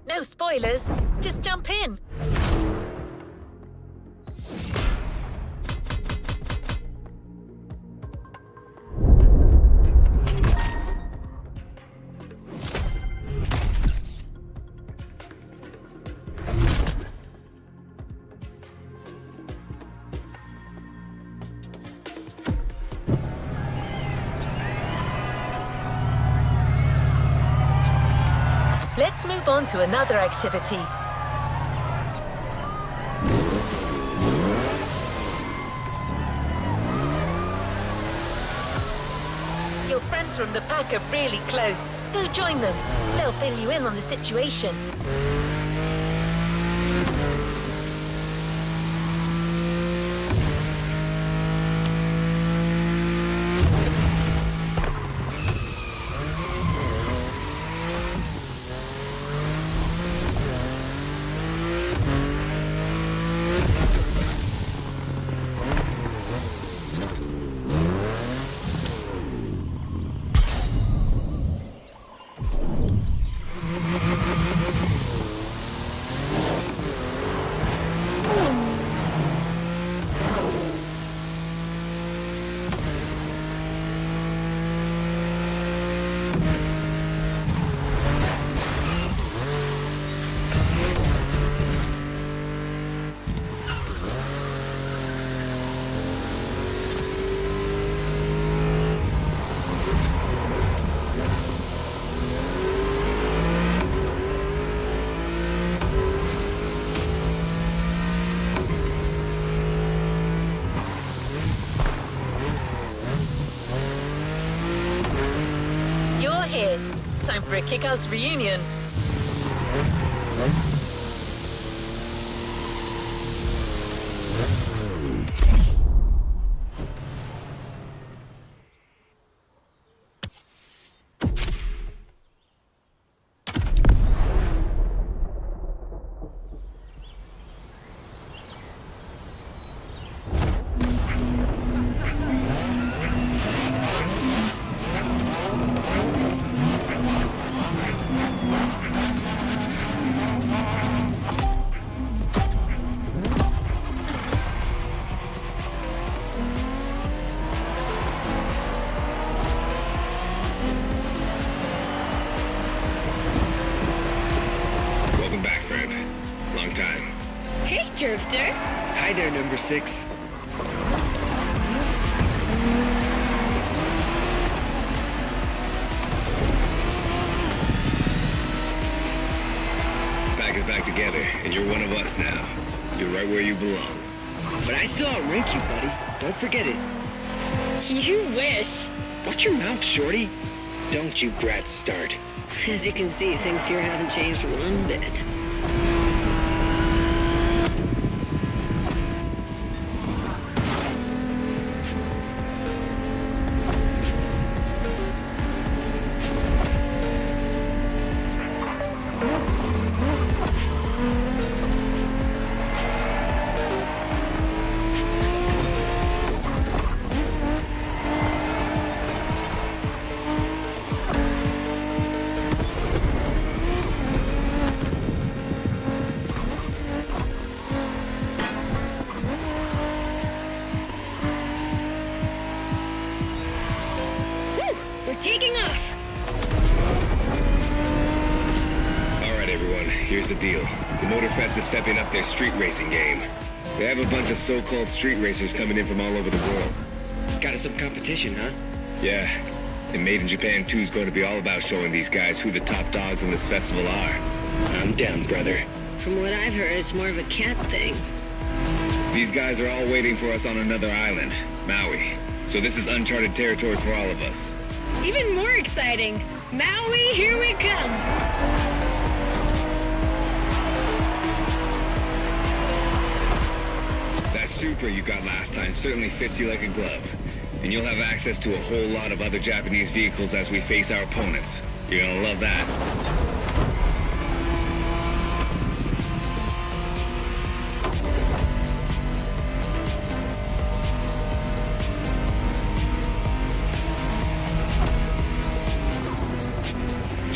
No spoilers, just jump in. Let's move on to another activity. Your friends from the pack are really close. Go join them. They'll fill you in on the situation. Here. Time for a kick-ass reunion. Long time. Hey, Drifter. Hi there, number 6. Pack is back together, and you're one of us now. You're right where you belong. But I still outrank you, buddy. Don't forget it. You wish. Watch your mouth, shorty. Don't you brats start. As you can see, things here haven't changed one bit. Taking off! Alright everyone, here's the deal. The Motorfest is stepping up their street racing game. They have a bunch of so-called street racers coming in from all over the world. Got us some competition, huh? Yeah, and Made in Japan 2 is going to be all about showing these guys who the top dogs in this festival are. I'm down, brother. From what I've heard, it's more of a cat thing. These guys are all waiting for us on another island, Maui. So this is uncharted territory for all of us. Even more exciting. Maui, here we come. That Supra you got last time certainly fits you like a glove. And you'll have access to a whole lot of other Japanese vehicles as we face our opponents. You're gonna love that.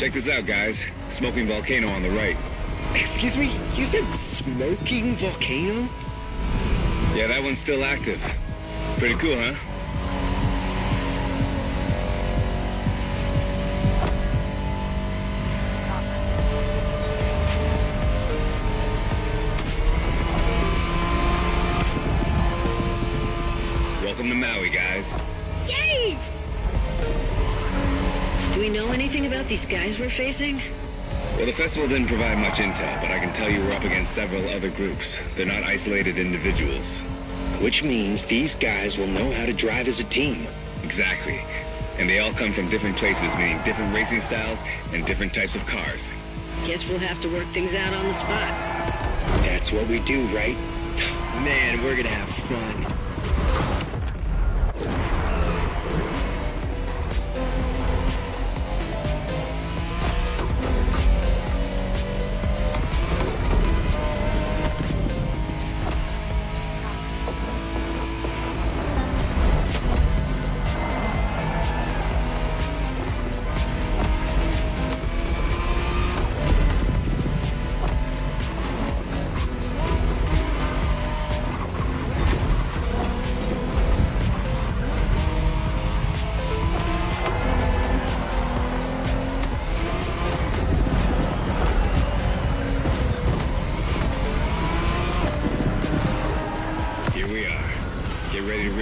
Check this out, guys. Smoking volcano on the right. Excuse me? You said smoking volcano? Yeah, that one's still active. Pretty cool, huh? Welcome to Maui, guys. Yay! Do we know anything about these guys we're facing? Well, the festival didn't provide much intel, but I can tell you we're up against several other groups. They're not isolated individuals. Which means these guys will know how to drive as a team. Exactly. And they all come from different places, meaning different racing styles and different types of cars. Guess we'll have to work things out on the spot. That's what we do, right? Man, we're gonna have fun.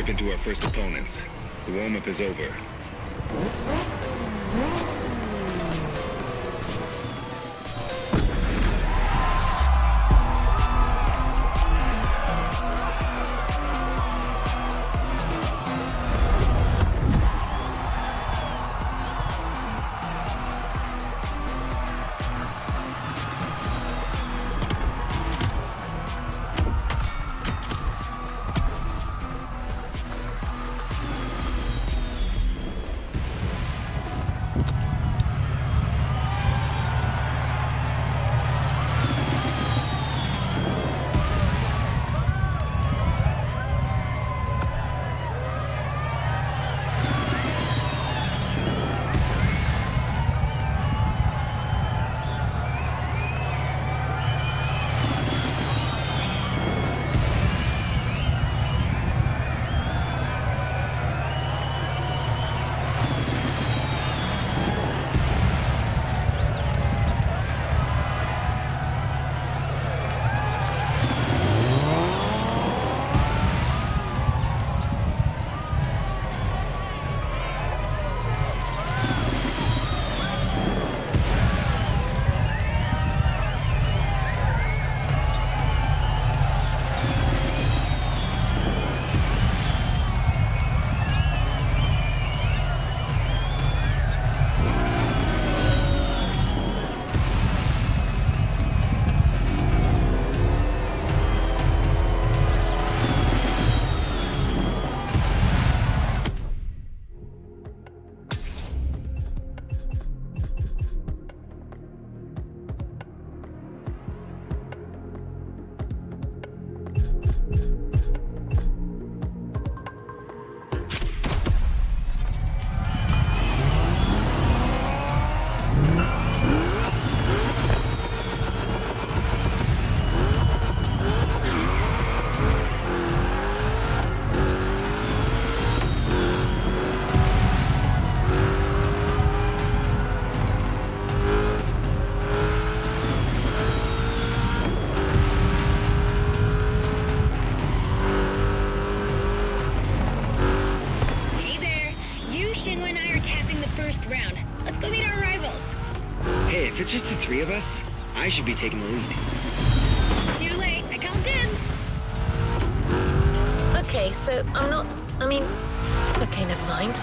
Into our first opponents. The warm-up is over. Hey, if it's just the three of us, I should be taking the lead. Too late. I called dibs. Okay, so okay, never mind.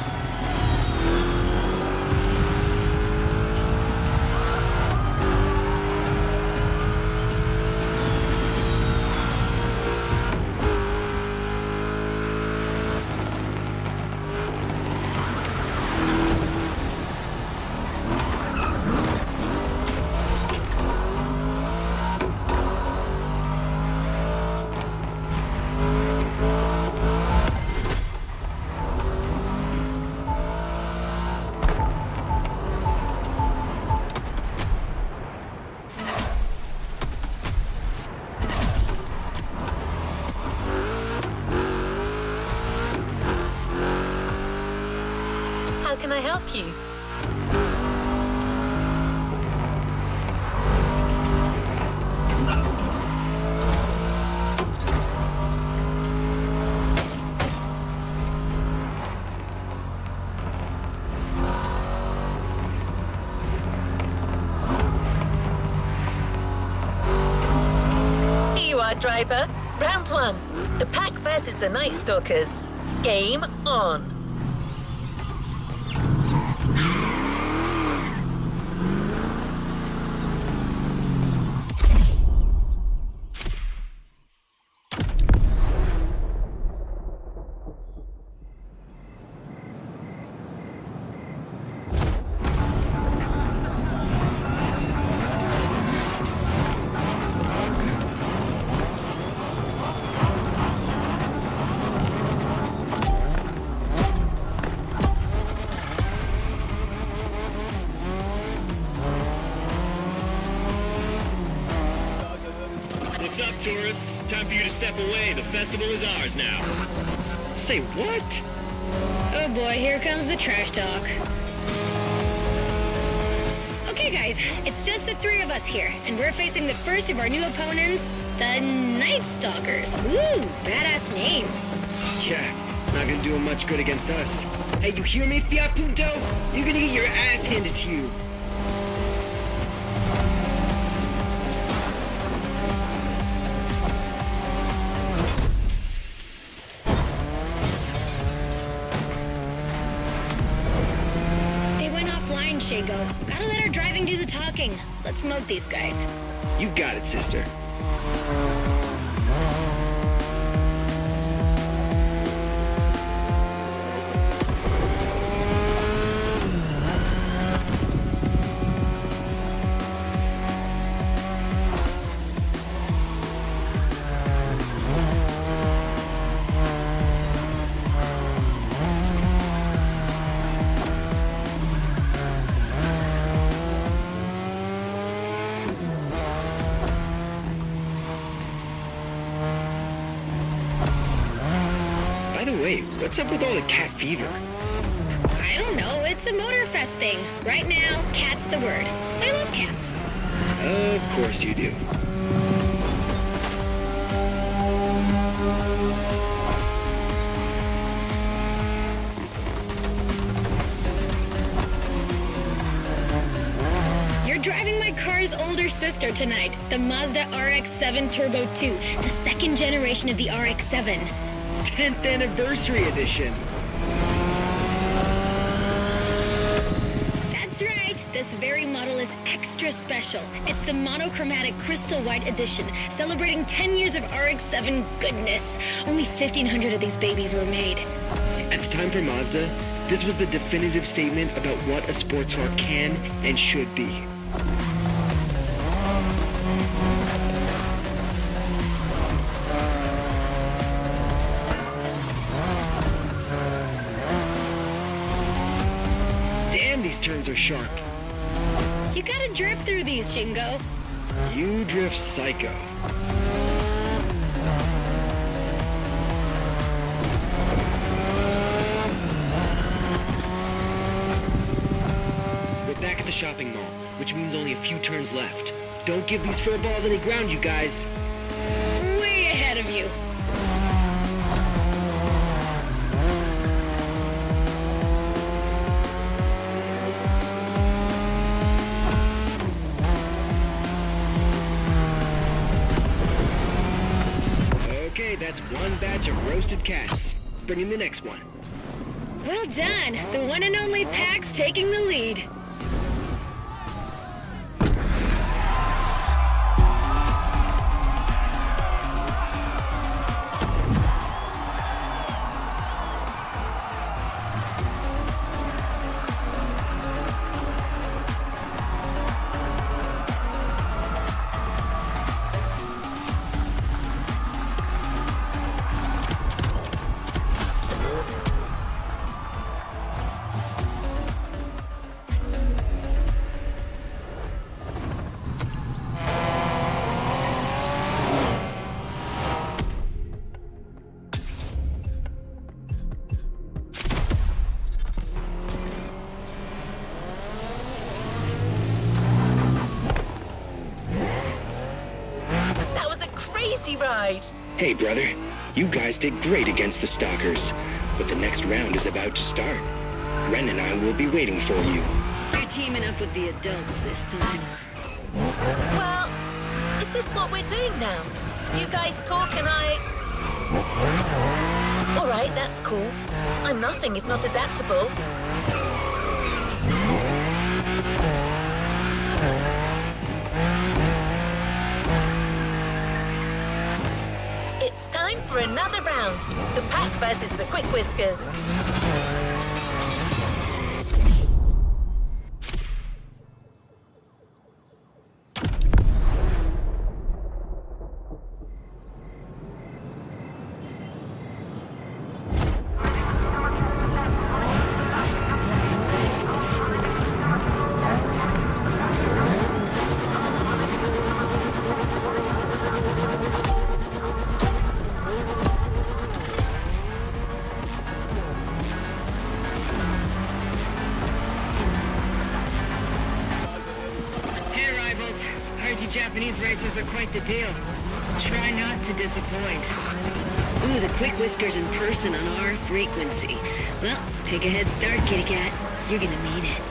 can I help you? Here you are, driver. Round one. The pack versus the Night Stalkers. Game on. What's up, tourists? Time for you to step away. The festival is ours now. Say what? Oh boy, here comes the trash talk. Okay guys, it's just the three of us here, and we're facing the first of our new opponents, the Night Stalkers. Woo, badass name. Yeah, it's not gonna do him much good against us. Hey, you hear me, Fiat Punto? You're gonna get your ass handed to you. Shingo. Gotta let our driving do the talking. Let's smoke these guys. You got it, sister. Wait, what's up with all the cat fever? I don't know. It's a Motorfest thing. Right now, cat's the word. I love cats. Of course you do. You're driving my car's older sister tonight, the Mazda RX-7 Turbo 2, the second generation of the RX-7. 10th anniversary edition. That's right. This very model is extra special. It's the monochromatic crystal white edition, celebrating 10 years of RX-7 goodness. Only 1,500 of these babies were made. At the time for Mazda, this was the definitive statement about what a sports car can and should be. These turns are sharp. You gotta drift through these, Shingo. You drift psycho. We're back at the shopping mall, which means only a few turns left. Don't give these furballs any ground, you guys. Way ahead of you. Okay, that's one batch of roasted cats. Bring in the next one. Well done. The one and only Pax taking the lead. right. Hey, brother. You guys did great against the stalkers. But the next round is about to start. Ren and I will be waiting for you. You're teaming up with the adults this time. Well, is this what we're doing now? You guys talk and I... All right, that's cool. I'm nothing if not adaptable. It's time for another round. The pack versus the quick whiskers. Japanese racers are quite the deal. Try not to disappoint. Ooh, the quick whiskers in person on our frequency. Well, take a head start, kitty cat. You're gonna need it.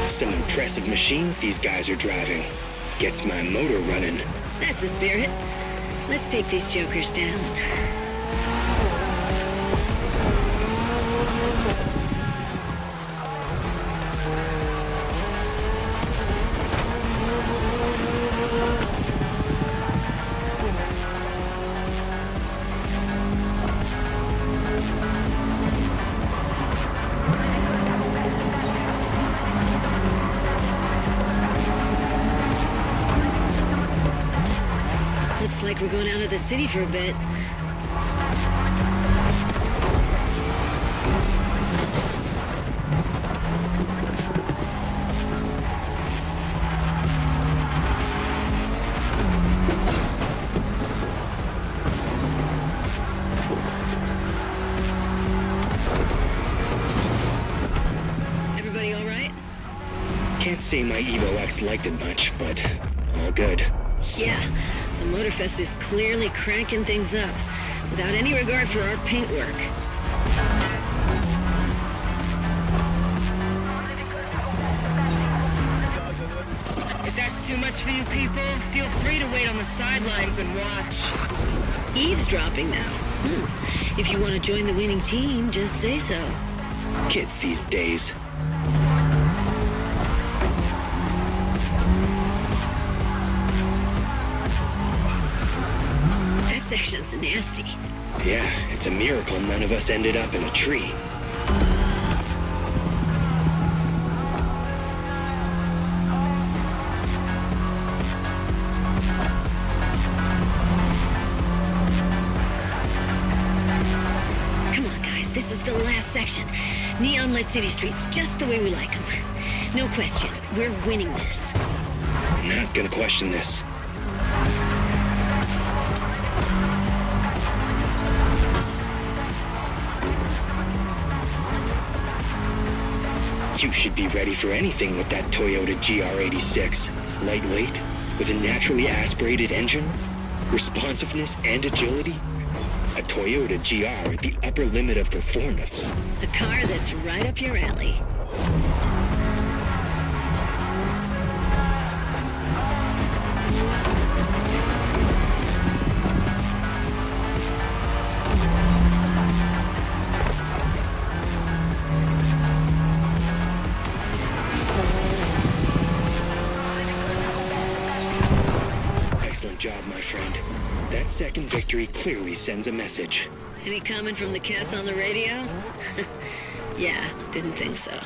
Some impressive machines these guys are driving. Gets my motor running. That's the spirit. Let's take these jokers down. Looks like we're going out of the city for a bit. Everybody all right? Can't say my Evo X liked it much, but all good. Yeah. The Motorfest is clearly cranking things up, without any regard for our paintwork. If that's too much for you people, feel free to wait on the sidelines and watch. Eavesdropping now. If you want to join the winning team, just say so. Kids these days. Section's nasty. Yeah, it's a miracle none of us ended up in a tree. Come on, guys, this is the last section. Neon-lit city streets, just the way we like them. No question, we're winning this. Not gonna question this. You should be ready for anything with that Toyota GR86. Lightweight, with a naturally aspirated engine, responsiveness and agility. A Toyota GR at the upper limit of performance. A car that's right up your alley. Excellent job, my friend. That second victory clearly sends a message. Any comment from the cats on the radio? Yeah, didn't think so.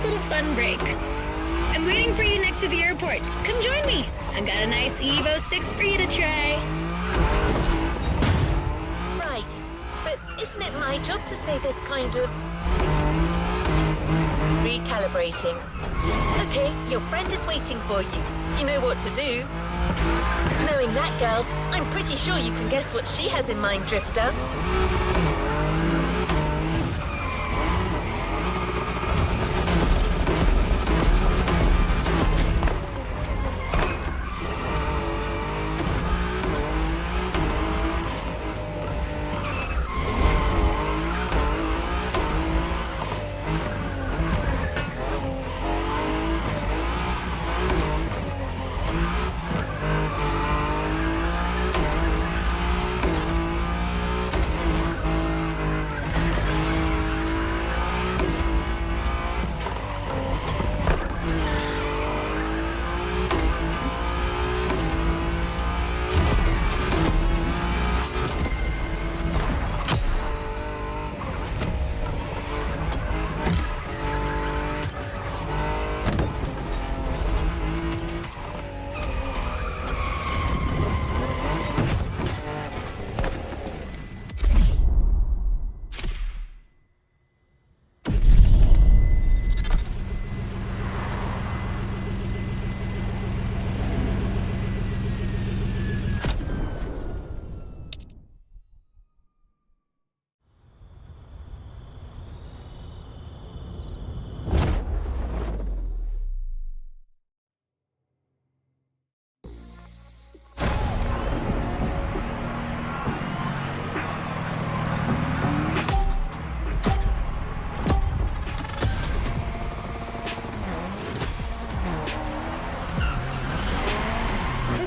nice little fun break. I'm waiting for you next to the airport. Come join me. I've got a nice Evo 6 for you to try. Right, but isn't it my job to say this kind of... recalibrating? Okay, your friend is waiting for you. You know what to do. Knowing that girl, I'm pretty sure you can guess what she has in mind, Drifter.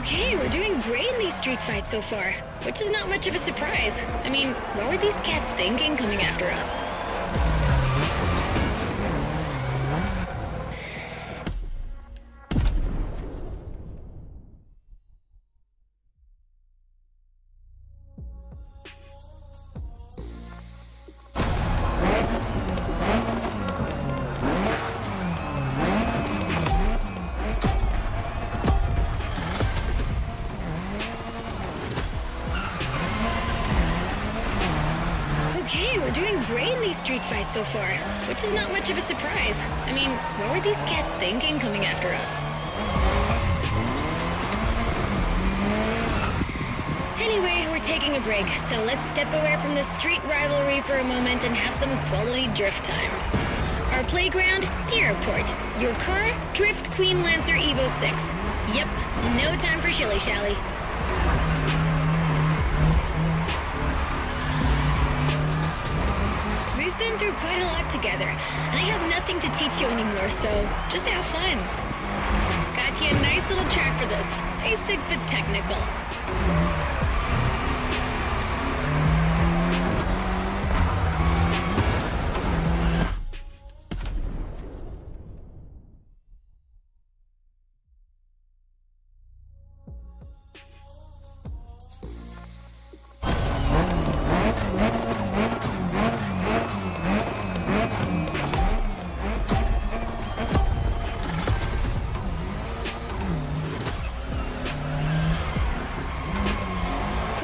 Okay, we're doing great in these street fights so far, which is not much of a surprise. I mean, what were these cats thinking coming after us? Okay, we're doing great in these street fights so far, which is not much of a surprise. I mean, what were these cats thinking coming after us? Anyway, we're taking a break, so let's step away from the street rivalry for a moment and have some quality drift time. Our playground, the airport. Your car, Drift Queen Lancer Evo 6. Yep, no time for shilly-shally. We've been through quite a lot together, and I have nothing to teach you anymore, so just have fun. Got you a nice little track for this. Basic but technical.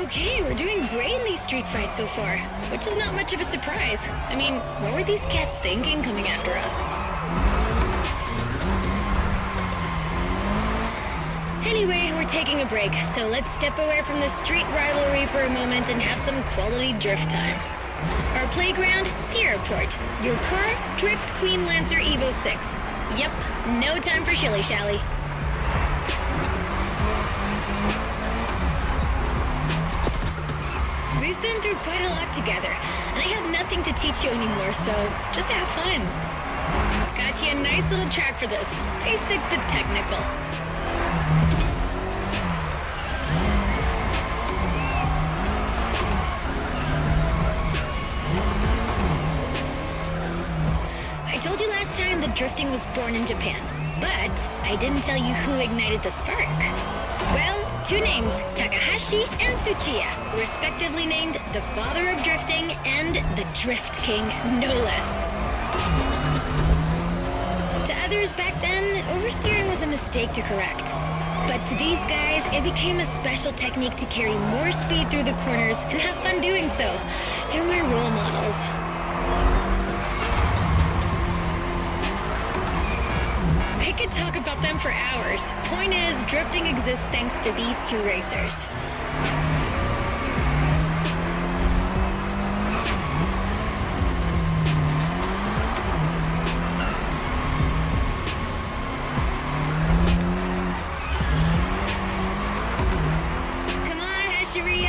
Okay, we're doing great in these street fights so far, which is not much of a surprise. I mean, what were these cats thinking coming after us? Anyway, we're taking a break, so let's step away from the street rivalry for a moment and have some quality drift time. Our playground, the airport. Your car, Drift Queen Lancer Evo 6. Yep, no time for shilly-shally. We've been through quite a lot together, and I have nothing to teach you anymore, so just have fun. Got you a nice little track for this. Basic but technical. I told you last time that drifting was born in Japan, but I didn't tell you who ignited the spark. Well, two names, Takahashi and Tsuchiya, respectively named the father of drifting and the Drift King, no less. others back then, oversteering was a mistake to correct. But to these guys, it became a special technique to carry more speed through the corners and have fun doing so. They're my role models. I could talk about them for hours. Point is, drifting exists thanks to these two racers.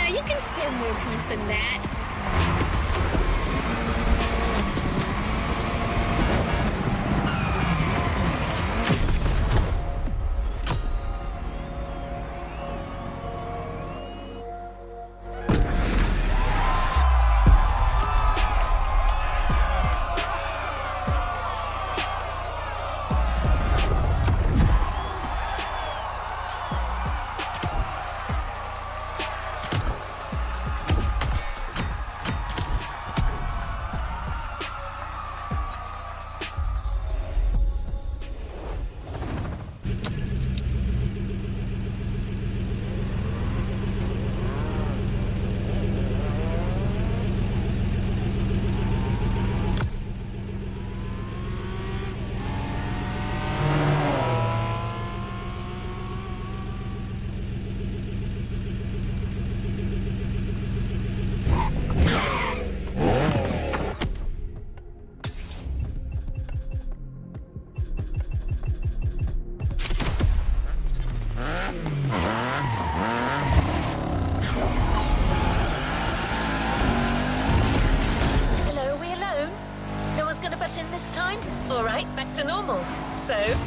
You can score more points than that.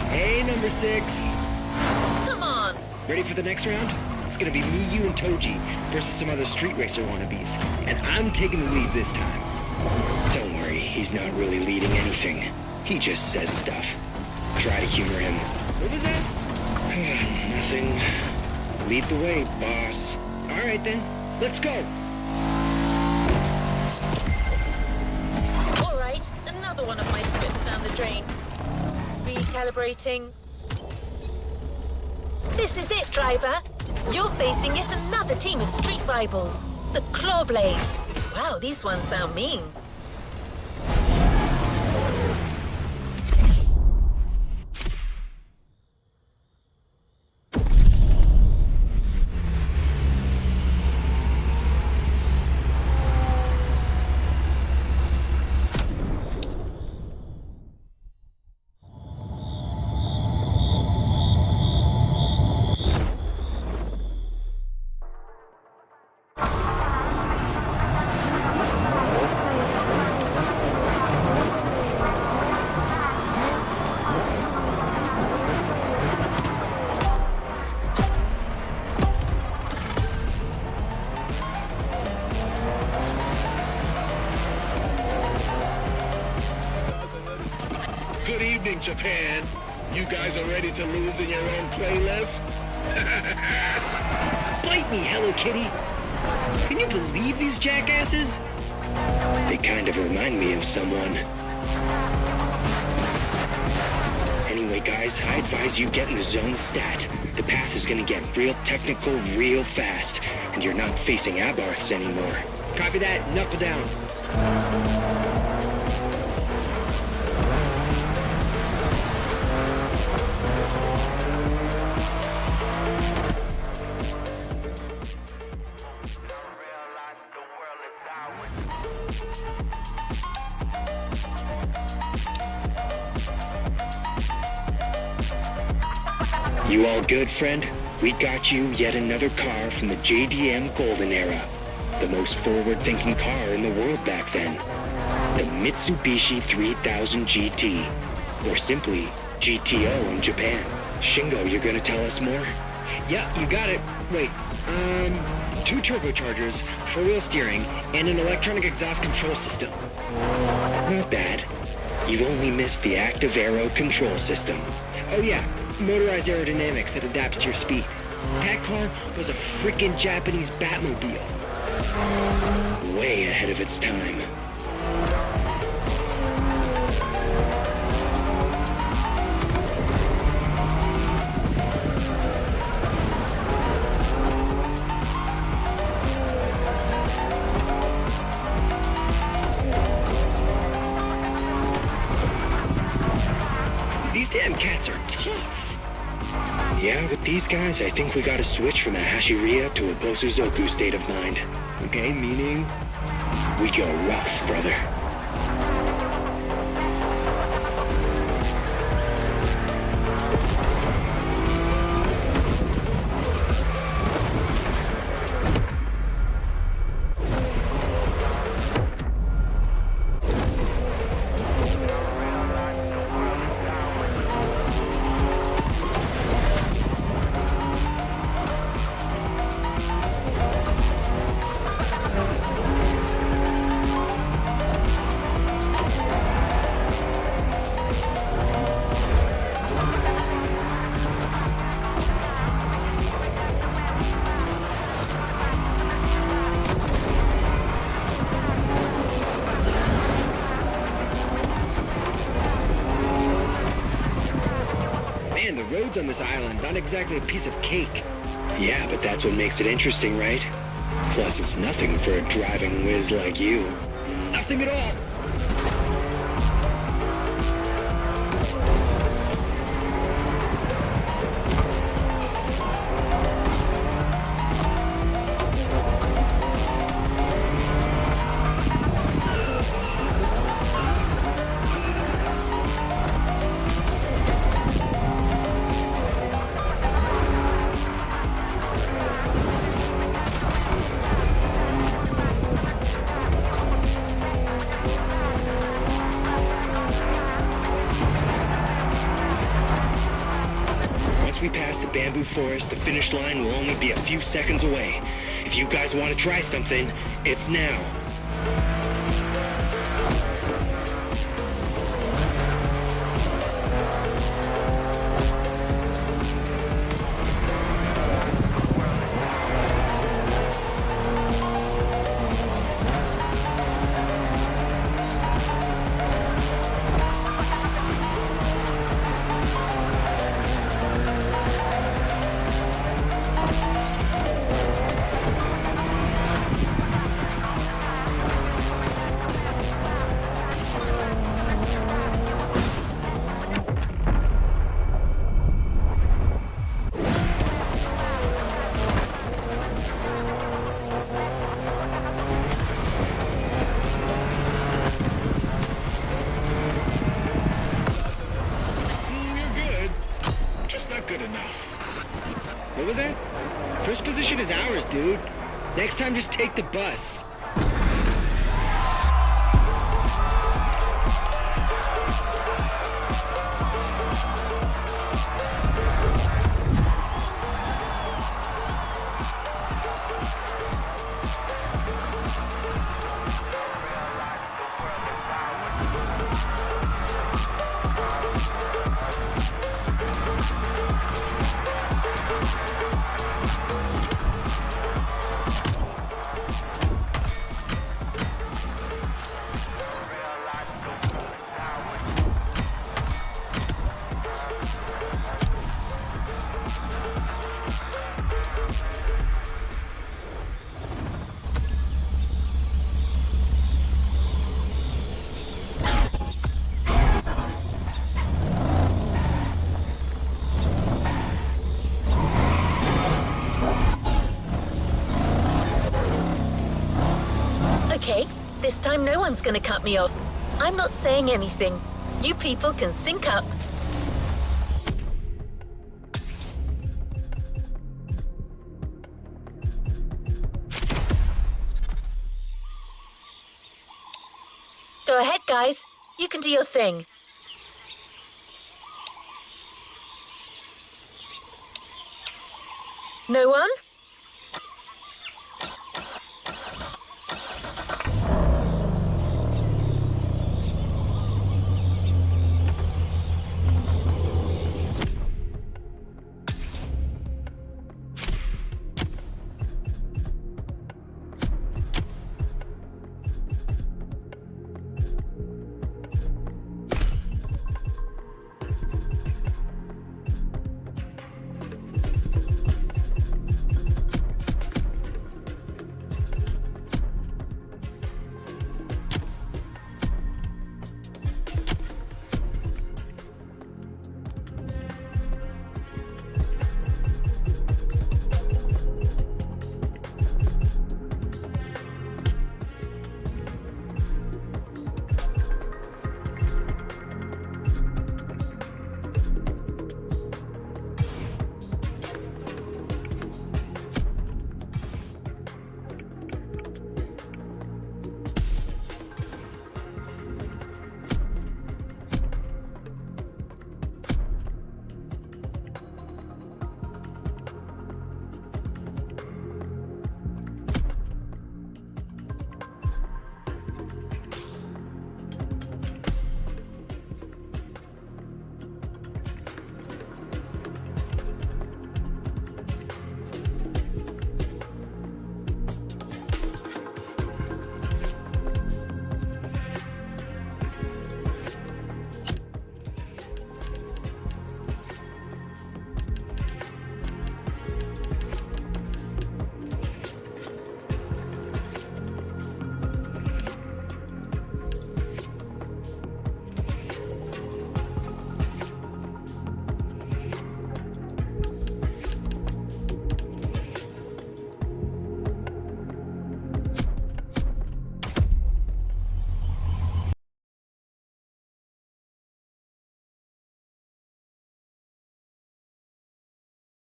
Hey, number 6. Come on. Ready for the next round? It's gonna be me, you, and Toji versus some other street racer wannabes. And I'm taking the lead this time. Don't worry, he's not really leading anything. He just says stuff. Try to humor him. What was that? Nothing. Lead the way, boss. All right, then. Let's go. All right, another one of my scripts down the drain. Recalibrating. This is it, driver. You're facing yet another team of street rivals, the Clawblades. Wow, these ones sound mean. Good evening, Japan. You guys are ready to lose in your own playlist? Bite me, Hello Kitty. Can you believe these jackasses? They kind of remind me of someone. Anyway, guys, I advise you get in the zone stat. The path is gonna get real technical real fast, and you're not facing Abarths anymore. Copy that. Knuckle down. You all good, friend? We got you yet another car from the JDM Golden Era. The most forward-thinking car in the world back then. The Mitsubishi 3000 GT. Or simply, GTO in Japan. Shingo, you're gonna tell us more? Yeah, you got it. Wait, 2 turbochargers, 4-wheel steering, and an electronic exhaust control system. Not bad. You've only missed the active aero control system. Oh yeah, motorized aerodynamics that adapts to your speed. That car was a frickin' Japanese Batmobile. Way ahead of its time. Hey, damn cats are tough. Yeah, with these guys, I think we gotta switch from a Hashiria to a Bosuzoku state of mind. Okay, meaning we go rough, brother. Man, the roads on this island, not exactly a piece of cake. Yeah, but that's what makes it interesting, right? Plus, it's nothing for a driving whiz like you. Nothing at all. Once we pass the bamboo forest, the finish line will only be a few seconds away. If you guys want to try something, it's now. Not good enough. What was that? First position is ours, dude. Next time, just take the bus. Okay, this time no one's gonna cut me off. I'm not saying anything. You people can sync up. Go ahead, guys. You can do your thing. No one?